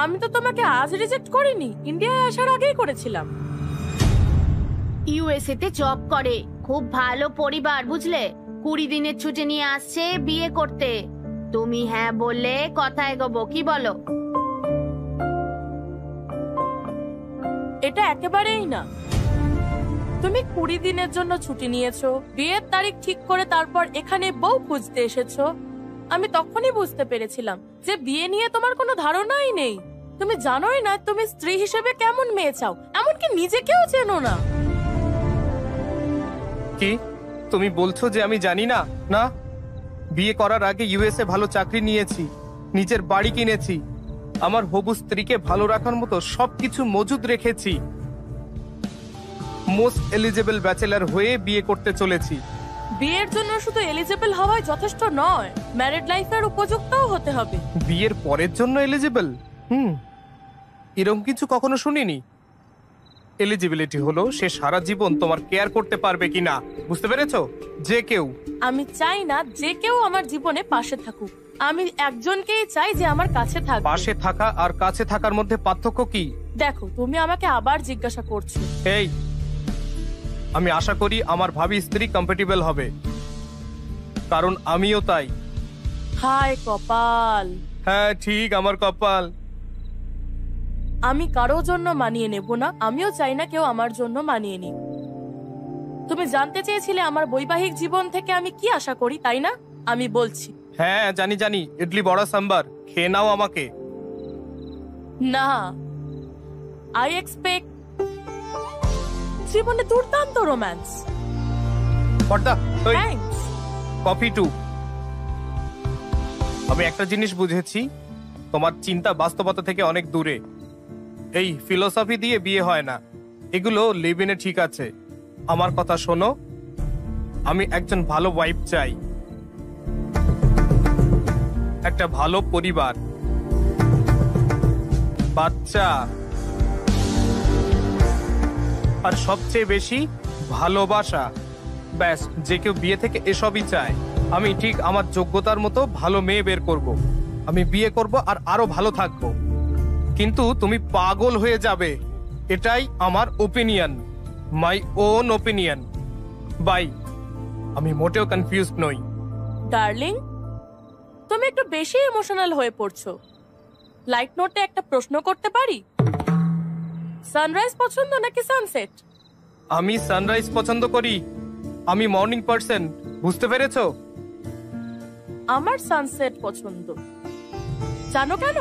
[SPEAKER 4] আমি তো তোমাকে আজ রিজেক্ট করিনি, ইন্ডিয়ায় আসার আগেই করেছিলাম।
[SPEAKER 3] ইউএসএ তে জব করে, খুব ভালো পরিবার, বুঝলে? 20 দিনের ছুটি নিয়ে আসছে বিয়ে করতে। তুমি হ্যাঁ বললে কথা এগোবো, কি বলো?
[SPEAKER 4] এটা একেবারেই না। তুমি 20 দিনের জন্য ছুটি নিয়েছো, বিয়ের তারিখ ঠিক করে তারপর এখানে বউ খুঁজতে এসেছো। আমি তখনই বুঝতে পেরেছিলাম যে বিয়ে নিয়ে তোমার কোনো ধারণাই নেই। তুমি জানোই না তুমি স্ত্রী হিসেবে কেমন মেয়ে চাও, এমনকি নিজেকেও চেনো না।
[SPEAKER 1] কি তুমি বলছো যে আমি জানি না? না, বিয়ে করার আগে ইউএসএ ভালো চাকরি নিয়েছি, নিজের বাড়ি কিনেছি, আমার হবু স্ত্রীকে ভালো রাখার মতো সবকিছু মজুদ রেখেছি। মোস্ট এলিজিবল ব্যাচেলার হয়ে বিয়ে করতে চলেছি।
[SPEAKER 4] বিয়ের জন্য শুধু এলিজিবল হওয়াই যথেষ্ট নয়, ম্যারিড লাইফের উপযুক্তও হতে হবে।
[SPEAKER 1] বিয়ের পরের জন্য এলিজিবল? এরকম কিছু কখনো শুনিনি। এলিজিবিলিটি হলো সে সারা জীবন তোমার কেয়ার করতে পারবে কিনা, বুঝতে পেরেছো? যে কেউ।
[SPEAKER 4] আমি চাই না যে কেউ আমার জীবনে পাশে থাকুক, আমি একজনকেই চাই যে আমার কাছে থাকবে।
[SPEAKER 1] পাশে থাকা আর কাছে থাকার মধ্যে পার্থক্য কি?
[SPEAKER 4] দেখো, তুমি আমাকে আবার জিজ্ঞাসা করছো।
[SPEAKER 1] এই, আমি আশা করি আমার ভাবি স্ত্রী কম্প্যাটিবল হবে, কারণ আমিও তাই।
[SPEAKER 4] হায় কপাল।
[SPEAKER 1] হ্যাঁ ঠিক, আমার কপাল।
[SPEAKER 4] আমি কারো জন্য মানিয়ে নেব না, আমিও চাই না কেউ আমার জন্য মানিয়ে নিক। তুমি জানতে চেয়েছিলে আমার বৈবাহিক জীবন থেকে আমি কি আশা করি, তাই না? আমি বলছি।
[SPEAKER 1] হ্যাঁ জানি জানি, ইডলি বড়া সাম্বার, খেয়ে নাও আমাকে।
[SPEAKER 4] না, আই এক্সপেক্ট জীবনে দুর্দান্ত রোম্যান্স।
[SPEAKER 1] পর্দা, ওই
[SPEAKER 4] থ্যাঙ্কস।
[SPEAKER 1] Coffee two. আমি একটা জিনিস বুঝেছি, তোমার চিন্তা বাস্তবতা থেকে অনেক দূরে। এই ফিলোসফি দিয়ে বিয়ে হয় না, এগুলো লিভ ইনে ঠিক আছে। আমার কথা শোনো, আমি একজন ভালো ওয়াইফ চাই, একটা ভালো পরিবার, বাচ্চা, আর সবচেয়ে বেশি ভালোবাসা। ব্যাস, যে কেউ বিয়ে থেকে এসবই চায়। আমি ঠিক আমার যোগ্যতার মতো ভালো মেয়ে বের করব। আমি বিয়ে করব আর আরো ভালো থাকবো। কিন্তু তুমি পাগল হয়ে যাবে, এটাই আমার opinion, my own opinion. Bye. আমি মোটেও কনফিউজড নই।
[SPEAKER 4] ডার্লিং, তুমি একটু বেশি ইমোশনাল হয়ে পড়ছো। লাইট নোটে একটা প্রশ্ন করতে পারি? সানরাইজ পছন্দ নাকি সানসেট?
[SPEAKER 1] আমি সানরাইজ পছন্দ করি। আমি মর্নিং পার্সন, বুঝতে পেরেছো?
[SPEAKER 4] আমার সানসেট পছন্দ। জানো কেন?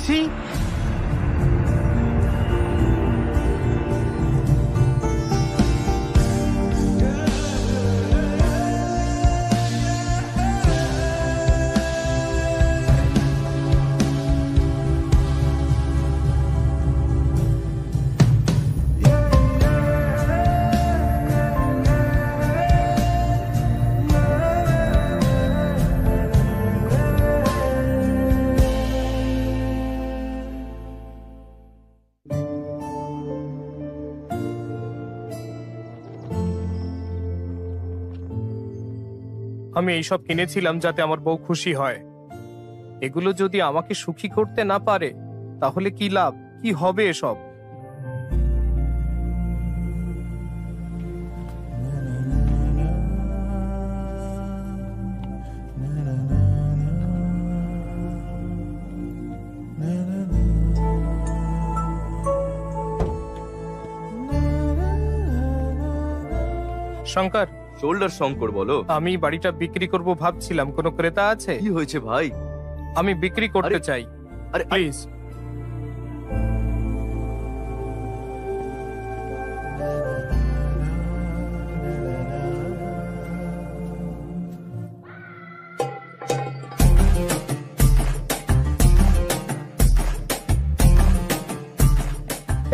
[SPEAKER 1] ছি, আমি এইসব কিনেছিলাম যাতে আমার বউ খুশি হয়। এগুলো যদি আমাকে সুখী করতে না পারে তাহলে কি লাভ, কি হবে এসব? শঙ্কর,
[SPEAKER 2] শোল্ডার শঙ্কর বলো।
[SPEAKER 1] আমি বাড়িটা বিক্রি করব ভাবছিলাম, কোনো ক্রেতা আছে?
[SPEAKER 2] কি হয়েছে ভাই?
[SPEAKER 1] আমি বিক্রি করতে
[SPEAKER 2] আরে,
[SPEAKER 1] চাই,
[SPEAKER 2] আরে
[SPEAKER 1] প্লিজ।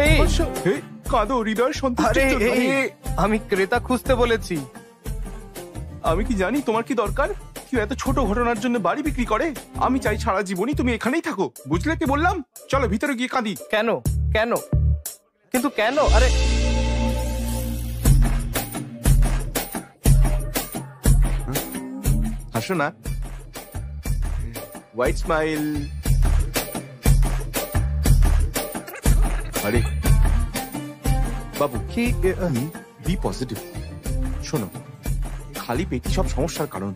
[SPEAKER 1] এই,
[SPEAKER 5] হে, কাঁদো হৃদয়
[SPEAKER 1] আরে,
[SPEAKER 5] সন্তুষ্টির জন্য।
[SPEAKER 1] এই, আমি ক্রেতা খুঁজতে বলেছি।
[SPEAKER 5] আমি কি জানি তোমার কি দরকার? কেউ এত ছোট ঘটনার জন্য বাড়ি বিক্রি করে? আমি চাই সারা জীবনই তুমি এখানেই থাকো, বুঝলে কি বললাম? চলো ভিতরে গিয়ে কাঁদি।
[SPEAKER 1] কেন? কেন? কিন্তু কেন? আরে,
[SPEAKER 5] হাসো না, হোয়াইট স্মাইল। আরে বাবু,
[SPEAKER 1] কি?
[SPEAKER 5] Be positive. শোনো, খালি পেটি সব সমস্যার কারণ।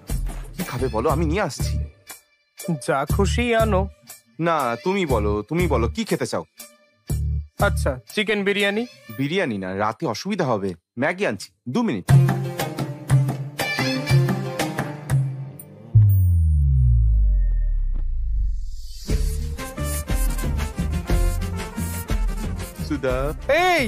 [SPEAKER 5] কি খাবে বলো, আমি নিয়ে আসছি।
[SPEAKER 1] যা খুশি আনো।
[SPEAKER 5] না, তুমি বলো কি খেতে চাও?
[SPEAKER 1] আচ্ছা, চিকেন বিরিয়ানি।
[SPEAKER 5] বিরিয়ানি না, রাতে অসুবিধা হবে। ম্যাগি আনছি, 2 মিনিট। সুধা,
[SPEAKER 1] এই,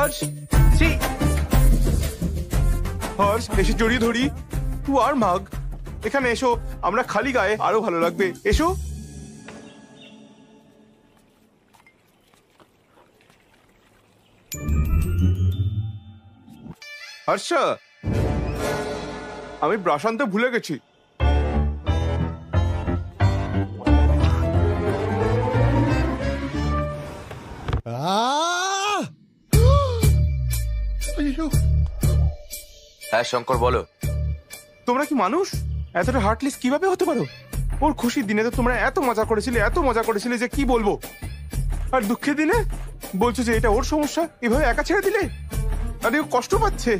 [SPEAKER 1] হর্ষ
[SPEAKER 5] ছি! হর্ষ, এসে জড়িয়ে ধরি। তুই আর মাগ, এখানে এসো, আমরা খালি গায়ে আরো ভালো লাগবে, এসো। হর্ষ, আমি ব্রাশ আনতে ভুলে গেছি।
[SPEAKER 2] হ্যাঁ শঙ্কর, বলো।
[SPEAKER 5] তোমরা কি মানুষ? এতটা হার্টলেস কিভাবে হতে পারো? ওর খুশির দিনে তো তোমরা এত মজা করেছিলে যে কি বলবো, আর দুঃখের দিনে বলছো যে এটা ওর সমস্যা, এভাবে একা ছেড়ে দিলে। আরে ও কষ্ট পাচ্ছে,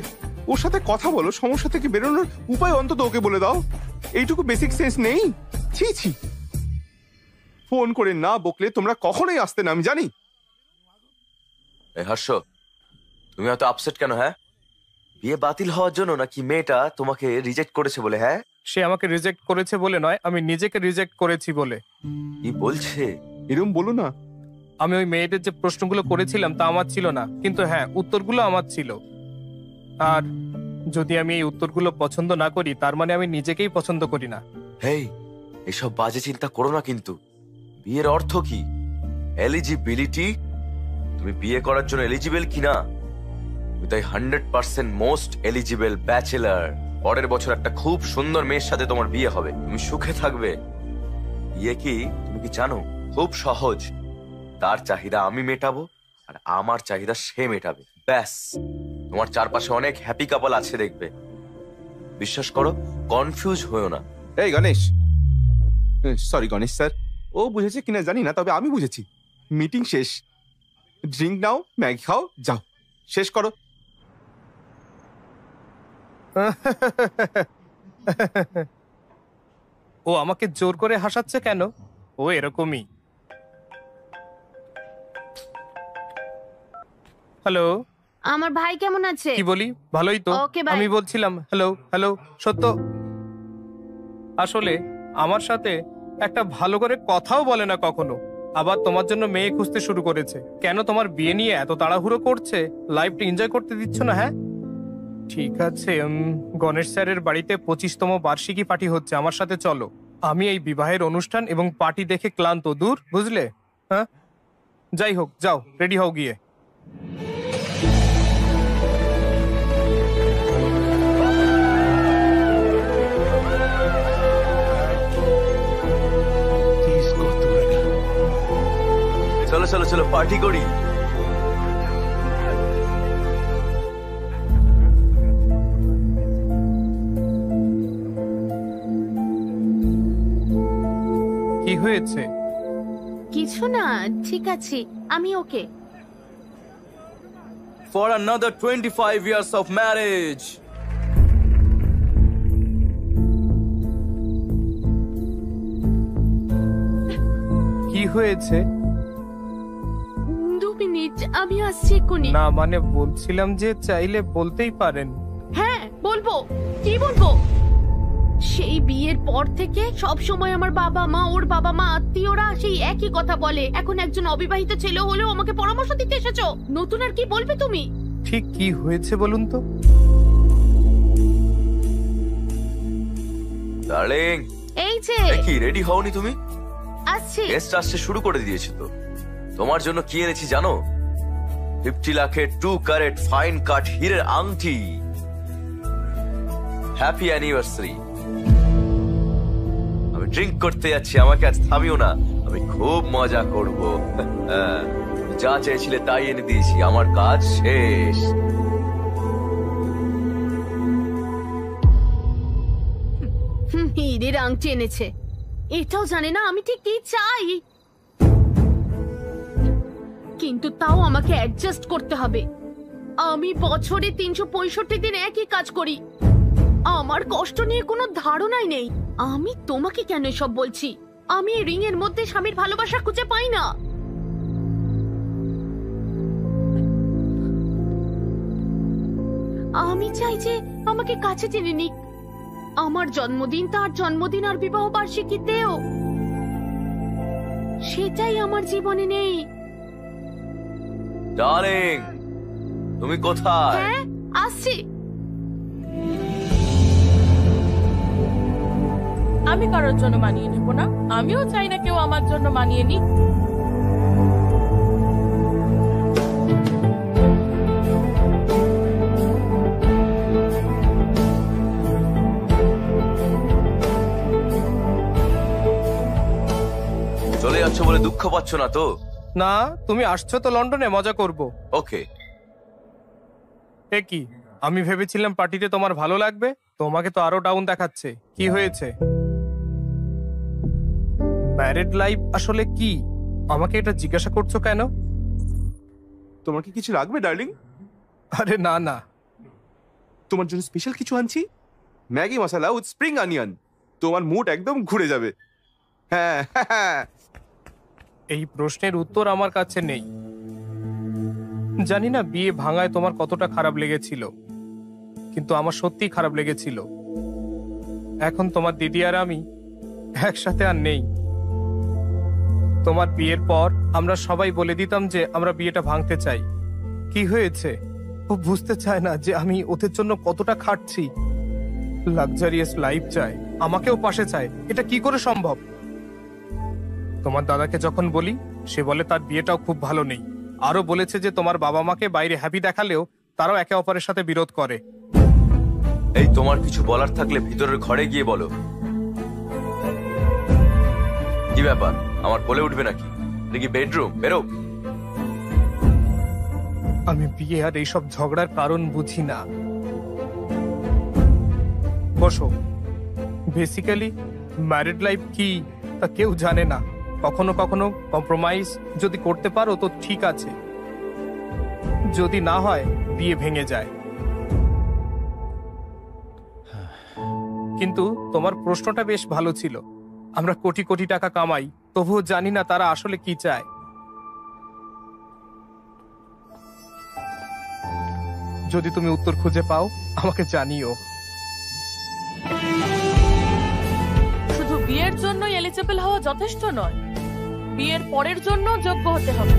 [SPEAKER 5] ওর সাথে কথা বলো, সমস্যা থেকে বেরোনোর উপায় অন্তত ওকে বলে দাও। এইটুকু বেসিক সেন্স নেই? ছি ছি, ফোন করে না বকলে তোমরা কখনোই আসতে না, আমি জানি।
[SPEAKER 2] এই হর্ষ, তুমি এত আপসেট কেন? হ্যাঁ, বিয়ে বাতিল হওয়ার জন্য নাকি মেয়েটা তোমাকে রিজেক্ট করেছে বলে? হ্যাঁ,
[SPEAKER 1] সে আমাকে রিজেক্ট করেছে বলে নয়, আমি নিজেকে রিজেক্ট করেছি বলে।
[SPEAKER 2] কি বলছে?
[SPEAKER 5] এরকম বলো না।
[SPEAKER 1] আমি ওই মেয়েদের যে প্রশ্নগুলো করেছিলাম তা আমার ছিল না, কিন্তু হ্যাঁ, উত্তরগুলো আমার ছিল। আর যদি আমি এই উত্তরগুলো পছন্দ না করি, তার মানে আমি নিজেকেই পছন্দ করি না।
[SPEAKER 2] হেই, এসব বাজে চিন্তা করো না কিন্তু। বিয়ের অর্থ কি? এলিজিবিলিটি। তুমি বিয়ে করার জন্য এলিজিবল কিনা? তাই 100% মোস্ট এলিজিবল ব্যাচেলার। পরের বছর একটা খুব সুন্দর মেয়ের সাথে তোমার বিয়ে হবে, তুমি সুখে থাকবে। বিয়ে কি তুমি কি জানো? খুব সহজ। তার চাহিদা আমি মেটাবো, আর আমার চাহিদা সে মেটাবে, ব্যাস। তোমার চারপাশে অনেক হ্যাপি কাপল আছে, দেখবে। বিশ্বাস করো, কনফিউজ হয়েও না।
[SPEAKER 5] এই গণেশ, সরি গণেশ স্যার, ও বুঝেছে কিনা জানি না, তবে আমি বুঝেছি। মিটিং শেষ, ড্রিঙ্ক নাও, ম্যাগি খাও, যাও, শেষ করো।
[SPEAKER 1] ও আমাকে জোর করে হাসাচ্ছে কেন? ও এরকমই। হ্যালো,
[SPEAKER 3] আমার ভাই কেমন আছে?
[SPEAKER 1] কি বলি? ভালোই তো।
[SPEAKER 3] Okay, bye.
[SPEAKER 1] আমি বলছিলাম হ্যালো হ্যালো। সত্য, আসলে আমার সাথে একটা ভালো করে কথাও বলে না কখনো। আবার তোমার জন্য মেয়ে খুঁজতে শুরু করেছে। কেন তোমার বিয়ে নিয়ে এত তাড়াহুড়ো করছে? লাইফটা এনজয় করতে দিচ্ছ না? হ্যাঁ ঠিক আছে, গণেশ স্যারের বাড়িতে 25তম বার্ষিকী পার্টি হচ্ছে, আমার সাথে চলো। আমি এই বিবাহের অনুষ্ঠান এবং পার্টি দেখে ক্লান্ত, দূর, বুঝলে? হ্যাঁ, যাই হোক, যাও, রেডি হও গিয়ে।
[SPEAKER 2] চলো চলো চলো, পার্টি করি।
[SPEAKER 1] কি হয়েছে?
[SPEAKER 3] কিছু না, ঠিক আছে, আমি ওকে।
[SPEAKER 2] For another 25 years of marriage.
[SPEAKER 1] কি হয়েছে?
[SPEAKER 3] 2 মিনিট, আমি আসছি এক্ষুনি।
[SPEAKER 1] না মানে বলছিলাম যে চাইলে বলতেই পারেন।
[SPEAKER 3] হ্যাঁ বলবো, কি বলবো? সেই বিয়ের পর থেকে সব সময় আমার বাবা মা, ওর বাবা মা, আত্মীয়রা সেই একই কথা বলে। এখন একজন অবিবাহিত ছেলে হলেও আমাকে পরামর্শ দিতে এসেছো। নতুন আর কি বলবে তুমি?
[SPEAKER 1] ঠিক কি হয়েছে বলুন তো?
[SPEAKER 2] ডার্লিং,
[SPEAKER 3] এই যে
[SPEAKER 2] কি রেডি হওনি তুমি?
[SPEAKER 3] আসছি।
[SPEAKER 2] গেস্ট আসতে শুরু করে দিয়েছে তো। তোমার জন্য কি এনেছি জানো? 50 লাখের 2 ক্যারেট ফাইন কাট হীরের আংটি। Happy anniversary. আমি ড্রিঙ্ক করতে যাচ্ছি, আমাকে আজ থামিও না, আমি খুব মজা করব। যা চেয়েছিলে তাই এনে দিয়েছি, আমার কাজ শেষ।
[SPEAKER 3] হীরের আংটি এনেছে, এটাও জানে না আমি ঠিক কি চাই। কিন্তু তাও আমাকে অ্যাডজাস্ট করতে হবে। আমি বছরে 365 দিন একই কাজ করি, আমার কষ্ট নিয়ে কোনো ধারণাই নেই। আমি তোমাকে কেন এসব বলছি? আমি এই রিং এর মধ্যে স্বামীর ভালোবাসা খুঁজে পাই না। আমি চাই যে আমাকে কাছে টেনে নিক। আমার জন্মদিন, তার জন্মদিন আর বিবাহ বার্ষিকীতেও। সেটাই আমার জীবনে নেই।
[SPEAKER 2] ডার্লিং, তুমি কোথায়?
[SPEAKER 3] হ্যাঁ, আসছি।
[SPEAKER 4] আমি কারোর জন্য মানিয়ে নেব না, আমিও চাই না কেউ আমার জন্য মানিয়ে নিক।
[SPEAKER 2] চলে যাচ্ছ বলে দুঃখ পাচ্ছ না তো?
[SPEAKER 1] না, তুমি আসছো তো লন্ডনে মজা করব।
[SPEAKER 2] ওকে।
[SPEAKER 1] এ কি, আমি ভেবেছিলাম পার্টিতে তোমার ভালো লাগবে, তোমাকে তো আরো ডাউন দেখাচ্ছে। কি হয়েছে? ম্যারিড লাইফ আসলে কি? আমাকে এটা জিজ্ঞাসা করছো কেন?
[SPEAKER 5] তোমার কি কিছু লাগবে ডার্লিং?
[SPEAKER 1] আরে না না,
[SPEAKER 5] তোমার জন্য স্পেশাল কিছু আনছি, Maggi masala with spring onion. তোমার মুড একদম ঘুরে যাবে। হ্যাঁ হ্যাঁ,
[SPEAKER 1] এই প্রশ্নের উত্তর আমার কাছে নেই। জানি না বিয়ে ভাঙায় তোমার কতটা খারাপ লেগেছিল, কিন্তু আমার সত্যিই খারাপ লেগেছিল। এখন তোমার দিদি আর আমি একসাথে আর নেই। তোমার বিয়ের পর আমরা সবাই বলে দিতাম যে আমরা বিয়েটা ভাঙতে চাই। কি হয়েছে? ও বুঝতে চায় না যে আমি ওদের জন্য কতটা খাটছি। লাক্সারিয়াস লাইফ চায়, আমাকেও পাশে চায়। এটা কি করে সম্ভব? তোমার দাদাকে যখন বলি, সে বলে তার বিয়েটাও খুব ভালো নেই। আরো বলেছে যে তোমার বাবা মাকে বাইরে হ্যাপি দেখালেও তারাও একে অপরের সাথে বিরোধ করে।
[SPEAKER 2] এই তোমার কিছু বলার থাকলে ভিতরের ঘরে গিয়ে বলো। কি ব্যাপার, আমার কোলে উঠবে নাকি? এটা কি বেডরুম? বেরো।
[SPEAKER 1] আমি বিয়ে আর এইসব ঝগড়ার কারণ বুঝি না। বসো। বেসিক্যালি ম্যারিড লাইফ কি তা কেউ জানে না। কখনো কখনো কম্প্রোমাইজ যদি করতে পারো তো ঠিক আছে, যদি না হয় বিয়ে ভেঙে যায়। কিন্তু তোমার প্রশ্নটা বেশ ভালো ছিল। আমরা কোটি কোটি টাকা কামাই, তবুও জানি না তারা আসলে কি চায়। যদি তুমি উত্তর খুঁজে পাও আমাকে জানিও।
[SPEAKER 4] শুধু বিয়ের জন্য এলিজিবল হওয়া যথেষ্ট নয়, বিয়ের পরের জন্য যোগ্য হতে হবে।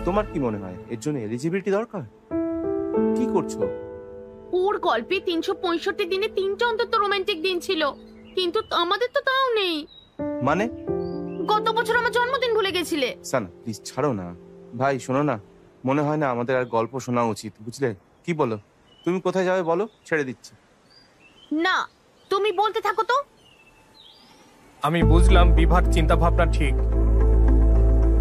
[SPEAKER 6] তোমার কি মনে হয় এর জন্য এলিজিবিলিটি দরকার? কি করছো?
[SPEAKER 3] ওর গল্পে 365 দিনে 3টা অন্তত রোমান্টিক দিন ছিল, কিন্তু আমাদের তো তাও নেই।
[SPEAKER 6] মানে?
[SPEAKER 3] গত বছর আমার জন্মদিন ভুলে গেছিলে।
[SPEAKER 6] সানা প্লিজ ছাড়ো না। ভাই শোনো না, মনে হয় না আমাদের আর গল্প শোনা উচিত, বুঝলে? কি বলো? তুমি কোথায় যাবে বলো, ছেড়ে দিচ্ছি।
[SPEAKER 3] না, তুমি বলতে থাকো তো।
[SPEAKER 1] আমি বুঝলাম বিভার চিন্তা ভাবনা ঠিক,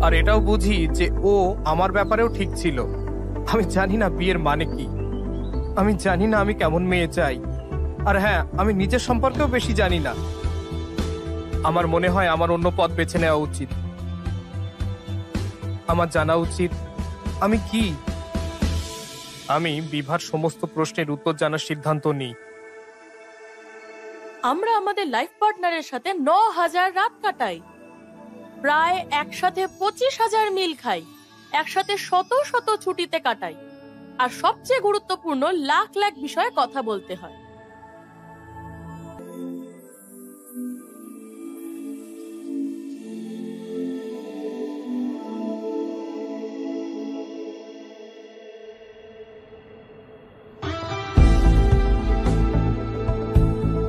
[SPEAKER 1] আর এটাও বুঝি যে ও আমার ব্যাপারেও ঠিক ছিল। আমি জানি না বিয়ের মানে কি, আমি জানি না আমি কেমন মেয়ে চাই, আর হ্যাঁ, আমি নিজের সম্পর্কেও বেশি জানি না। আমার মনে হয় আমার অন্য পথ বেছে নেওয়া উচিত। আমার জানা উচিত আমি কি। আমি বিভার সমস্ত প্রশ্নের উত্তর জানার সিদ্ধান্ত নিই।
[SPEAKER 4] আমরা আমাদের লাইফ পার্টনারের সাথে 9,000 রাত কাটাই, প্রায় একসাথে 25,000 মিল খাই, একসাথে শত শত ছুটিতে কাটাই, আর সবচেয়ে গুরুত্বপূর্ণ লাখ লাখ বিষয়ে কথা বলতে হয়।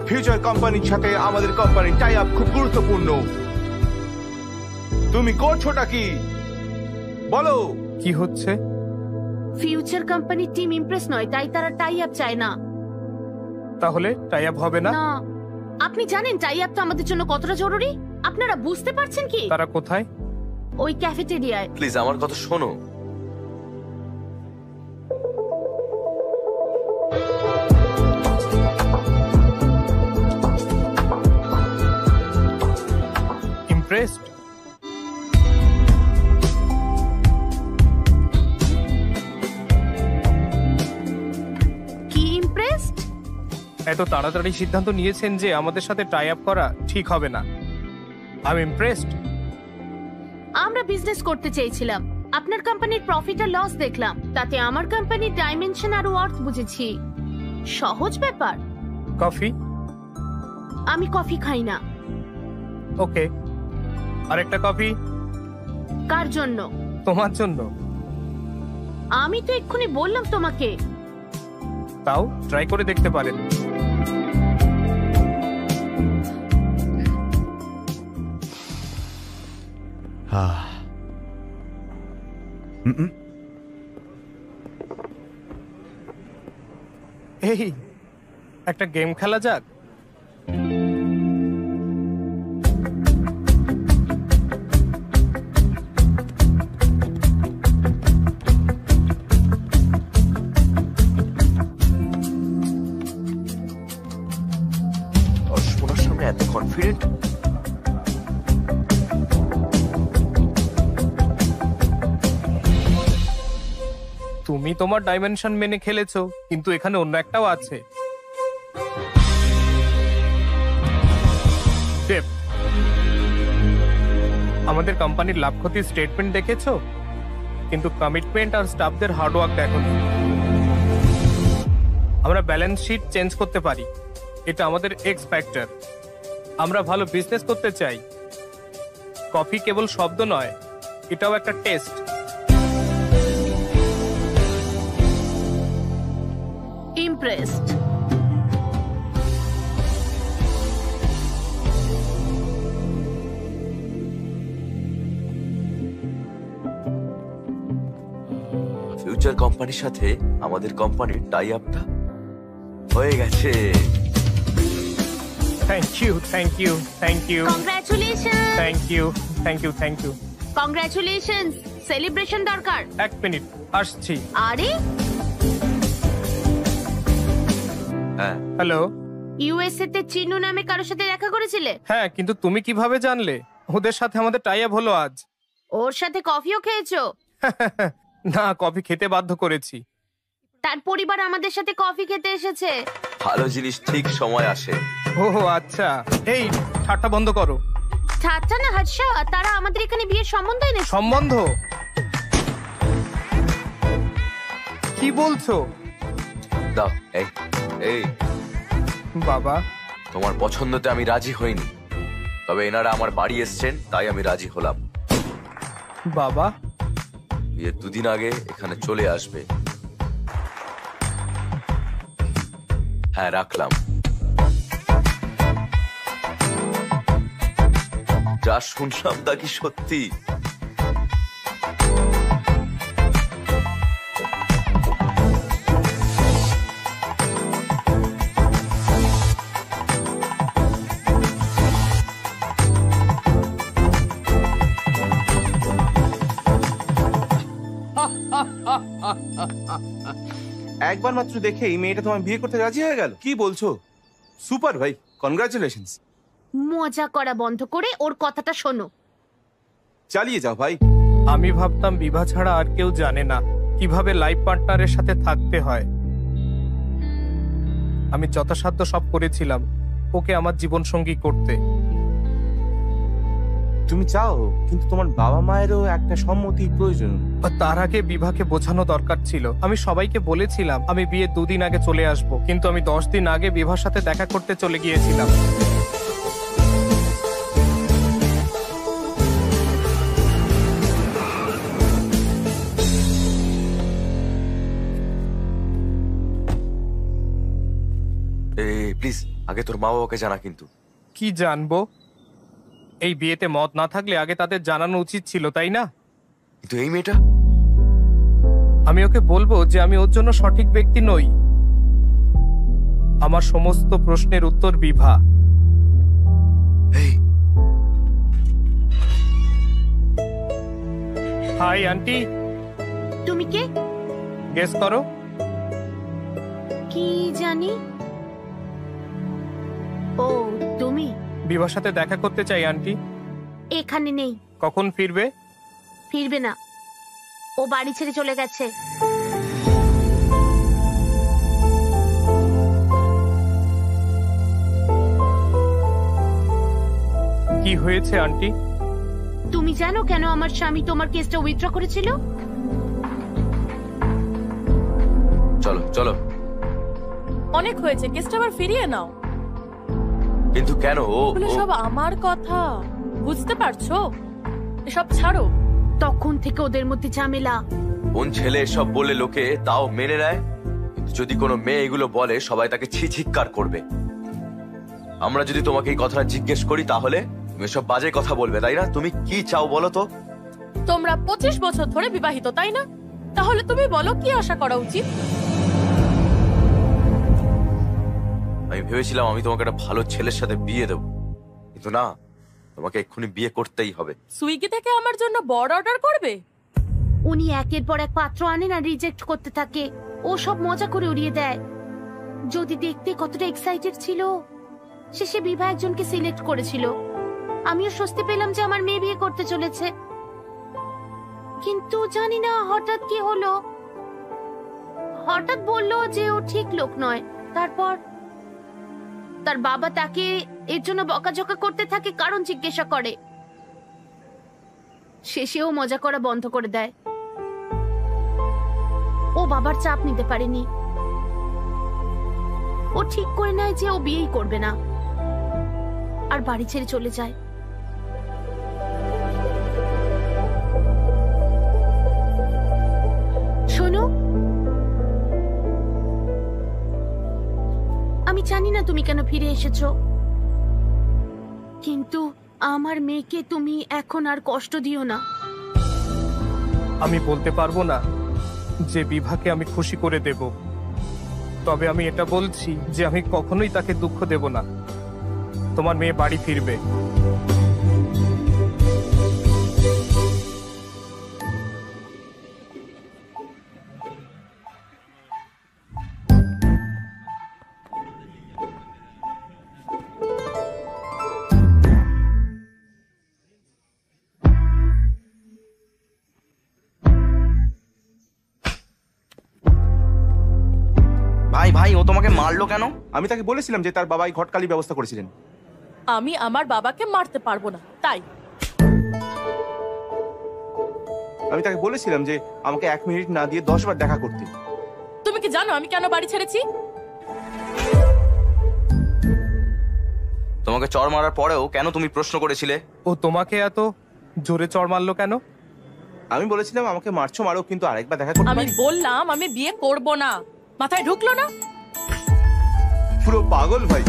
[SPEAKER 6] ফিউচার কোম্পানির সাথে আমাদের কোম্পানির টাই আপ খুব গুরুত্বপূর্ণ। তুমি করছোটা কি বলো?
[SPEAKER 1] কি হচ্ছে?
[SPEAKER 3] ফিউচার কোম্পানি টিম ইমপ্রেস নয়, তাই তারা টাই আপ চায় না।
[SPEAKER 1] তাহলে টাই আপ হবে না?
[SPEAKER 3] না, আপনি জানেন টাই আপ তো আমাদের জন্য কতটা জরুরি? আপনারা বুঝতে পারছেন কি?
[SPEAKER 1] তারা কোথায়?
[SPEAKER 3] ওই ক্যাফেটেরিয়ায়।
[SPEAKER 2] প্লিজ আমার কথা শোনো।
[SPEAKER 1] ইমপ্রেসড?
[SPEAKER 3] কি ইমপ্রেসড?
[SPEAKER 1] এত তাড়াতাড়ি সিদ্ধান্ত নিয়েছেন যে আমাদের সাথে টাই আপ করা ঠিক হবে না। I am impressed.
[SPEAKER 3] আমরা বিজনেস করতে চেয়েছিলাম, আপনার কোম্পানির প্রফিট আর লস দেখলাম, তাতে আমার কোম্পানির ডাইমেনশন আর ওয়ার্থ বুঝেছি। সহজ ব্যাপার।
[SPEAKER 1] কফি?
[SPEAKER 3] আমি কফি খাই না।
[SPEAKER 1] ওকে, আরেকটা কফি।
[SPEAKER 3] কার জন্য?
[SPEAKER 1] তোমার জন্য।
[SPEAKER 3] আমি তো এক্ষুনি বললাম তোমাকে।
[SPEAKER 1] তাও ট্রাই করে দেখতে পারেন। এই একটা গেম খেলা যাক।
[SPEAKER 2] সোনার সামনে এত কনফিডেন্ট।
[SPEAKER 1] তুমি তোমার ডাইমেনশন মেনে খেলেছো, কিন্তু এখানে অন্য একটাও আছে। Depth। আমাদের কোম্পানির লাভ ক্ষতির স্টেটমেন্ট দেখেছো, কিন্তু কমিটমেন্ট আর স্টাফদের হার্ডওয়ার্ক দেখোনি। আমরা ব্যালেন্স শিট চেঞ্জ করতে পারি, এটা আমাদের এক্স ফ্যাক্টর। আমরা ভালো বিজনেস করতে চাই। কফি কেবল শব্দ নয়, এটাও একটা টেস্ট।
[SPEAKER 3] ইমপ্রেসড।
[SPEAKER 2] ফিউচার কোম্পানির সাথে আমাদের কোম্পানির টাই আপটা হয়ে গেছে।
[SPEAKER 1] Thank you, thank you, thank you,
[SPEAKER 3] congratulation.
[SPEAKER 1] Thank you, thank you, thank you.
[SPEAKER 3] Congratulations. Celebration দরকার।
[SPEAKER 1] এক মিনিট, আসছি।
[SPEAKER 3] আরে
[SPEAKER 2] হ্যাঁ,
[SPEAKER 1] হ্যালো।
[SPEAKER 3] ইউএসএ তে চিনু নামে কারোর সাথে দেখা করেছিলে?
[SPEAKER 1] হ্যাঁ, কিন্তু তুমি কিভাবে জানলে? ওদের সাথে আমাদের টাই আপ হলো আজ।
[SPEAKER 3] ওর সাথে কফিও খেয়েছো?
[SPEAKER 1] না, কফি খেতে বাধ্য করেছি।
[SPEAKER 3] তার পরিবার আমাদের সাথে কফি খেতে এসেছে।
[SPEAKER 2] ভালো জিনিস ঠিক সময় আসে।
[SPEAKER 1] ও আচ্ছা, এই ঠাট্টা বন্ধ করো।
[SPEAKER 3] ঠাট্টা না হাসা, তারা আমাদের এখানে বিয়ের সম্বন্ধ এনেছে।
[SPEAKER 1] সম্বন্ধ? কি বলছো?
[SPEAKER 2] দাও, এই এই
[SPEAKER 1] বাবা,
[SPEAKER 2] তোমার পছন্দতে আমি রাজি হইনি, তবে এনারা আমার বাড়ি এসছেন তাই আমি রাজি হলাম।
[SPEAKER 1] বাবা,
[SPEAKER 2] বিয়ের দুদিন আগে এখানে চলে আসবে। হ্যাঁ, রাখলাম। যা শুনলাম তা কি সত্যি?
[SPEAKER 6] একবার মাত্র দেখে এই মেয়েটা তোমার বিয়ে করতে রাজি হয়ে গেল? কি বলছো? সুপার ভাই, কনগ্রাচুলেশনস।
[SPEAKER 3] মজা করা বন্ধ করে ওর কথাটা শোনো।
[SPEAKER 6] চালিয়ে যাও ভাই।
[SPEAKER 1] আমি ভাবতাম বিভা ছাড়া আর কেউ জানে না কিভাবে লাইফ পার্টনারের সাথে থাকতে হয়। আমি যথাসাধ্য সব করেছিলাম ওকে আমার জীবন সঙ্গী করতে।
[SPEAKER 6] তুমি চাও, কিন্তু তোমার বাবা মায়েরও একটা সম্মতি প্রয়োজন।
[SPEAKER 1] আর তার আগে বিভাকে বোঝানো দরকার ছিল। আমি সবাইকে বলেছিলাম আমি বিয়ে 2 দিন আগে চলে আসব, কিন্তু আমি 10 দিন আগে বিভার সাথে দেখা করতে চলে গিয়েছিলাম।
[SPEAKER 2] প্লিজ আগে তোর মা বাবাকে জানা। কিন্তু
[SPEAKER 1] কি জানবো? এই বিয়েতে মত না থাকলে আগে তাদের জানানো উচিত ছিল, তাই না?
[SPEAKER 2] কিন্তু এই মেয়েটা,
[SPEAKER 1] আমি ওকে বলবো যে আমি ওর জন্য সঠিক ব্যক্তি নই। আমার সমস্ত প্রশ্নের উত্তর বিভা।
[SPEAKER 2] এই
[SPEAKER 1] হাই আন্টি।
[SPEAKER 3] তুমি কে?
[SPEAKER 1] গেস করো।
[SPEAKER 3] কি জানি। ও তুমি?
[SPEAKER 1] বিভার সাথে দেখা করতে চাই আন্টি।
[SPEAKER 3] এখানে নেই।
[SPEAKER 1] কখন ফিরবে?
[SPEAKER 3] ফিরবে না, ও বাড়ি ছেড়ে চলে গেছে।
[SPEAKER 1] কি হয়েছে আন্টি?
[SPEAKER 3] তুমি জানো কেন আমার স্বামী তোমার কেসটা উইথড্র করেছিল?
[SPEAKER 2] চলো চলো।
[SPEAKER 4] অনেক হয়েছে, কেসটা আবার ফিরিয়ে নাও।
[SPEAKER 2] কিন্তু কেন? ও
[SPEAKER 4] এগুলো সব আমার কথা, বুঝতে পারছো? এসব ছাড়ো,
[SPEAKER 3] তখন থেকে ওদের মধ্যে ঝামেলা।
[SPEAKER 2] কোন ছেলে এসব বলে লোকে তাও মেনে নেয়, কিন্তু যদি কোনো মেয়ে এগুলো বলে সবাই তাকে ছিছিৎকার করবে। আমরা যদি তোমাকে এই কথাটা জিজ্ঞেস করি তাহলে তুমি এসব বাজে কথা বলবে, তাই না? তুমি কি চাও বলো তো?
[SPEAKER 4] তোমরা 25 বছর ধরে বিবাহিত, তাই না? তাহলে তুমি বলো কি আশা করা উচিত?
[SPEAKER 2] আমি ভেবেছিলাম আমি তোমাকে একটা ভালো ছেলের সাথে বিয়ে দেবো, কিন্তু না, তোমাকে এক্ষুনি বিয়ে করতেই হবে।
[SPEAKER 4] সুইগি থেকে আমার জন্য বড় অর্ডার করবে?
[SPEAKER 3] উনি একের পর এক পাত্র আনেন আর রিজেক্ট করতে থাকে। ও সব মজা করে উড়িয়ে দেয়। যদি দেখতে কতটা এক্সাইটেড ছিল। শেষে বিভা একজনকে সিলেক্ট করেছিল। আমিও স্বস্তি পেলাম যে আমার মেয়ে বিয়ে করতে চলেছে, কিন্তু জানি না হঠাৎ কি হলো। হঠাৎ বললো যে ও ঠিক লোক নয়। তারপর তার বাবা তাকে এর জন্য বকাঝকা করতে থাকে, কারণ জিজ্ঞাসা করে। শেষেও মজা করা বন্ধ করে দেয়। ও বাবার চাপ নিতে পারেনি। ও ঠিক করে নেয় যে ও বিয়েই করবে না, আর বাড়ি ছেড়ে চলে যায়। শোনো, আমি জানি না তুমি কেন ফিরে এসেছো, কিন্তু আমার মেয়েকে তুমি এখন আর কষ্ট দিও না।
[SPEAKER 1] আমি বলতে পারবো না যে বিভাকে আমি খুশি করে দেব, তবে আমি এটা বলছি যে আমি কখনোই তাকে দুঃখ দেব না। তোমার মেয়ে বাড়ি ফিরবে।
[SPEAKER 2] ভাই ভাই, ও তোমাকে মারলো কেন?
[SPEAKER 6] আমি তাকে বলেছিলাম যে তার বাবাই ঘটকালি ব্যবস্থা করেছিলেন।
[SPEAKER 4] আমি আমার বাবাকে মারতে পারবো না, তাই।
[SPEAKER 6] আমি তাকে বলেছিলাম যে আমাকে 1 মিনিট না দিয়ে 10 বার দেখা করতে।
[SPEAKER 4] তুমি কি জানো আমি কেন বাড়ি ছেড়েছি?
[SPEAKER 2] তোমাকে চড় মারার পরেও কেন তুমি প্রশ্ন করেছিলে?
[SPEAKER 1] ও তোমাকে এত জোরে চড় মারলো কেন?
[SPEAKER 6] আমি বলেছিলাম আমাকে মারছো মারো, কিন্তু আরেকবার দেখা করতে
[SPEAKER 4] আমি
[SPEAKER 6] পারি?
[SPEAKER 4] বললাম আমি বিয়ে করব না। মাথায় ঢুকলো না?
[SPEAKER 6] পুরো পাগল ভাই।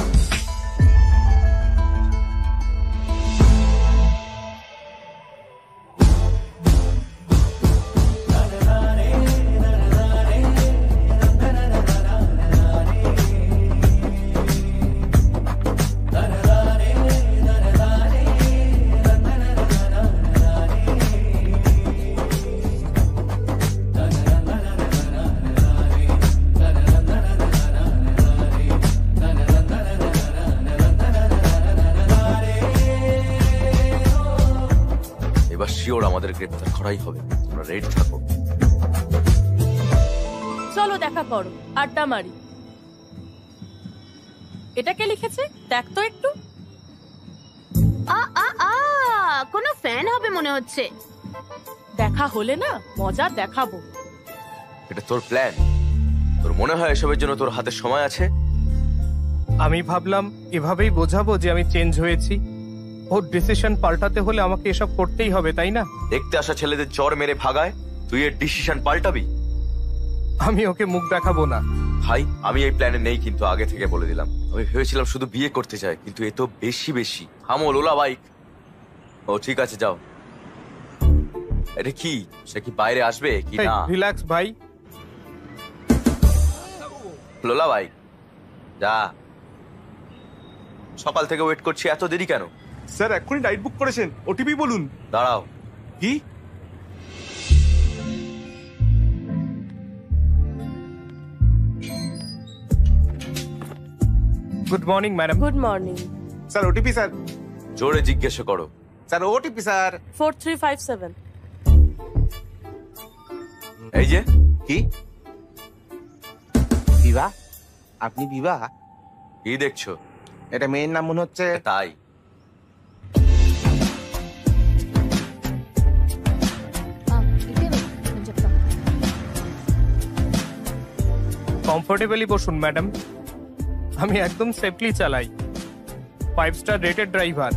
[SPEAKER 2] এবার শিওর আমাদের গ্রেপ্তার করাই হবে। তোমরা রেডি থাকো।
[SPEAKER 4] চলো দেখা করো, আড্ডা মারি। এটা কে লিখেছে দেখ তো একটু।
[SPEAKER 3] আ আ আ কোনো ফ্যান হবে মনে হচ্ছে।
[SPEAKER 4] দেখা হলে না মজা দেখাবো।
[SPEAKER 2] এটা তোর প্ল্যান? তোর মনে হয় এসবের জন্য তোর হাতে সময় আছে?
[SPEAKER 1] আমি ভাবলাম এভাবেই বোঝাবো যে আমি চেঞ্জ হয়েছি। ওর ডিসিশন পাল্টাতে হলে আমাকে এসব করতেই হবে, তাই না?
[SPEAKER 2] দেখতে আসা ছেলেদের চড় মেরে ভাগায় তুই এর ডিসিশন পাল্টাবি?
[SPEAKER 1] আমি ওকে মুখ দেখাবো না।
[SPEAKER 2] ভাই, আমি এই প্ল্যানে নেই, কিন্তু আগে থেকে বলে দিলাম। আমি ভেবেছিলাম শুধু বিয়ে করতে চাই, কিন্তু এ তো বেশি বেশি। থামো লোলা বাইক। ও ঠিক আছে, যাও। এটা কি, সে কি বাইরে আসবে কি না?
[SPEAKER 1] রিল্যাক্স ভাই।
[SPEAKER 2] লোলা বাইক, যা। সকাল থেকে ওয়েট করছি, এত দেরি কেন?
[SPEAKER 6] স্যার এক্ষুনি রাইড বুক করেছেন, ওটিপি বলুন।
[SPEAKER 2] দাঁড়াও।
[SPEAKER 6] কি?
[SPEAKER 1] Good morning madam.
[SPEAKER 4] Good morning.
[SPEAKER 6] Sir OTP sir.
[SPEAKER 2] জোরে জিজ্ঞেস করো।
[SPEAKER 6] Sir OTP sir.
[SPEAKER 4] 4357।
[SPEAKER 2] এই যে।
[SPEAKER 6] কি? বিবাহ? আপনি বিবাহ?
[SPEAKER 2] কি দেখছো?
[SPEAKER 6] এটা মেয়ের নাম মনে হচ্ছে।
[SPEAKER 2] তাই
[SPEAKER 1] কমফোর্টেবলি বসুন ম্যাডাম। আমি একদম সেফলি চালাই। 5 স্টার রেটেড ড্রাইভার।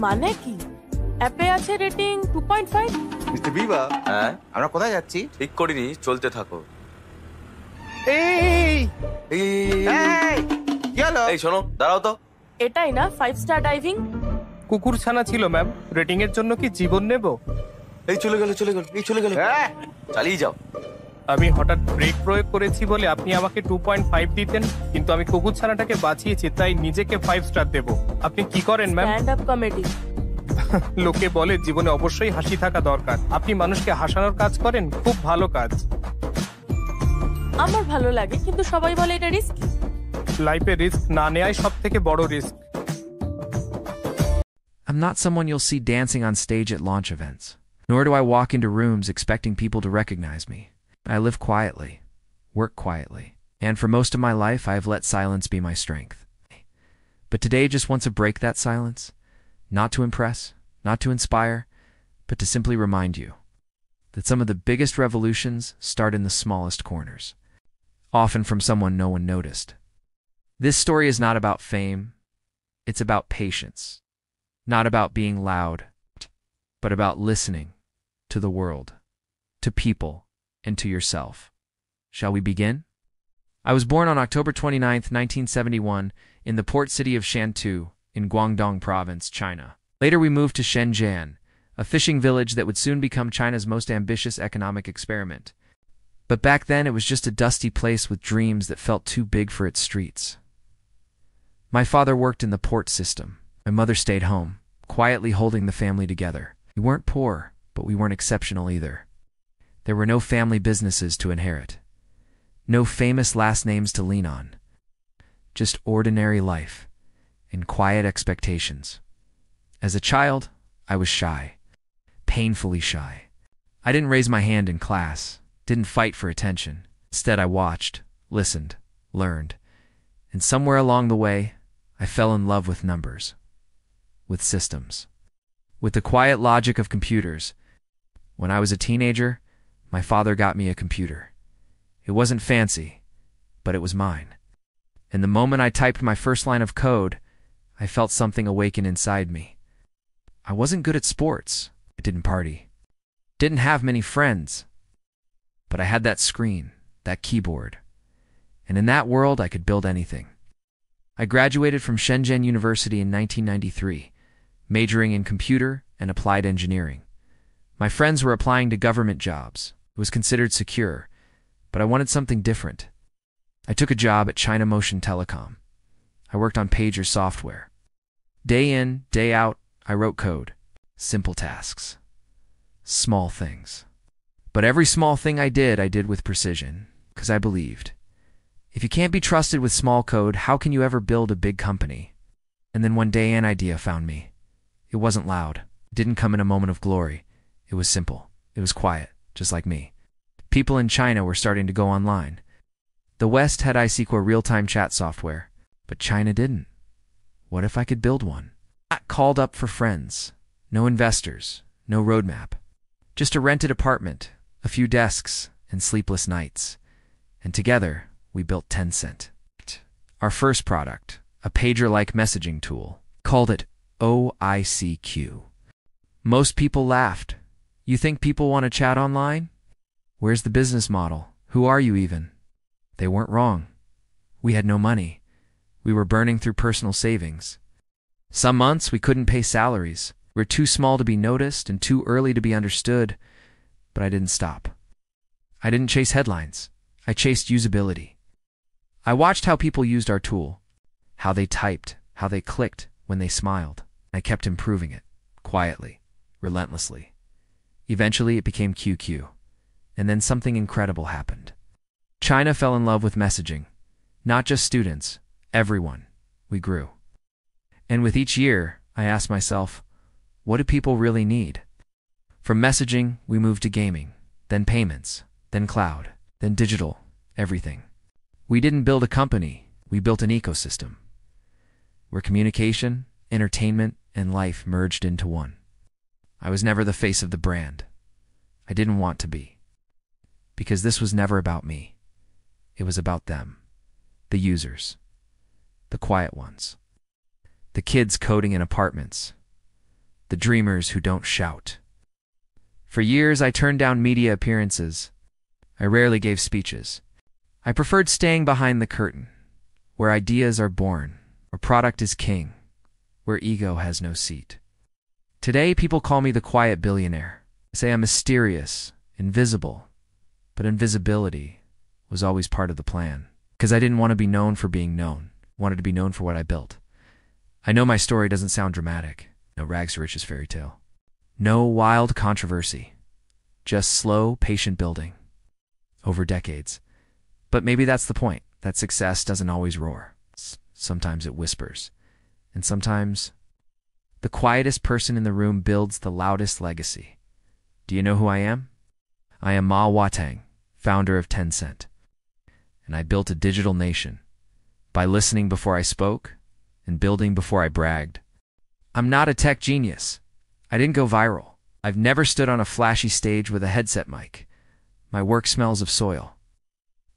[SPEAKER 4] মানে কি? অ্যাপে আছে রেটিং 2.5।
[SPEAKER 6] মিস্টার বিবা,
[SPEAKER 2] হ্যাঁ
[SPEAKER 6] আমরা কোথায় যাচ্ছি?
[SPEAKER 2] ঠিক করিনি, চলতে থাকো।
[SPEAKER 6] এই
[SPEAKER 2] এই
[SPEAKER 6] এই, কি হলো?
[SPEAKER 2] এই শোনো, দাঁড়াও তো।
[SPEAKER 4] এটাই না 5 স্টার ডাইভিং?
[SPEAKER 1] কুকুর ছানা ছিল ম্যাম, রেটিং এর জন্য কি জীবন নেব?
[SPEAKER 2] এই চলে গেল, এই চলে গেল।
[SPEAKER 6] হ্যাঁ,
[SPEAKER 2] চালিয়ে যাও।
[SPEAKER 1] আমি হঠাৎ ব্রেক প্রয়োগ করেছি বলে আপনি আমাকে 2.5 দিতেন, কিন্তু আমি কুকুর ছানাটাকে বাঁচিয়েছি তাই নিজেকে 5 স্টার দেব। আপনি কি করেন ম্যাম?
[SPEAKER 4] Stand up comedy.
[SPEAKER 1] লোকে বলে জীবনে অবশ্যই হাসি থাকা দরকার। আপনি মানুষকে হাসানোর কাজ করেন, খুব ভালো কাজ।
[SPEAKER 4] আমার ভালো লাগে, কিন্তু সবাই বলে এটা রিস্কি।
[SPEAKER 1] লাইফে রিস্ক না নেয়াই সব থেকে বড় risk.
[SPEAKER 8] I'm not someone you'll see dancing on stage at launch events, nor do I walk into rooms expecting people to recognize me. I live quietly, work quietly, and for most of my life I have let silence be my strength. But today just wants to break that silence, not to impress, not to inspire, but to simply remind you that some of the biggest revolutions start in the smallest corners, often from someone no one noticed. This story is not about fame, it's about patience. Not about being loud, but about listening to the world, to people, and to yourself. Shall we begin? I was born on October 29th, 1971, in the port city of Shantou, in Guangdong Province, China. Later we moved to Shenzhen, a fishing village that would soon become China's most ambitious economic experiment. But back then it was just a dusty place with dreams that felt too big for its streets. My father worked in the port system. My mother stayed home, quietly holding the family together. We weren't poor, but we weren't exceptional either. There were no family businesses to inherit, no famous last names to lean on, just ordinary life and quiet expectations. As a child, I was shy, painfully shy. I didn't raise my hand in class, didn't fight for attention. Instead, I watched, listened, learned, and somewhere along the way, I fell in love with numbers, with systems, with the quiet logic of computers. When I was a teenager, my father got me a computer. It wasn't fancy, but it was mine. And the moment I typed my first line of code, I felt something awaken inside me. I wasn't good at sports. I didn't party. Didn't have many friends. But I had that screen, that keyboard. And in that world, I could build anything. I graduated from Shenzhen University in 1993, majoring in computer and applied engineering. My friends were applying to government jobs. It was considered secure, but I wanted something different. I took a job at China Motion Telecom. I worked on pager software. Day in, day out, I wrote code. Simple tasks. Small things. But every small thing I did with precision, because I believed. If you can't be trusted with small code, how can you ever build a big company? And then one day an idea found me. It wasn't loud. It didn't come in a moment of glory. It was simple. It was quiet, just like me. People in China were starting to go online. The West had iSQL real-time chat software, but China didn't. What if I could build one? I called up for friends. No investors. No roadmap. Just a rented apartment, a few desks, and sleepless nights. And together, we built Tencent. Our first product, a pager-like messaging tool, called it OICQ. Most people laughed. You think people want to chat online? Where's the business model? Who are you even? They weren't wrong. We had no money. We were burning through personal savings. Some months we couldn't pay salaries. We were too small to be noticed and too early to be understood. But I didn't stop. I didn't chase headlines. I chased usability. I watched how people used our tool, how they typed, how they clicked when they smiled. I kept improving it, quietly, relentlessly. Eventually it became QQ, and then something incredible happened. China fell in love with messaging. Not just students, everyone. We grew. And with each year, I asked myself, what do people really need? From messaging, we moved to gaming, then payments, then cloud, then digital, everything. We didn't build a company, we built an ecosystem, where communication, entertainment, and life merged into one. I was never the face of the brand. I didn't want to be. Because this was never about me. It was about them. The users. The quiet ones. The kids coding in apartments. the dreamers who don't shout. For years, I turned down media appearances. I rarely gave speeches. I preferred staying behind the curtain, where ideas are born, where product is king, where ego has no seat. Today, people call me the quiet billionaire. They say I'm mysterious, invisible, but invisibility was always part of the plan, because I didn't want to be known for being known. I wanted to be known for what I built. I know my story doesn't sound dramatic. No rags to riches fairy tale. No wild controversy. Just slow, patient building. Over decades. But maybe that's the point, that success doesn't always roar. Sometimes it whispers. And sometimes the quietest person in the room builds the loudest legacy. Do you know who I am? I am Ma Watang, founder of Tencent. And I built a digital nation by listening before I spoke and building before I bragged. I'm not a tech genius. I didn't go viral. I've never stood on a flashy stage with a headset mic. My work smells of soil.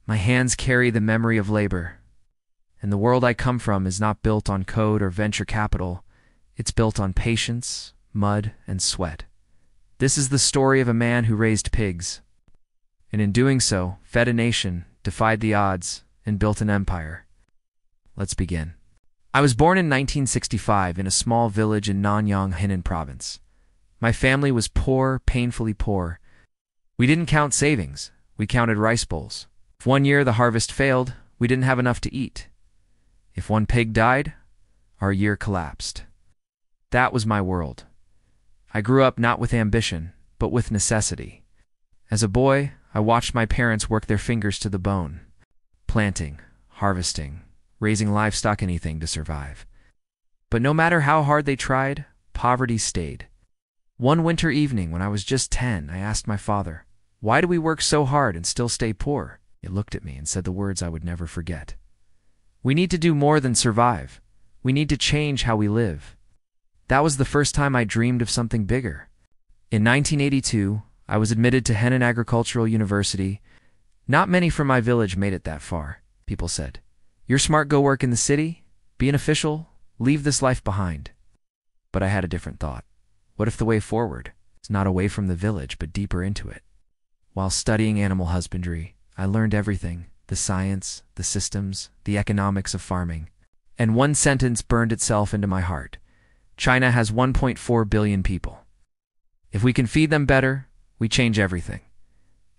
[SPEAKER 8] My hands carry the memory of labor. And the world I come from is not built on code or venture capital. It's built on patience, mud, and sweat. This is the story of a man who raised pigs. And in doing so, fed a nation, defied the odds, and built an empire. Let's begin. I was born in 1965 in a small village in Nanyang, Henan province. My family was poor, painfully poor. We didn't count savings. We counted rice bowls. If one year the harvest failed, we didn't have enough to eat. If one pig died, our year collapsed. That was my world. I grew up not with ambition, but with necessity. As a boy, I watched my parents work their fingers to the bone, planting, harvesting, raising livestock, anything to survive. But no matter how hard they tried, poverty stayed. One winter evening when I was just 10, I asked my father, "Why do we work so hard and still stay poor?" He looked at me and said the words I would never forget. "We need to do more than survive. We need to change how we live." That was the first time I dreamed of something bigger. In 1982, I was admitted to Henan Agricultural University. Not many from my village made it that far. People said, "You're smart, go work in the city, be an official, leave this life behind." But I had a different thought. What if the way forward is not away from the village, but deeper into it? While studying animal husbandry, I learned everything, the science, the systems, the economics of farming. And one sentence burned itself into my heart. China has 1.4 billion people. If we can feed them better, we change everything.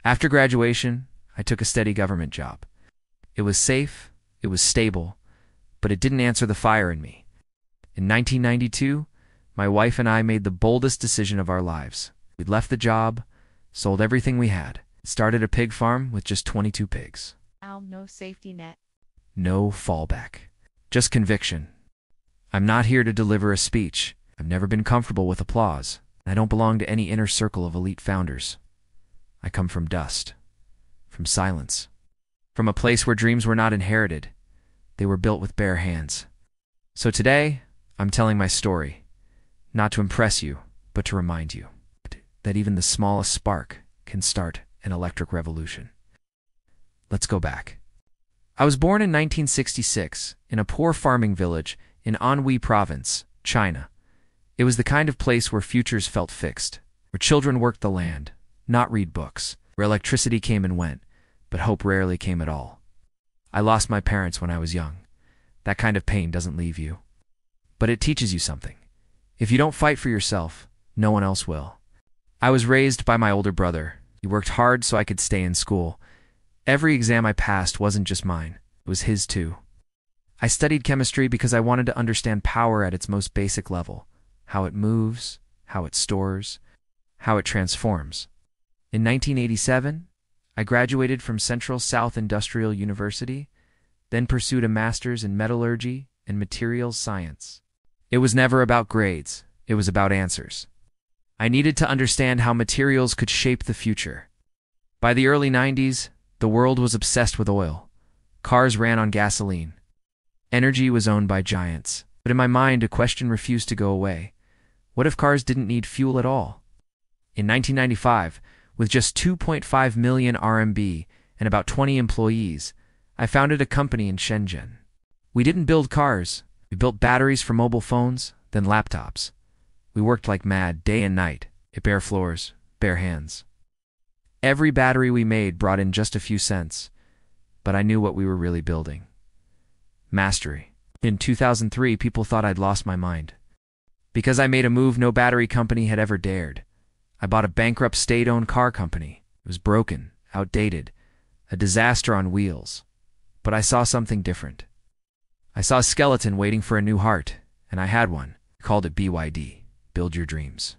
[SPEAKER 8] After graduation, I took a steady government job. It was safe, it was stable, but it didn't answer the fire in me. In 1992, my wife and I made the boldest decision of our lives. We left the job, sold everything we had, started a pig farm with just 22 pigs.
[SPEAKER 9] No safety net.
[SPEAKER 8] No fallback. Just conviction. I'm not here to deliver a speech. I've never been comfortable with applause. I don't belong to any inner circle of elite founders. I come from dust, from silence, from a place where dreams were not inherited. They were built with bare hands. So today, I'm telling my story, not to impress you, but to remind you that even the smallest spark can start an electric revolution. Let's go back. I was born in 1966 in a poor farming village in Anhui Province, China. It was the kind of place where futures felt fixed, where children worked the land, not read books, where electricity came and went, but hope rarely came at all. I lost my parents when I was young. That kind of pain doesn't leave you. But it teaches you something. If you don't fight for yourself, no one else will. I was raised by my older brother. He worked hard so I could stay in school. Every exam I passed wasn't just mine, it was his too. I studied chemistry because I wanted to understand power at its most basic level, how it moves, how it stores, how it transforms. In 1987, I graduated from Central South Industrial University, then pursued a master's in metallurgy and materials science. It was never about grades, it was about answers. I needed to understand how materials could shape the future. By the early 90s, the world was obsessed with oil. Cars ran on gasoline. Energy was owned by giants. But in my mind, a question refused to go away. What if cars didn't need fuel at all? In 1995, with just 2.5 million RMB and about 20 employees, I founded a company in Shenzhen. We didn't build cars. We built batteries for mobile phones, then laptops. We worked like mad, day and night, at bare floors, bare hands. Every battery we made brought in just a few cents, but I knew what we were really building. Mastery. In 2003, people thought I'd lost my mind. Because I made a move no battery company had ever dared. I bought a bankrupt state-owned car company. It was broken, outdated, a disaster on wheels. But I saw something different. I saw a skeleton waiting for a new heart, and I had one. I called it BYD, Build Your Dreams.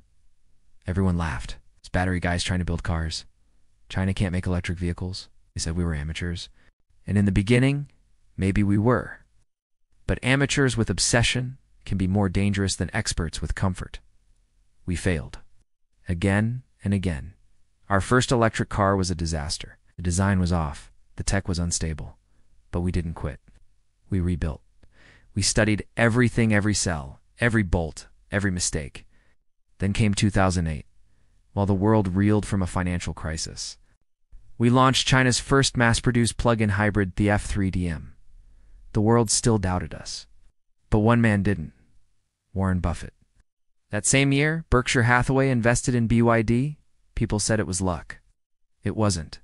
[SPEAKER 8] Everyone laughed. It's battery guys trying to build cars. China can't make electric vehicles. They said we were amateurs. And in the beginning, maybe we were. But amateurs with obsession can be more dangerous than experts with comfort. We failed. Again and again. Our first electric car was a disaster. The design was off. The tech was unstable. But we didn't quit. We rebuilt. We studied everything, every cell, every bolt, every mistake. Then came 2008, while the world reeled from a financial crisis. We launched China's first mass-produced plug-in hybrid, the F3DM. The world still doubted us. But one man didn't. Warren Buffett. That same year, Berkshire Hathaway invested in BYD. People said it was luck. It wasn't.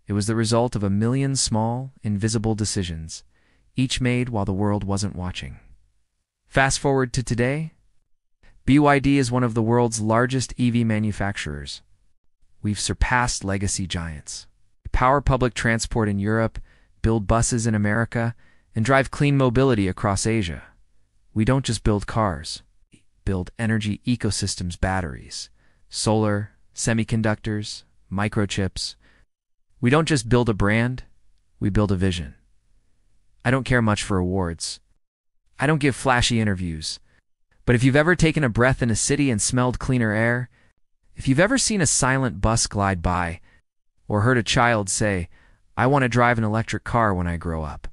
[SPEAKER 8] It was the result of 1 million small, invisible decisions, each made while the world wasn't watching. Fast forward to today, BYD is one of the world's largest EV manufacturers. We've surpassed legacy giants. We power public transport in Europe, build buses in America, and drive clean mobility across Asia. We don't just build cars. We build energy ecosystems, batteries, solar, semiconductors, microchips. We don't just build a brand, we build a vision. I don't care much for awards. I don't give flashy interviews. But if you've ever taken a breath in a city and smelled cleaner air, if you've ever seen a silent bus glide by, or heard a child say, "I want to drive an electric car when I grow up,"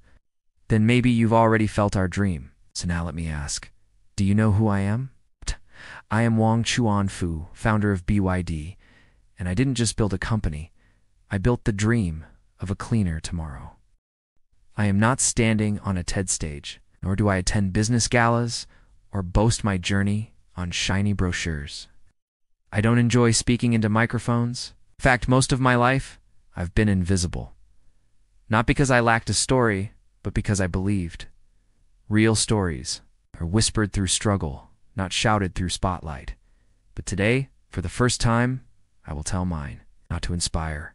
[SPEAKER 8] then maybe you've already felt our dream. So now let me ask, do you know who I am? I am Wang Chuanfu, founder of BYD, and I didn't just build a company, I built the dream of a cleaner tomorrow. I am not standing on a TED stage, nor do I attend business galas or boast my journey on shiny brochures. I don't enjoy speaking into microphones. In fact, most of my life, I've been invisible. Not because I lacked a story, but because I believed. Real stories are whispered through struggle, not shouted through spotlight. But today, for the first time, I will tell mine, not to inspire,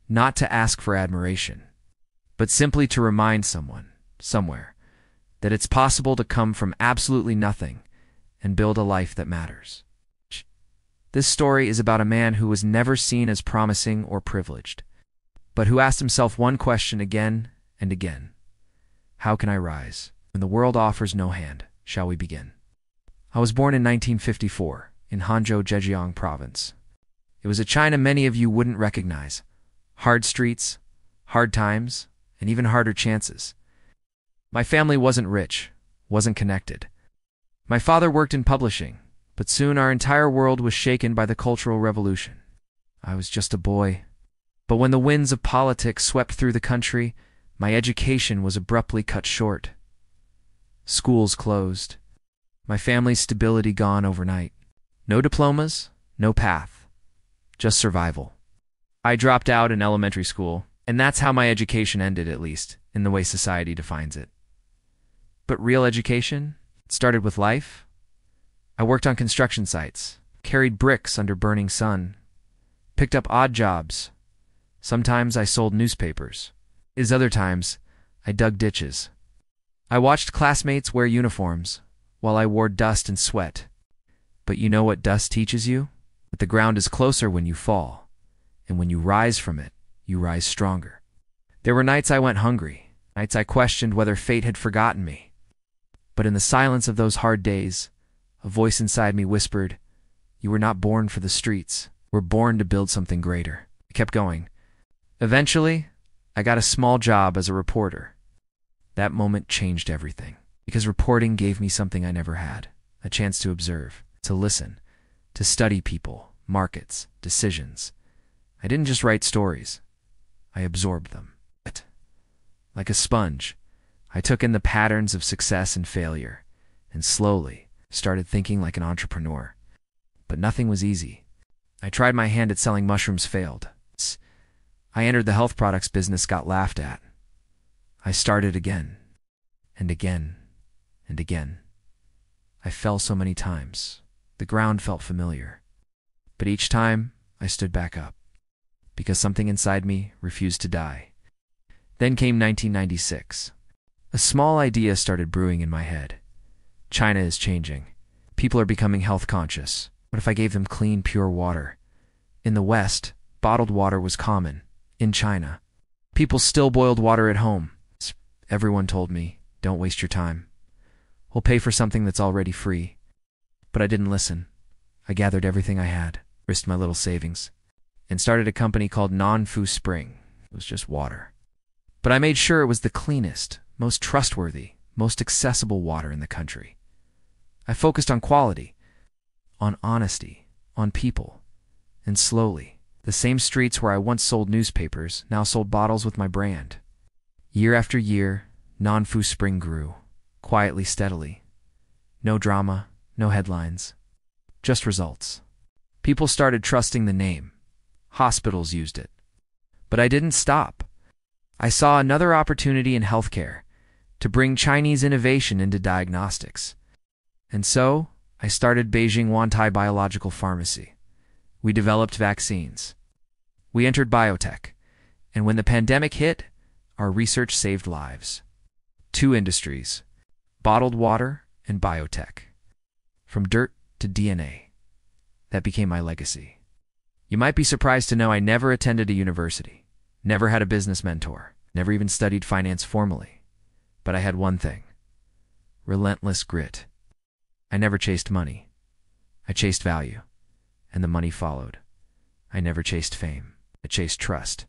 [SPEAKER 8] not to ask for admiration, but simply to remind someone, somewhere, that it's possible to come from absolutely nothing and build a life that matters. This story is about a man who was never seen as promising or privileged, but who asked himself one question again and again. How can I rise? When the world offers no hand, shall we begin? I was born in 1954 in Hanzhou, Zhejiang province. It was a China many of you wouldn't recognize. Hard streets, hard times, and even harder chances. My family wasn't rich, wasn't connected. My father worked in publishing, but soon our entire world was shaken by the Cultural Revolution. I was just a boy. But when the winds of politics swept through the country, my education was abruptly cut short. Schools closed. My family's stability gone overnight. No diplomas, no path. Just survival. I dropped out in elementary school, and that's how my education ended, at least, in the way society defines it. But real education? It started with life. I worked on construction sites, carried bricks under burning sun, picked up odd jobs. Sometimes I sold newspapers. Other times, I dug ditches. I watched classmates wear uniforms, while I wore dust and sweat. But you know what dust teaches you? That the ground is closer when you fall, and when you rise from it, you rise stronger. There were nights I went hungry, nights I questioned whether fate had forgotten me. But in the silence of those hard days, a voice inside me whispered, "You were not born for the streets. We're born to build something greater." I kept going. Eventually, I got a small job as a reporter. That moment changed everything, because reporting gave me something I never had, a chance to observe, to listen, to study people, markets, decisions. I didn't just write stories. I absorbed them. Like a sponge, I took in the patterns of success and failure, and slowly started thinking like an entrepreneur. but nothing was easy. I tried my hand at selling mushrooms, failed. I entered the health products business, got laughed at. I started again, and again, and again. I fell so many times. The ground felt familiar. But each time, I stood back up, because something inside me refused to die. Then came 1996. A small idea started brewing in my head. China is changing. People are becoming health conscious. What if I gave them clean, pure water? In the West, bottled water was common. In China, people still boiled water at home. Everyone told me, don't waste your time. We'll pay for something that's already free. But I didn't listen. I gathered everything I had, risked my little savings, and started a company called Nanfu Spring. It was just water. But I made sure it was the cleanest, most trustworthy, most accessible water in the country. I focused on quality, on honesty, on people, and slowly, the same streets where I once sold newspapers now sold bottles with my brand. Year after year, Nanfu Spring grew, quietly, steadily. No drama, no headlines, just results. People started trusting the name. Hospitals used it. But I didn't stop. I saw another opportunity in healthcare to bring Chinese innovation into diagnostics. And so, I started Beijing Wantai Biological Pharmacy. We developed vaccines. We entered biotech. And when the pandemic hit, our research saved lives. 2 industries, bottled water and biotech. From dirt to DNA. That became my legacy. You might be surprised to know I never attended a university, never had a business mentor, never even studied finance formally. But I had one thing: relentless grit. I never chased money. I chased value, and the money followed. I never chased fame. I chased trust,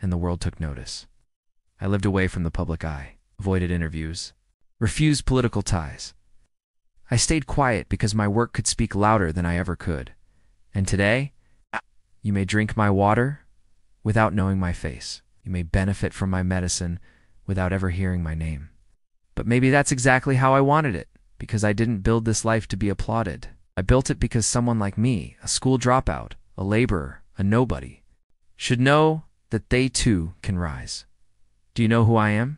[SPEAKER 8] and the world took notice. I lived away from the public eye, avoided interviews, refused political ties. I stayed quiet because my work could speak louder than I ever could. And today, you may drink my water without knowing my face. You may benefit from my medicine without ever hearing my name. But maybe that's exactly how I wanted it, because I didn't build this life to be applauded. I built it because someone like me, a school dropout, a laborer, a nobody, should know that they too can rise. Do you know who I am?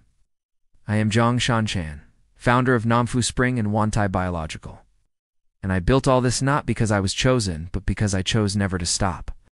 [SPEAKER 8] I am Zhang Shanchan, founder of Nanfu Spring and Wantai Biological. And I built all this not because I was chosen, but because I chose never to stop.